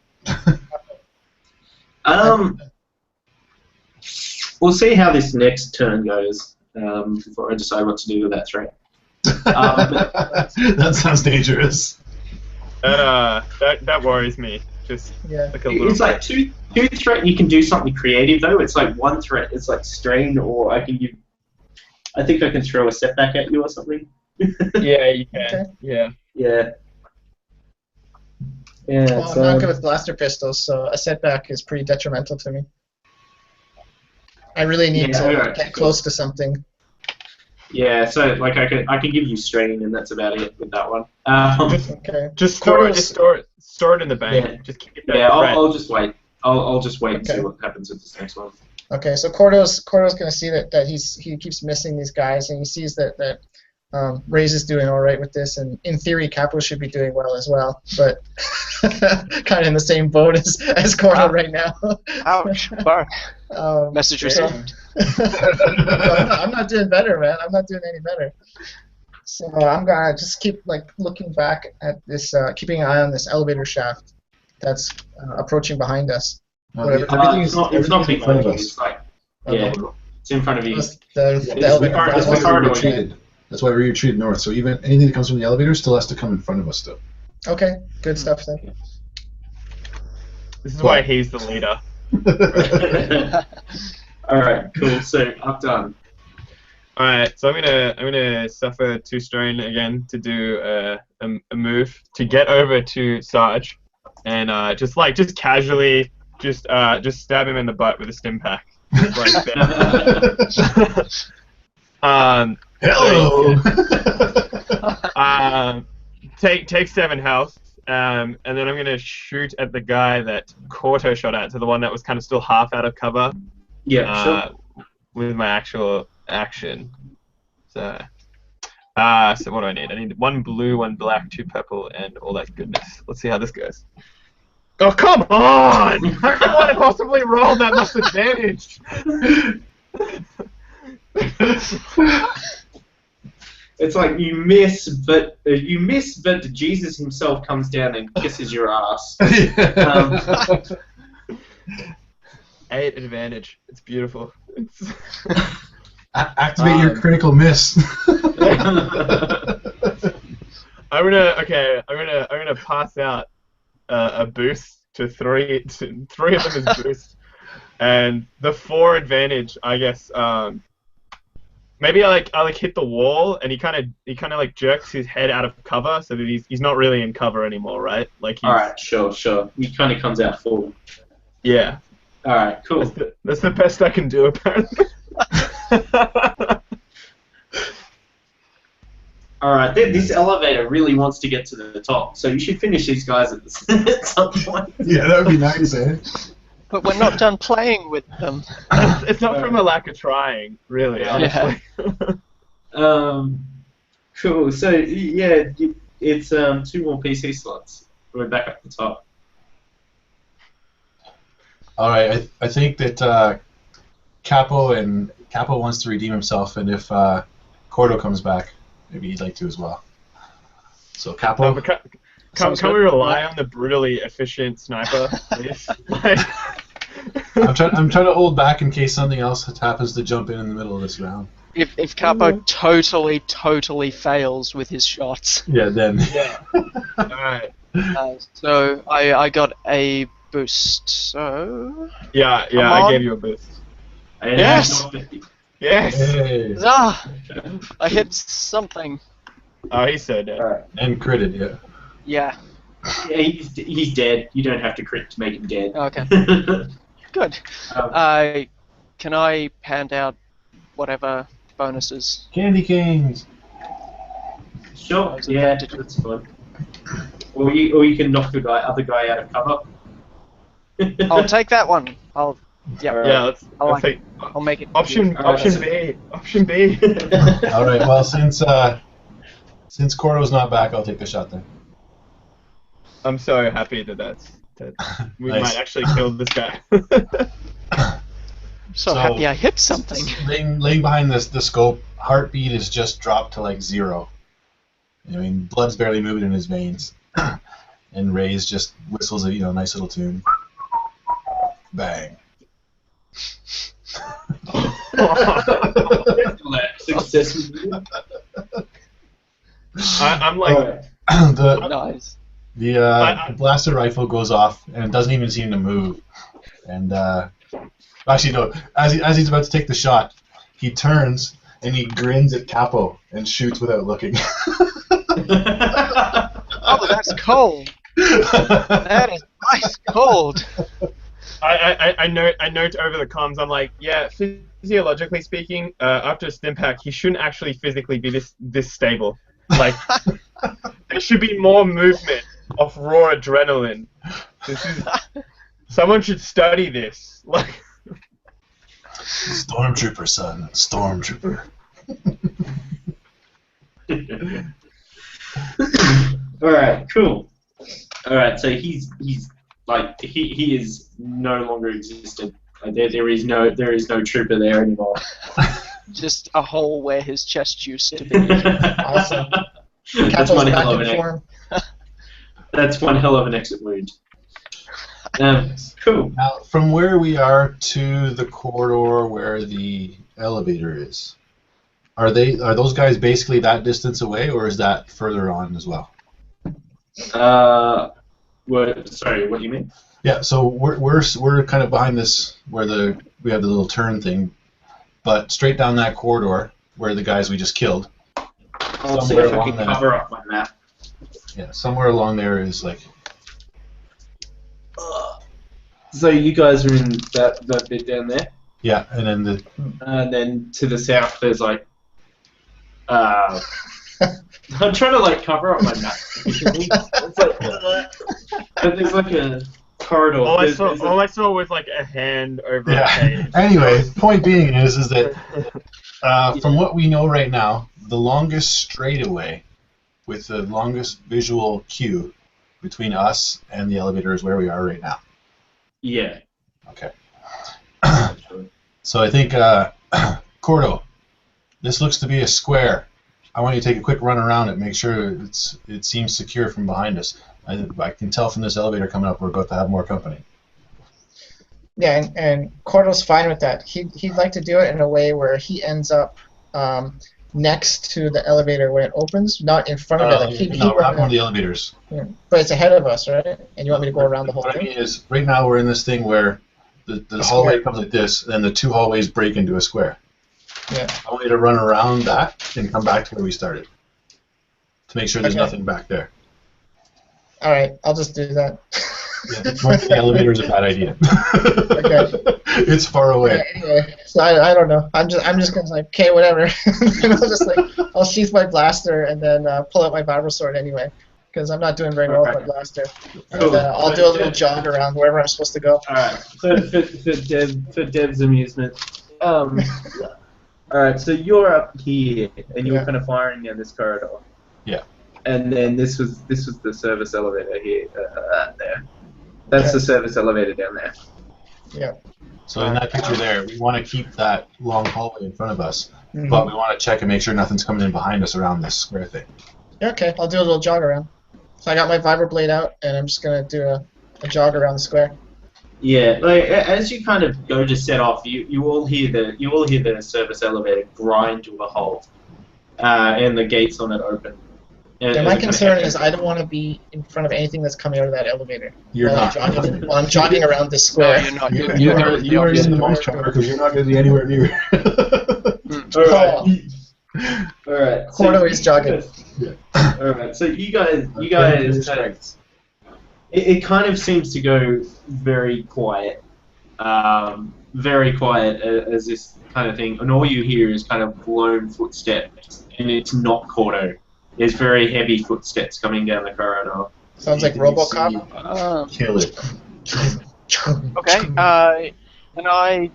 E: We'll see how this next turn goes before I decide what to do with that threat.
D: That sounds dangerous.
C: That worries me. Just
A: Yeah.
C: like a little.
E: It's like two threat. You can do something creative though. It's like 1 threat. It's like strain, or I think I can throw a setback at you or something.
C: Yeah, you can.
A: Okay.
C: Yeah.
E: Yeah.
A: Well, I'm not good with blaster pistols, so a setback is pretty detrimental to me. I really need to get close to something.
E: Yeah, so like I can give you strain, and that's about it with that one.
A: Okay.
C: Just store it in the bank.
E: Yeah.
C: Just keep that.
E: Yeah,
C: threat.
E: I'll just wait. I'll just wait and
A: Okay.
E: see what happens with this next one.
A: Okay, so Korto's gonna see that he keeps missing these guys, and he sees that Raaze is doing all right with this, and in theory Capo should be doing well as well, but kind of in the same boat as Korto right now.
B: Ouch. Burn. Message
A: so-
B: received.
A: I'm not doing better, man. I'm not doing any better. So I'm gonna just keep looking back at this, keeping an eye on this elevator shaft that's approaching behind us. Whatever.
E: It's not
D: everything's in
E: behind
D: front of
E: you.
D: us.
E: It's like
A: Okay.
E: it's in front of you.
A: The
E: we
A: elevator.
E: are-
D: That's
E: it's
D: why we
E: corridor,
D: retreated. That's why we retreated north. So even anything that comes from the elevator still has to come in front of us still.
A: Okay, good stuff then.
C: This is why he's the leader.
E: All right, cool. So Akdan.
C: All right, so I'm gonna suffer 2 strain again to do a move to get over to Sarge, and just casually just stab him in the butt with a stim pack. Just like that.
D: Hello.
C: Take 7 health, and then I'm gonna shoot at the guy that Korto shot at, so the one that was kind of still half out of cover.
E: Yeah, sure.
C: With my actual action. So what do I need? I need 1 blue, 1 black, 2 purple, and all that goodness. Let's see how this goes. Oh, come on! How can I possibly roll that much advantage?
E: It's like you miss, but Jesus himself comes down and kisses your ass.
C: 8 advantage. It's beautiful.
D: Activate your critical miss.
C: I'm gonna pass out a boost to 3. 3 of them is boost, and the 4 advantage, I guess. Maybe I hit the wall, and he kind of jerks his head out of cover, so that he's not really in cover anymore, right?
E: All right, sure. He kind of comes out forward.
C: Yeah.
E: All right, cool.
C: That's the best I can do, apparently.
E: All right, this elevator really wants to get to the top, so you should finish these guys at some point.
D: Yeah, that would be nice, eh?
B: But we're not done playing with them.
C: It's not from a lack of trying, really. Honestly.
E: Cool. So yeah, it's 2 more PC slots. We're back up the top.
D: All right, I think that Capo wants to redeem himself, and if Korto comes back, maybe he'd like to as well. So Capo.
C: Can we rely on the brutally efficient sniper, please?
D: I'm trying to hold back in case something else happens to jump in the middle of this round.
B: If Capo totally fails with his shots.
D: Yeah, then.
C: Yeah. Alright.
B: So I got a boost, so...
C: Yeah, I gave you a boost.
B: Yes!
C: Yes!
D: Hey.
B: I hit something.
C: Oh, he's so dead.
E: Alright.
D: And critted, yeah.
B: Yeah.
E: Yeah, he's dead. You don't have to crit to make him dead.
B: Okay. Good. Can I hand out whatever bonuses?
D: Candy canes.
E: Sure. Yeah, that's fine. Or you can knock the other guy out of cover.
B: I'll take that one. I'll. Yeah.
C: Yeah.
B: I'll make it.
C: Option B. Option B.
D: All right. Well, since Korto's not back, I'll take the shot then.
C: I'm so happy that we
D: Nice.
C: might actually kill this guy.
B: So happy I hit something.
D: Laying behind the scope, heartbeat is just dropped to like 0. I mean, blood's barely moving in his veins, and Raize just whistles a nice little tune. Bang.
E: Success.
C: I'm like
B: Nice.
D: The blaster rifle goes off and it doesn't even seem to move. And actually, no. As he's about to take the shot, he turns and he grins at Capo and shoots without looking.
B: Oh, that's cold. That is ice cold.
C: I note over the comms. I'm like, yeah. Physiologically speaking, after a stim pack, he shouldn't actually physically be this stable. Like, there should be more movement of raw adrenaline. Someone should study this. Like,
D: Stormtrooper, son. Stormtrooper.
E: Alright, cool. Alright, so he's like he is no longer existent. Like, there is no trooper there anymore.
B: Just a hole where his chest used to be.
A: Awesome.
E: That's
A: Capo's
E: one
A: back
E: hell of
A: in
E: an
A: form.
E: That's one hell of an exit wound. Cool.
D: Now, from where we are to the corridor where the elevator is, are those guys basically that distance away, or is that further on as well?
E: Sorry, what do you mean?
D: Yeah, so we're kind of behind this where we have the little turn thing, but straight down that corridor where the guys we just killed.
E: I'll see if I can cover up my map.
D: Yeah, somewhere along there is like.
E: So you guys are in that bit down there,
D: Yeah, and
E: then to the south there's like. I'm trying to like cover up my map. It's like, but there's like a corridor.
C: All I saw was like a hand over a page.
D: Anyway, point being is that from what we know right now, the longest straightaway with the longest visual cue between us and the elevator is where we are right now.
E: Yeah.
D: Okay. So I think, Korto, this looks to be a square. I want you to take a quick run around it, make sure it seems secure from behind us. I can tell from this elevator coming up we're about to have more company.
A: Yeah, and Korto's fine with that. He'd like to do it in a way where he ends up next to the elevator when it opens, not in front of it. Like
D: No, we're not one of the elevators.
A: Yeah, but it's ahead of us, right? And you want me to go around the whole
D: What I
A: thing?
D: mean is, right now we're in this thing where the hallway comes like this, and then the two hallways break into a square.
A: Yeah.
D: I want you to run around that and come back to where we started to make sure there's nothing back there.
A: All right, I'll just do that.
D: Yeah, going to the elevator is a bad idea.
A: Okay.
D: It's far away.
A: Yeah, anyway, so I don't know. I'm just gonna like, okay, whatever. And I'll just like, I'll sheath my blaster and then pull out my Vebbar sword anyway, because I'm not doing very well with my blaster. And I'll do a little jog around wherever I'm supposed to go.
E: Alright, for Dev's amusement. Alright, so you're up here and you're kind of firing down this corridor.
D: Yeah.
E: And then this was the service elevator here, there. That's the service elevator down there.
A: Yeah.
D: So in that picture there, we want to keep that long hallway in front of us, but we want to check and make sure nothing's coming in behind us around this square thing.
A: Yeah, okay, I'll do a little jog around. So I got my Vebbar blade out, and I'm just gonna do a jog around the square.
E: Yeah, like as you kind of go to set off, you all hear the service elevator grind to a halt, and the gates on it open.
A: Yeah, my concern is I don't want to be in front of anything that's coming out of that elevator.
D: You're not.
A: While I'm jogging around this square.
B: No, you're not.
D: You are in the most cover because you're not going to be anywhere near.
E: Alright.
A: Korto is jogging.
E: Alright, so you guys kind of, it kind of seems to go very quiet. Very quiet as this kind of thing, and all you hear is kind of blown footsteps, and it's not Korto. There's very heavy footsteps coming down the corridor.
A: Sounds like RoboCop.
D: Kill it.
B: Okay, can I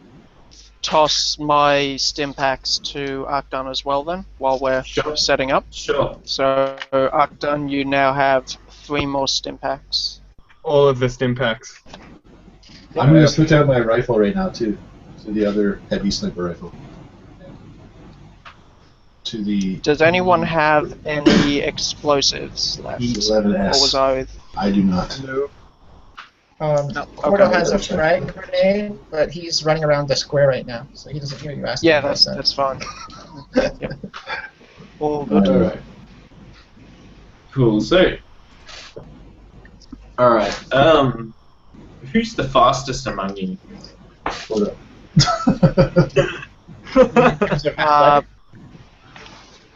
B: toss my stim packs to Akdan as well then, while we're setting up?
E: Sure.
B: So, Akdan, you now have 3 more stim packs.
C: All of the stim packs.
D: I'm going to switch out my rifle right now too, to the other heavy sniper rifle. To the.
B: Does anyone have any explosives left?
D: E11S.
B: Or was I?
D: I do not.
C: No.
A: Korto has a frag grenade, but he's running around the square right now, so he doesn't hear you asking.
B: Yeah, that's fine. Yep. All good.
D: Alright.
E: Cool. So, all right. Who's the fastest among you?
D: Hold up.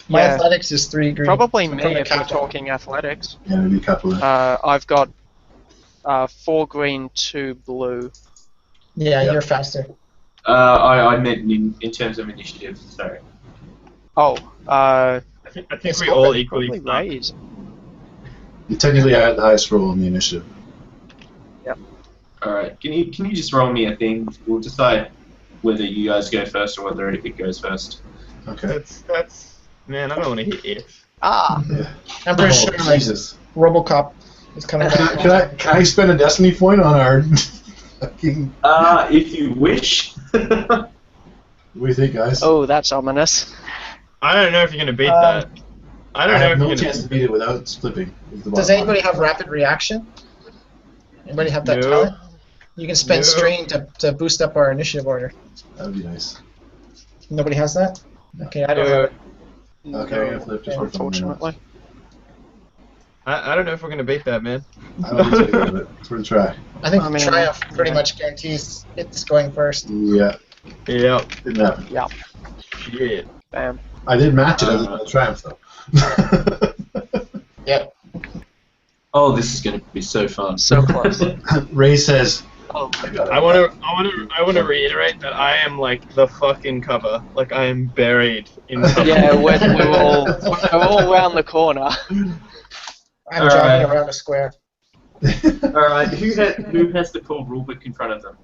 A: My
B: Yeah.
A: athletics is 3 green.
B: Probably
A: So
B: me
A: probably
B: if we're
A: Capo.
B: talking athletics.
D: Yeah, maybe a couple of.
B: I've got 4 green, 2 blue.
A: Yeah, you're faster.
E: I meant in terms of initiative. Sorry.
B: Oh,
C: I think we all equally
B: probably
C: start.
B: Raize.
D: Technically, I had the highest roll in the initiative.
E: All right. Can you just roll me a thing? We'll decide whether you guys go first or whether it goes first.
D: Okay.
C: That's man, I don't want to hit if.
D: Yeah.
A: I'm pretty sure like
D: Jesus.
A: RoboCop is coming back.
D: Can I spend a destiny point on our fucking?
E: If you wish.
D: What do you think, guys?
B: Oh, that's ominous.
C: I don't know if you're gonna beat that. I don't know
D: have
C: if
D: no
C: you're
D: chance
C: gonna.
D: to beat it without flipping. is the
A: Does
D: bottom
A: anybody
D: line.
A: have rapid reaction? Anybody have that
C: No.
A: talent? You can spend
C: No.
A: strain to boost up our initiative order.
D: That would be nice.
A: Nobody has that?
D: No.
A: Okay, I don't have it.
D: Okay, I'm gonna flip just for fun.
B: Unfortunately.
C: I don't know if we're gonna beat that, man.
D: I don't think so, but it's worth a try.
A: I think
B: I mean,
A: Triumph pretty
B: yeah.
A: much guarantees it's going first.
D: Yeah,
C: Yep.
D: didn't happen.
B: Yeah.
C: Shit.
B: Bam.
D: I did match it as a triumph though.
A: Yep.
E: Oh, this is going to be so fun.
B: So close.
D: Ray says,
B: Oh,
D: I got it.
C: I want to reiterate that I am like the fucking cover. Like I am buried in cover.
B: yeah, we're all around the corner.
A: I'm
E: All
A: jogging
E: right.
A: around a square.
E: All right, who has the core rulebook in front of them?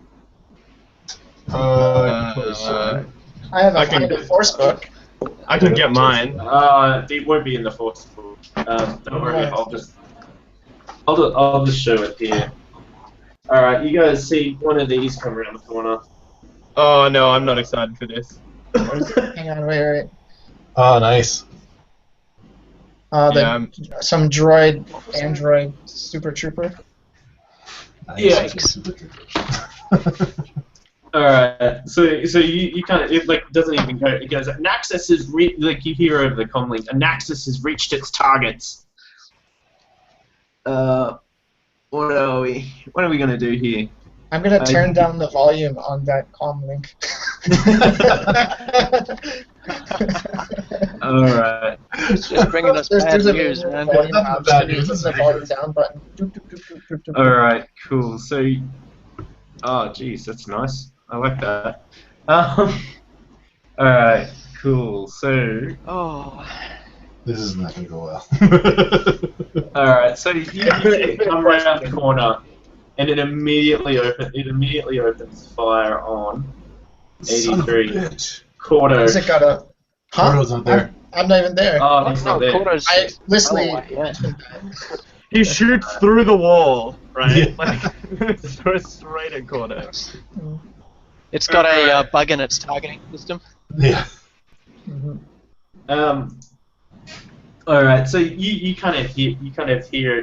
A: I have
C: I
A: a
C: can-
A: Find a Force book.
C: I can get mine.
E: It won't be in the force book. Don't worry, I'll just show it here. All right, you guys see one of these come around the corner.
C: Oh no, I'm not excited for this.
A: Hang on, wait.
D: Oh, nice.
C: Yeah,
A: Some android super trooper.
D: Nice.
E: Yeah.
D: Super tricky.
E: All right, so you kind of, it like doesn't even go. It goes, Anaxes is like you hear over the comlink. Anaxes has reached its targets. What are we gonna do here?
A: I'm gonna turn down the volume on that comm link.
E: All right.
B: It's just bringing us bad
A: There's a
B: news, man.
A: volume
D: Nothing
A: knobs
D: bad
A: to
D: news,
A: use
D: that's
A: the volume down button. Doop, doop, doop, doop, doop, doop.
E: All right, cool. So, oh, geez, that's nice. I like that. All right, cool. So,
B: Oh.
D: This is not going to go well.
E: all right, so you see it come around the corner, and it immediately opens fire on
D: Son of a
E: 83.
D: bitch.
E: Korto.
A: Has it got a? Huh?
D: Korto's not there.
A: I'm not even there.
E: Oh, he's
B: No,
E: not there.
B: Korto's
A: I literally.
B: oh, yeah.
C: he shoots through the wall, right?
D: Yeah.
C: Like straight at Korto.
B: It's got a bug in its targeting system.
D: Yeah.
A: Mhm.
E: All right, so you kind of hear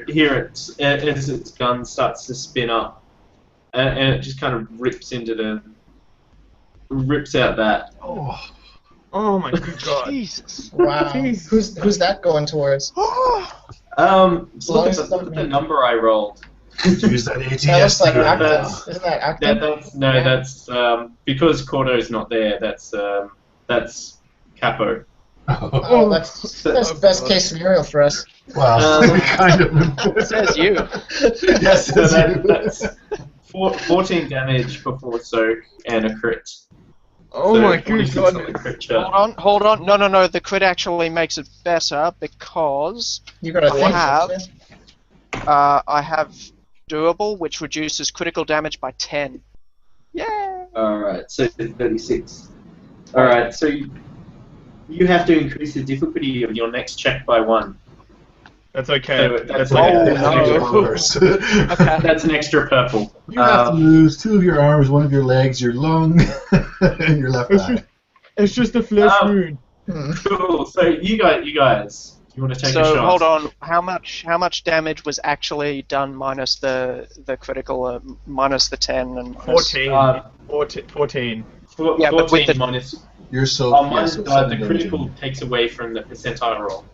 E: it as its gun starts to spin up, and it just kind of rips out that.
C: Oh my good god.
B: Jesus.
A: Wow.
C: Jeez.
A: Who's that going towards?
E: Look at the number I rolled.
D: Use that ATS.
A: That looks like
D: to go
A: Akdan.
D: down.
A: Isn't that Akdan?
E: That's because Korto's not there. That's Capo.
A: Oh, that's best case scenario for us.
D: Wow. kind of.
B: Says you.
D: Yes,
E: So
D: it's you.
E: that's 14 damage before soak and a crit.
C: Oh
E: So
C: my
E: 46
C: good
E: on the
C: god.
E: crit shot.
B: Hold on. No. The crit actually makes it better because
A: You got a thing.
B: have-
A: don't you?
B: I have durable, which reduces critical damage by 10. Yeah.
E: Alright, so 36. Alright, so you have to increase the difficulty of your next check by 1.
C: That's okay.
E: So that's
B: Okay.
E: That's an extra purple.
D: You have to lose 2 of your arms, 1 of your legs, your lung, and your left eye.
C: It's just a flesh wound.
E: Cool. So you guys, you want to take a
B: So
E: shot?
B: hold on. How much damage was actually done minus the critical, minus the 10 and minus,
C: 14.
B: Yeah, but with
E: 14
B: the-
E: minus.
D: You're so.
E: Minus
D: so
E: the
D: 7 damage.
E: critical takes away from the percentile roll.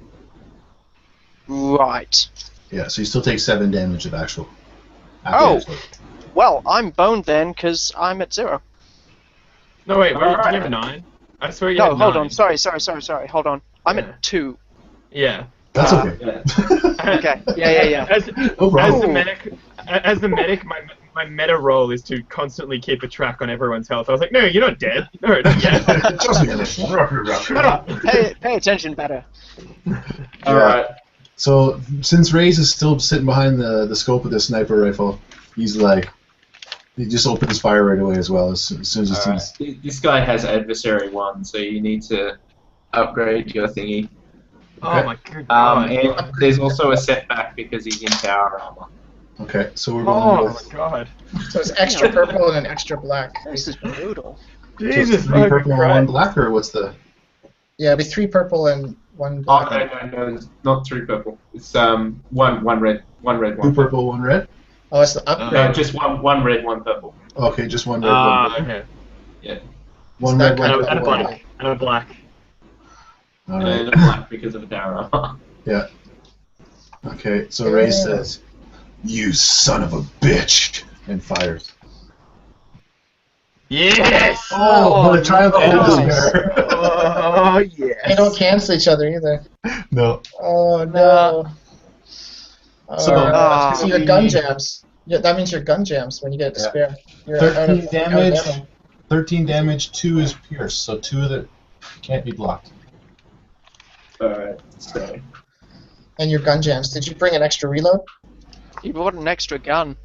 B: Right.
D: Yeah, so you still take 7 damage of actual.
B: Oh. Well, I'm boned then because I'm at 0.
C: No wait, where
E: Alright.
C: you have 9? I swear you
B: No,
C: have
B: hold
C: 9.
B: on. Sorry. Hold on. I'm
C: Yeah.
B: at 2.
C: Yeah.
D: That's okay.
E: Yeah.
B: Okay. Yeah.
C: As
D: No problem.
C: the medic, my meta role is to constantly keep a track on everyone's health. I was like, no, you're not dead. No, not yet.
D: Trust me,
C: Shut up.
B: Pay attention better.
E: Alright.
D: So since Raize is still sitting behind the scope of the sniper rifle, he's like, he just opens fire right away as well as soon as he
E: Alright.
D: sees.
E: This guy has adversary 1, so you need to upgrade your thingy.
C: Oh my good god.
E: And there's also a setback because he's in power armor.
D: Okay, so we're going
C: Oh
D: with.
C: my god.
A: So it's extra purple and an extra black.
B: This is brutal.
D: So it's
C: Jesus
D: 3 purple and 1
C: Christ.
D: black, or what's the?
A: Yeah, it'd be 3 purple and 1
E: Oh
A: black.
E: no, it's not 3 purple. It's one red,
D: 2
E: one
D: purple, 1 red.
A: Oh, it's the upgrade.
E: No, just one red, 1 purple.
D: Okay, just 1 red, 1 purple.
C: Okay.
E: Yeah,
D: 1
A: that
D: red, 1
A: kind of
D: purple,
C: And a
D: 1
C: black.
D: black.
C: And a black.
D: All
E: and
D: right.
E: a black because of Dara.
D: Yeah. Okay, so Raaze says, "You son of a bitch," and fires.
C: Yes!
D: Oh, the triumph and
A: nice.
D: despair.
C: Oh, yes.
A: They don't cancel each other either.
D: No.
A: Oh no.
D: So,
A: So your gun jams. Yeah, that means your gun jams when you get despair. You're out of
D: 13 damage.
A: ammo.
D: 13 damage. 2 is pierce, so 2 of it can't be blocked.
E: Alright, so.
A: And your gun jams. Did you bring an extra reload?
B: You bought an extra gun.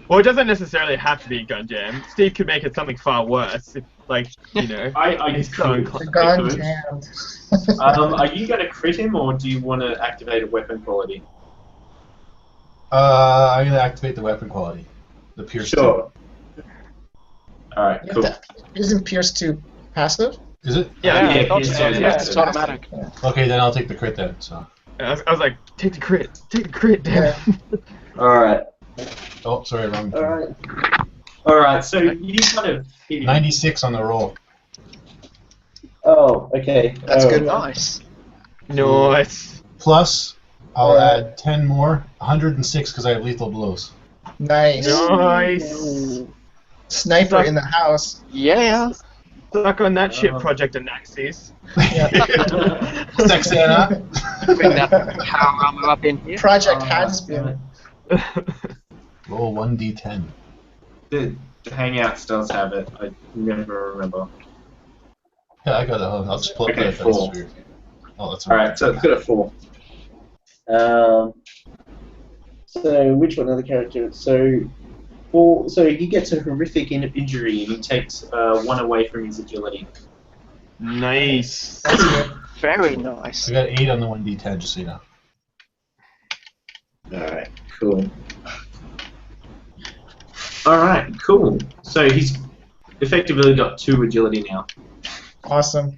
C: Well, it doesn't necessarily have to be a gun jam. Steve could make it something far worse. If, like, you know.
E: I
C: He's
E: could.
C: so
A: Your
C: inclined.
A: gun
E: Good.
A: jammed.
E: Are you going to crit him, or do you want to activate a weapon quality?
D: I'm going to activate the weapon quality. The pierce.
E: Sure. Alright,
A: You have
E: cool.
A: to- Isn't Pierce 2 passive?
D: 2. Is it?
C: Yeah,
E: Yeah,
B: I thought
E: yeah,
B: so.
E: yeah,
B: Yeah,
E: it's
B: it's automatic.
D: Okay, then I'll take the crit then. So.
C: I was like, take the crit, damn it.
E: Alright.
D: Oh, sorry, wrong.
E: Alright. Alright, so you kind of hit him.
D: 96 on the roll.
E: Oh, okay.
A: That's
E: Oh.
A: good.
B: Nice.
C: Nice.
D: Plus, I'll
A: Alright.
D: add 10 more. 106 because I have lethal blows.
A: Nice.
C: Nice.
A: Sniper in the house.
B: Yeah.
C: Stuck on that shit, Project Anaxes.
D: Sexana.
B: Bring that power armor up in here.
A: Project has been.
D: Roll 1d10.
E: The Hangouts does have it. I never remember.
D: Yeah, I got it. I'll just pull up
E: Okay,
D: that.
E: 4.
D: That's weird. Oh, that's
E: Alright, so it's got a 4. So which one other character? So he gets a horrific injury and he takes 1 away from his agility.
C: Nice.
A: That's good.
B: Very nice.
D: I got 8 on the 1d10, just so you know.
E: Alright, cool. Alright, cool. So he's effectively got 2 agility now.
A: Awesome.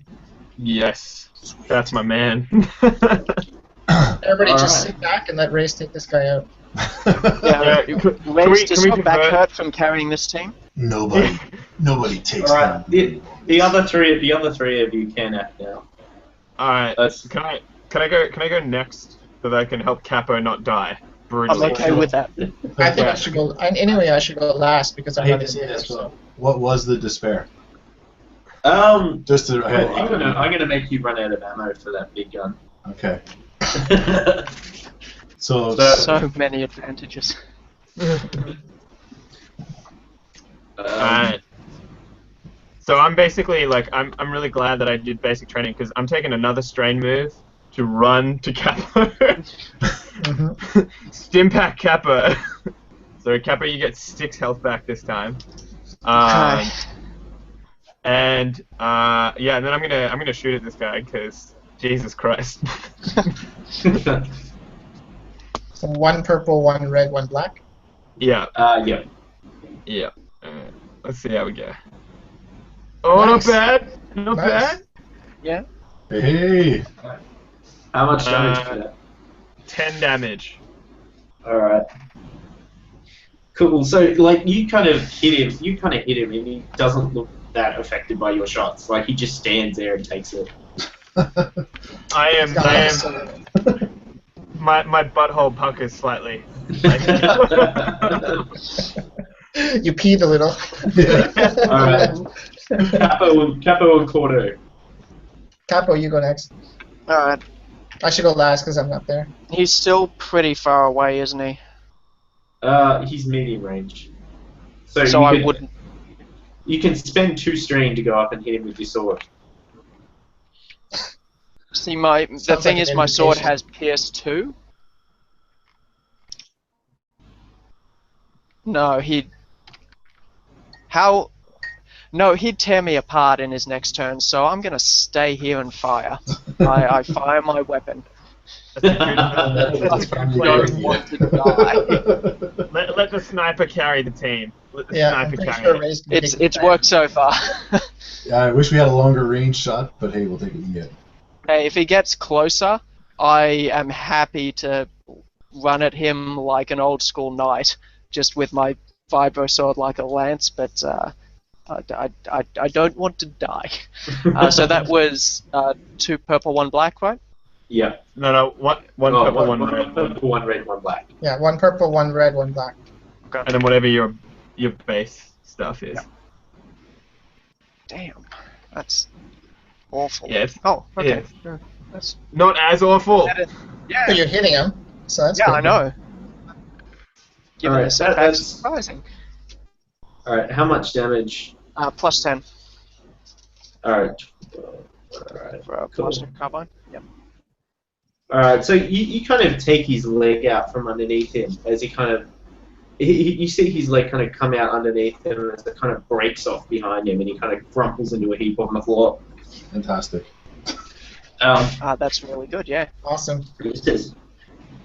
C: Yes. That's my man.
A: Everybody just
E: Alright.
A: sit back and let Raaze take this guy out.
B: Yeah, Raaze, does
C: we
B: your back
C: convert-
B: hurt from carrying this team?
D: Nobody takes
E: Alright,
D: them.
E: the other three of you can act now.
C: Alright.
E: That's
C: Can I go next so that I can help Capo not die?
B: I'm
C: Brutally.
B: okay with that.
A: I think
C: Yeah.
A: I should go. Anyway, I should go last because
D: I
A: I'm
D: hate
A: not
D: to
A: in
D: say
A: here.
D: this,
A: So.
D: but what was the despair? Just to.
E: I'm gonna make you run out of ammo for that big gun.
D: Okay. So.
B: So many advantages.
C: Alright. So I'm basically like I'm really glad that I did basic training because I'm taking another strain move to run to Capo. Stimpack Capo. So Capo, you get 6 health back this time. And yeah, and then I'm gonna shoot at this guy because Jesus Christ.
A: So 1 purple, 1 red, 1 black.
C: Yeah.
E: Yeah.
C: Yeah. Let's see how we go. Oh,
A: Nice.
C: not bad. Not
A: Nice.
C: bad.
B: Yeah.
D: Hey.
E: How much damage for that?
C: 10 damage.
E: Alright. Cool. So, like, you kind of hit him, and he doesn't look that affected by your shots. Like, he just stands there and takes it.
C: I am. My butthole puckers slightly. Like,
A: You peed a little.
E: Alright. Capo and Korto.
A: Capo, you go next.
B: Alright.
A: I should go last because I'm not there.
B: He's still pretty far away, isn't he?
E: He's medium range. So
B: I wouldn't.
E: You can spend 2 strain to go up and hit him with your sword.
B: See, the
A: Sounds
B: thing
A: like
B: is,
A: an
B: my sword
A: invitation.
B: has Pierce 2. No, No, he'd tear me apart in his next turn, so I'm gonna stay here and fire. I fire my weapon.
D: That's probably a
B: Don't
D: good
B: want
D: idea.
B: to die.
C: Let the sniper carry the team. Let the
A: Yeah, I'm
C: sniper
A: pretty
C: carry
A: sure
C: it.
A: Raize can take the
B: It's
A: fight.
B: worked so far.
D: Yeah, I wish we had a longer range shot, but hey, we'll take what we get.
B: Hey, if he gets closer, I am happy to run at him like an old school knight, just with my vibro sword like a lance. But I don't want to die. So that was 2 purple, 1 black, right?
E: Yeah.
C: No, one
E: Oh,
C: purple, one
E: one
C: red,
E: purple, one red, one black.
A: Yeah, 1 purple, 1 red, 1 black.
C: and then whatever your base stuff is.
B: Yeah. Damn, that's awful.
C: Yes.
B: Oh, okay.
C: Yes.
B: Yeah, that's
C: Not as awful.
A: But
B: yeah.
A: you're hitting him, so that's
B: Yeah,
A: good.
B: I know. Given
E: Alright,
B: the setbacks,
E: that's-
B: surprising.
E: Alright, how much damage?
B: Plus 10
E: Alright. Alright.
B: for a
E: Cool.
B: positive carbine. Yep.
E: Alright, so you kind of take his leg out from underneath him as he kind of. You see his leg kind of come out underneath him as it kind of breaks off behind him and he kind of crumples into a heap on the floor.
D: Fantastic.
B: That's really good, yeah.
A: Awesome.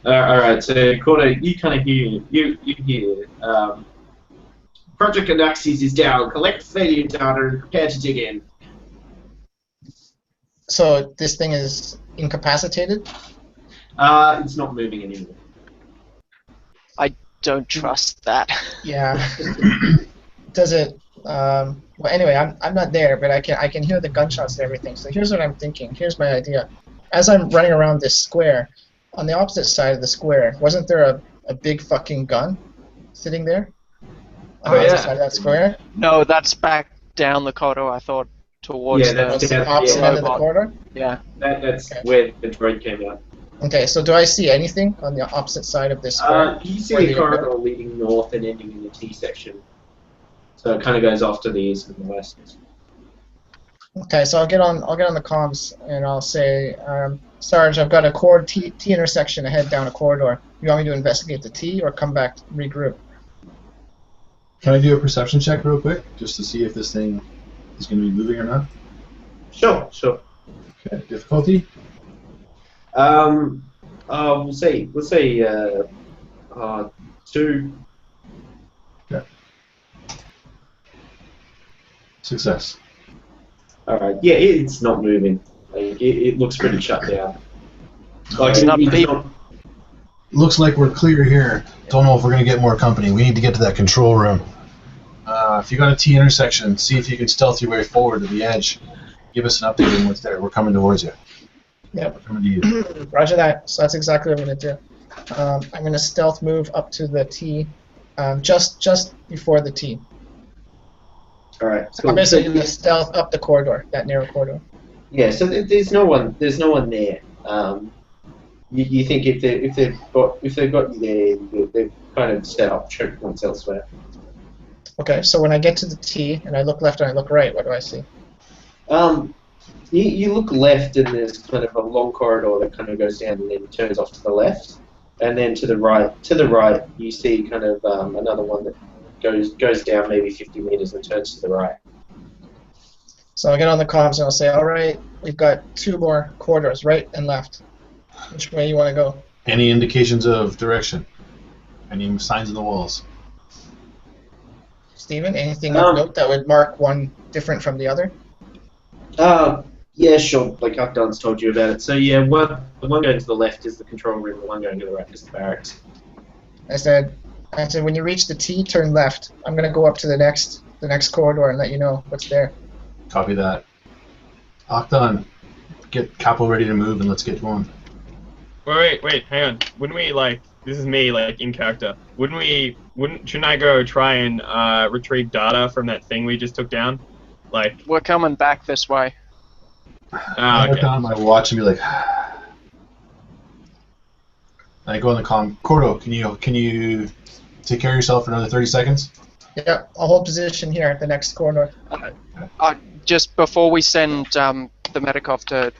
E: Alright, so Korto, you kind of hear. You hear. Project Anaxes is down. Collect failure data and prepare to dig in.
A: So this thing is incapacitated?
E: It's not moving anymore.
B: Don't trust that.
A: Yeah. Does it? Well, anyway, I'm not there, but I can hear the gunshots and everything. So here's what I'm thinking. Here's my idea. As I'm running around this square, on the opposite side of the square, wasn't there a big fucking gun sitting there? On
C: Oh,
A: the opposite
C: yeah.
A: side of that square?
B: No, that's back down the corridor, I thought, towards
E: Yeah, that's
A: That's
B: the
A: the opposite end of the
B: robot.
A: corridor?
B: Yeah.
E: That's
A: Okay.
E: where the droid came out.
A: Okay, so do I see anything on the opposite side of this square?
E: You see
A: Where
E: a
A: the-
E: corridor leading north and ending in the T section. So it kind of goes off to the east and the west.
A: Okay, so I'll get on the comms and I'll say, Sarge, I've got a T intersection ahead down a corridor. You want me to investigate the T or come back regroup?
D: Can I do a perception check real quick, just to see if this thing is going to be moving or not?
E: Sure.
D: Okay. Difficulty?
E: We'll say 2.
D: Success.
E: Alright, yeah, it's not moving. Like, it looks pretty shut down. Like,
B: It's not beep.
D: Looks like we're clear here. Don't know if we're going to get more company. We need to get to that control room. If you got a T intersection, see if you can stealth your way forward to the edge. Give us an update on what's there. We're coming towards you.
A: Yep.
D: We're coming to you.
A: Roger that. So that's exactly what I'm going to do. I'm going to stealth move up to the T, just before the T.
E: Alright,
A: So
E: cool.
A: I'm basically going to stealth up the corridor, that narrow corridor.
E: Yeah, so there's no one there. You think if they've got you there, they've kind of set up choke points elsewhere.
A: Okay, so when I get to the T and I look left and I look right, what do I see?
E: You look left and there's kind of a long corridor that kind of goes down and then turns off to the left, and then to the right you see kind of another one that goes down maybe 50 meters and turns to the right.
A: So I'll get on the comms and I'll say, all right, we've got 2 more corridors, right and left. Which way you want to go?
D: Any indications of direction? Any signs in the walls?
A: Steven, anything of note that would mark one different from the other?
E: Yeah, sure. Like Akdan's told you about it. So yeah, the one going to the left is the control room. The one going to the right is the barracks.
A: I said when you reach the T, turn left. I'm gonna go up to the next corridor and let you know what's there.
D: Copy that. Akdan, get Capo ready to move and let's get going.
C: Wait, hang on. Wouldn't we, like, this is me, like, in character, shouldn't I go try and retrieve data from that thing we just took down? Like,
B: We're coming back this way.
D: I look
C: okay.
D: down at my watch and be like, I go on the comm. Korto, can you take care of yourself for another 30 seconds?
A: Yeah, I'll hold position here at the next corridor.
B: Just before we send the medic off to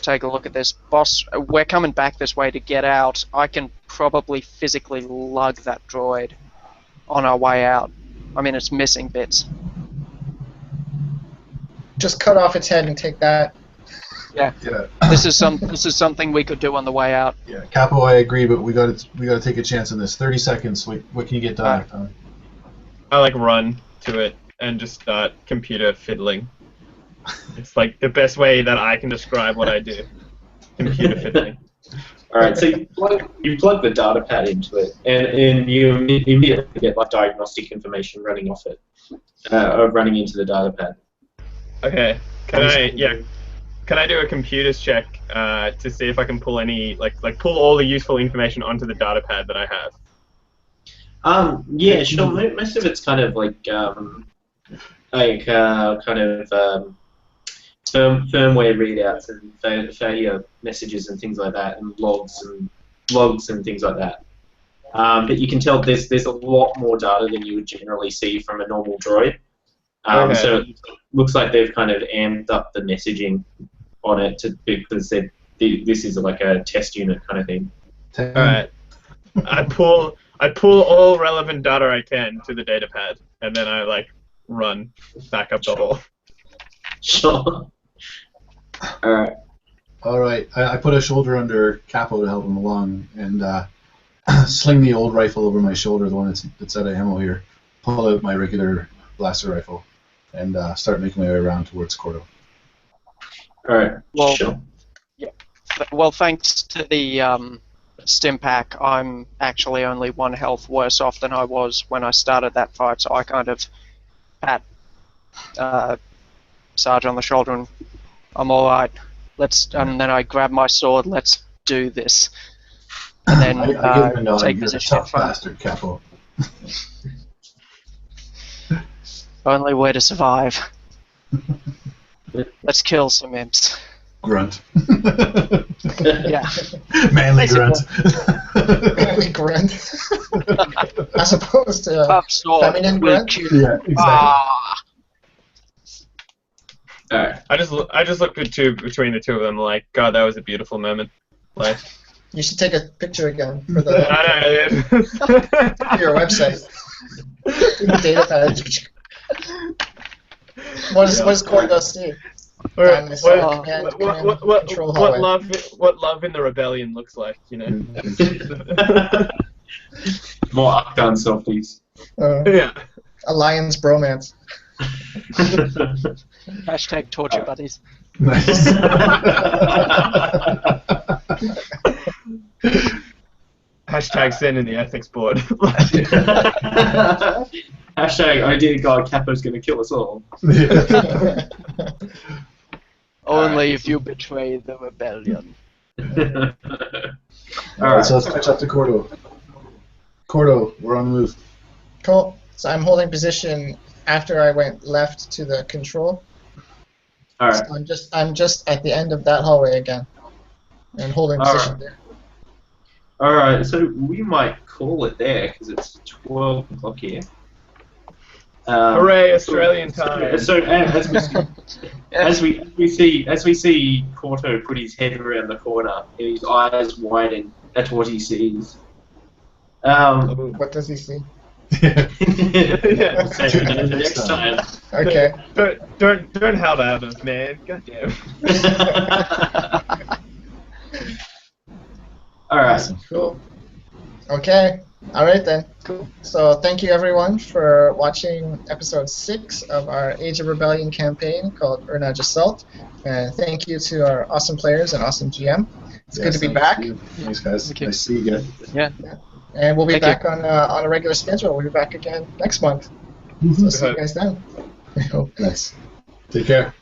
B: take a look at this, boss, we're coming back this way to get out. I can probably physically lug that droid on our way out. I mean, it's missing bits.
A: Just cut off its head and take that.
B: Yeah.
D: Yeah.
B: This is something we could do on the way out.
D: Yeah, Capo, I agree, but we got to take a chance on this. 30 seconds. What can you get done?
B: Alright.
C: I like run to it and just start computer fiddling. It's like the best way that I can describe what I do. Computer fiddling.
E: Alright, so you plug the data pad into it, and you immediately get like diagnostic information running off it, running into the data pad.
C: Okay. Can I do a computers check to see if I can pull any pull all the useful information onto the data pad that I have?
E: Yeah, sure. Most of it's kind of firmware readouts and failure messages and things like that, and logs and things like that. But you can tell there's a lot more data than you would generally see from a normal droid.
C: Okay.
E: So it looks like they've kind of amped up the messaging on it because this is like a test unit kind of thing.
C: All right. I pull all relevant data I can to the data pad, and then I run back up the hole.
E: Sure. Alright.
D: Alright, I put a shoulder under Capo to help him along, and sling the old rifle over my shoulder, the one that's out of ammo here, pull out my regular blaster rifle, and start making my way around towards Korto.
E: Alright,
B: Well,
E: sure.
B: Well, thanks to the stim pack, I'm actually only 1 health worse off than I was when I started that fight, so I kind of pat Sarge on the shoulder and I'm alright. And then I grab my sword, let's do this. And then
D: I give him a nod.
B: take
D: You're a
B: position in
D: tough
B: front.
D: bastard, Capo.
B: Only way to survive. Let's kill some imps.
D: Grunt.
B: Yeah.
D: Manly grunt.
A: Manly grunt. As opposed to
B: Tough sword.
A: feminine grunt.
D: Yeah, exactly.
B: Ah.
E: Alright.
C: I just looked between the two of them like, God, that was a beautiful moment. Like,
A: You should take a picture again for the
C: I
A: for your website. Data pad. What does Korto see? Down this command control hallway.
C: what love in the rebellion looks like, you know?
E: More Akdan selfies.
C: Yeah.
A: Alliance bromance.
B: Hashtag torture buddies.
D: Nice.
C: Hashtag send in the ethics board.
E: Hashtag, oh dear God, Capo's gonna kill us all.
B: Only if you betray the rebellion.
D: Alright, so let's catch up to Korto. Korto, we're on the move.
A: Cool. So I'm holding position after I went left to the control.
E: Alright.
A: So I'm just at the end of that hallway again, and holding position there.
E: Alright, so we might call it there because it's 12 o'clock here.
C: Hooray, Australian time!
E: So as we see Korto put his head around the corner, and his eyes widen. That's what he sees.
A: What does he see?
E: Yeah. Next time.
A: Okay.
C: Don't howl at us, man. Goddamn.
E: All right.
D: Awesome.
A: Cool. Okay. All right then.
B: Cool.
A: So thank you everyone for watching episode 6 of our Age of Rebellion campaign called Irnaj Assault, and thank you to our awesome players and awesome GM. It's good to be back,
D: Thanks, guys.
B: Thank you.
D: Nice to see you again.
B: Yeah.
A: and we'll be
B: Thank
A: back on a regular schedule. We'll be back again next month. So see you guys then.
D: Nice. Take care.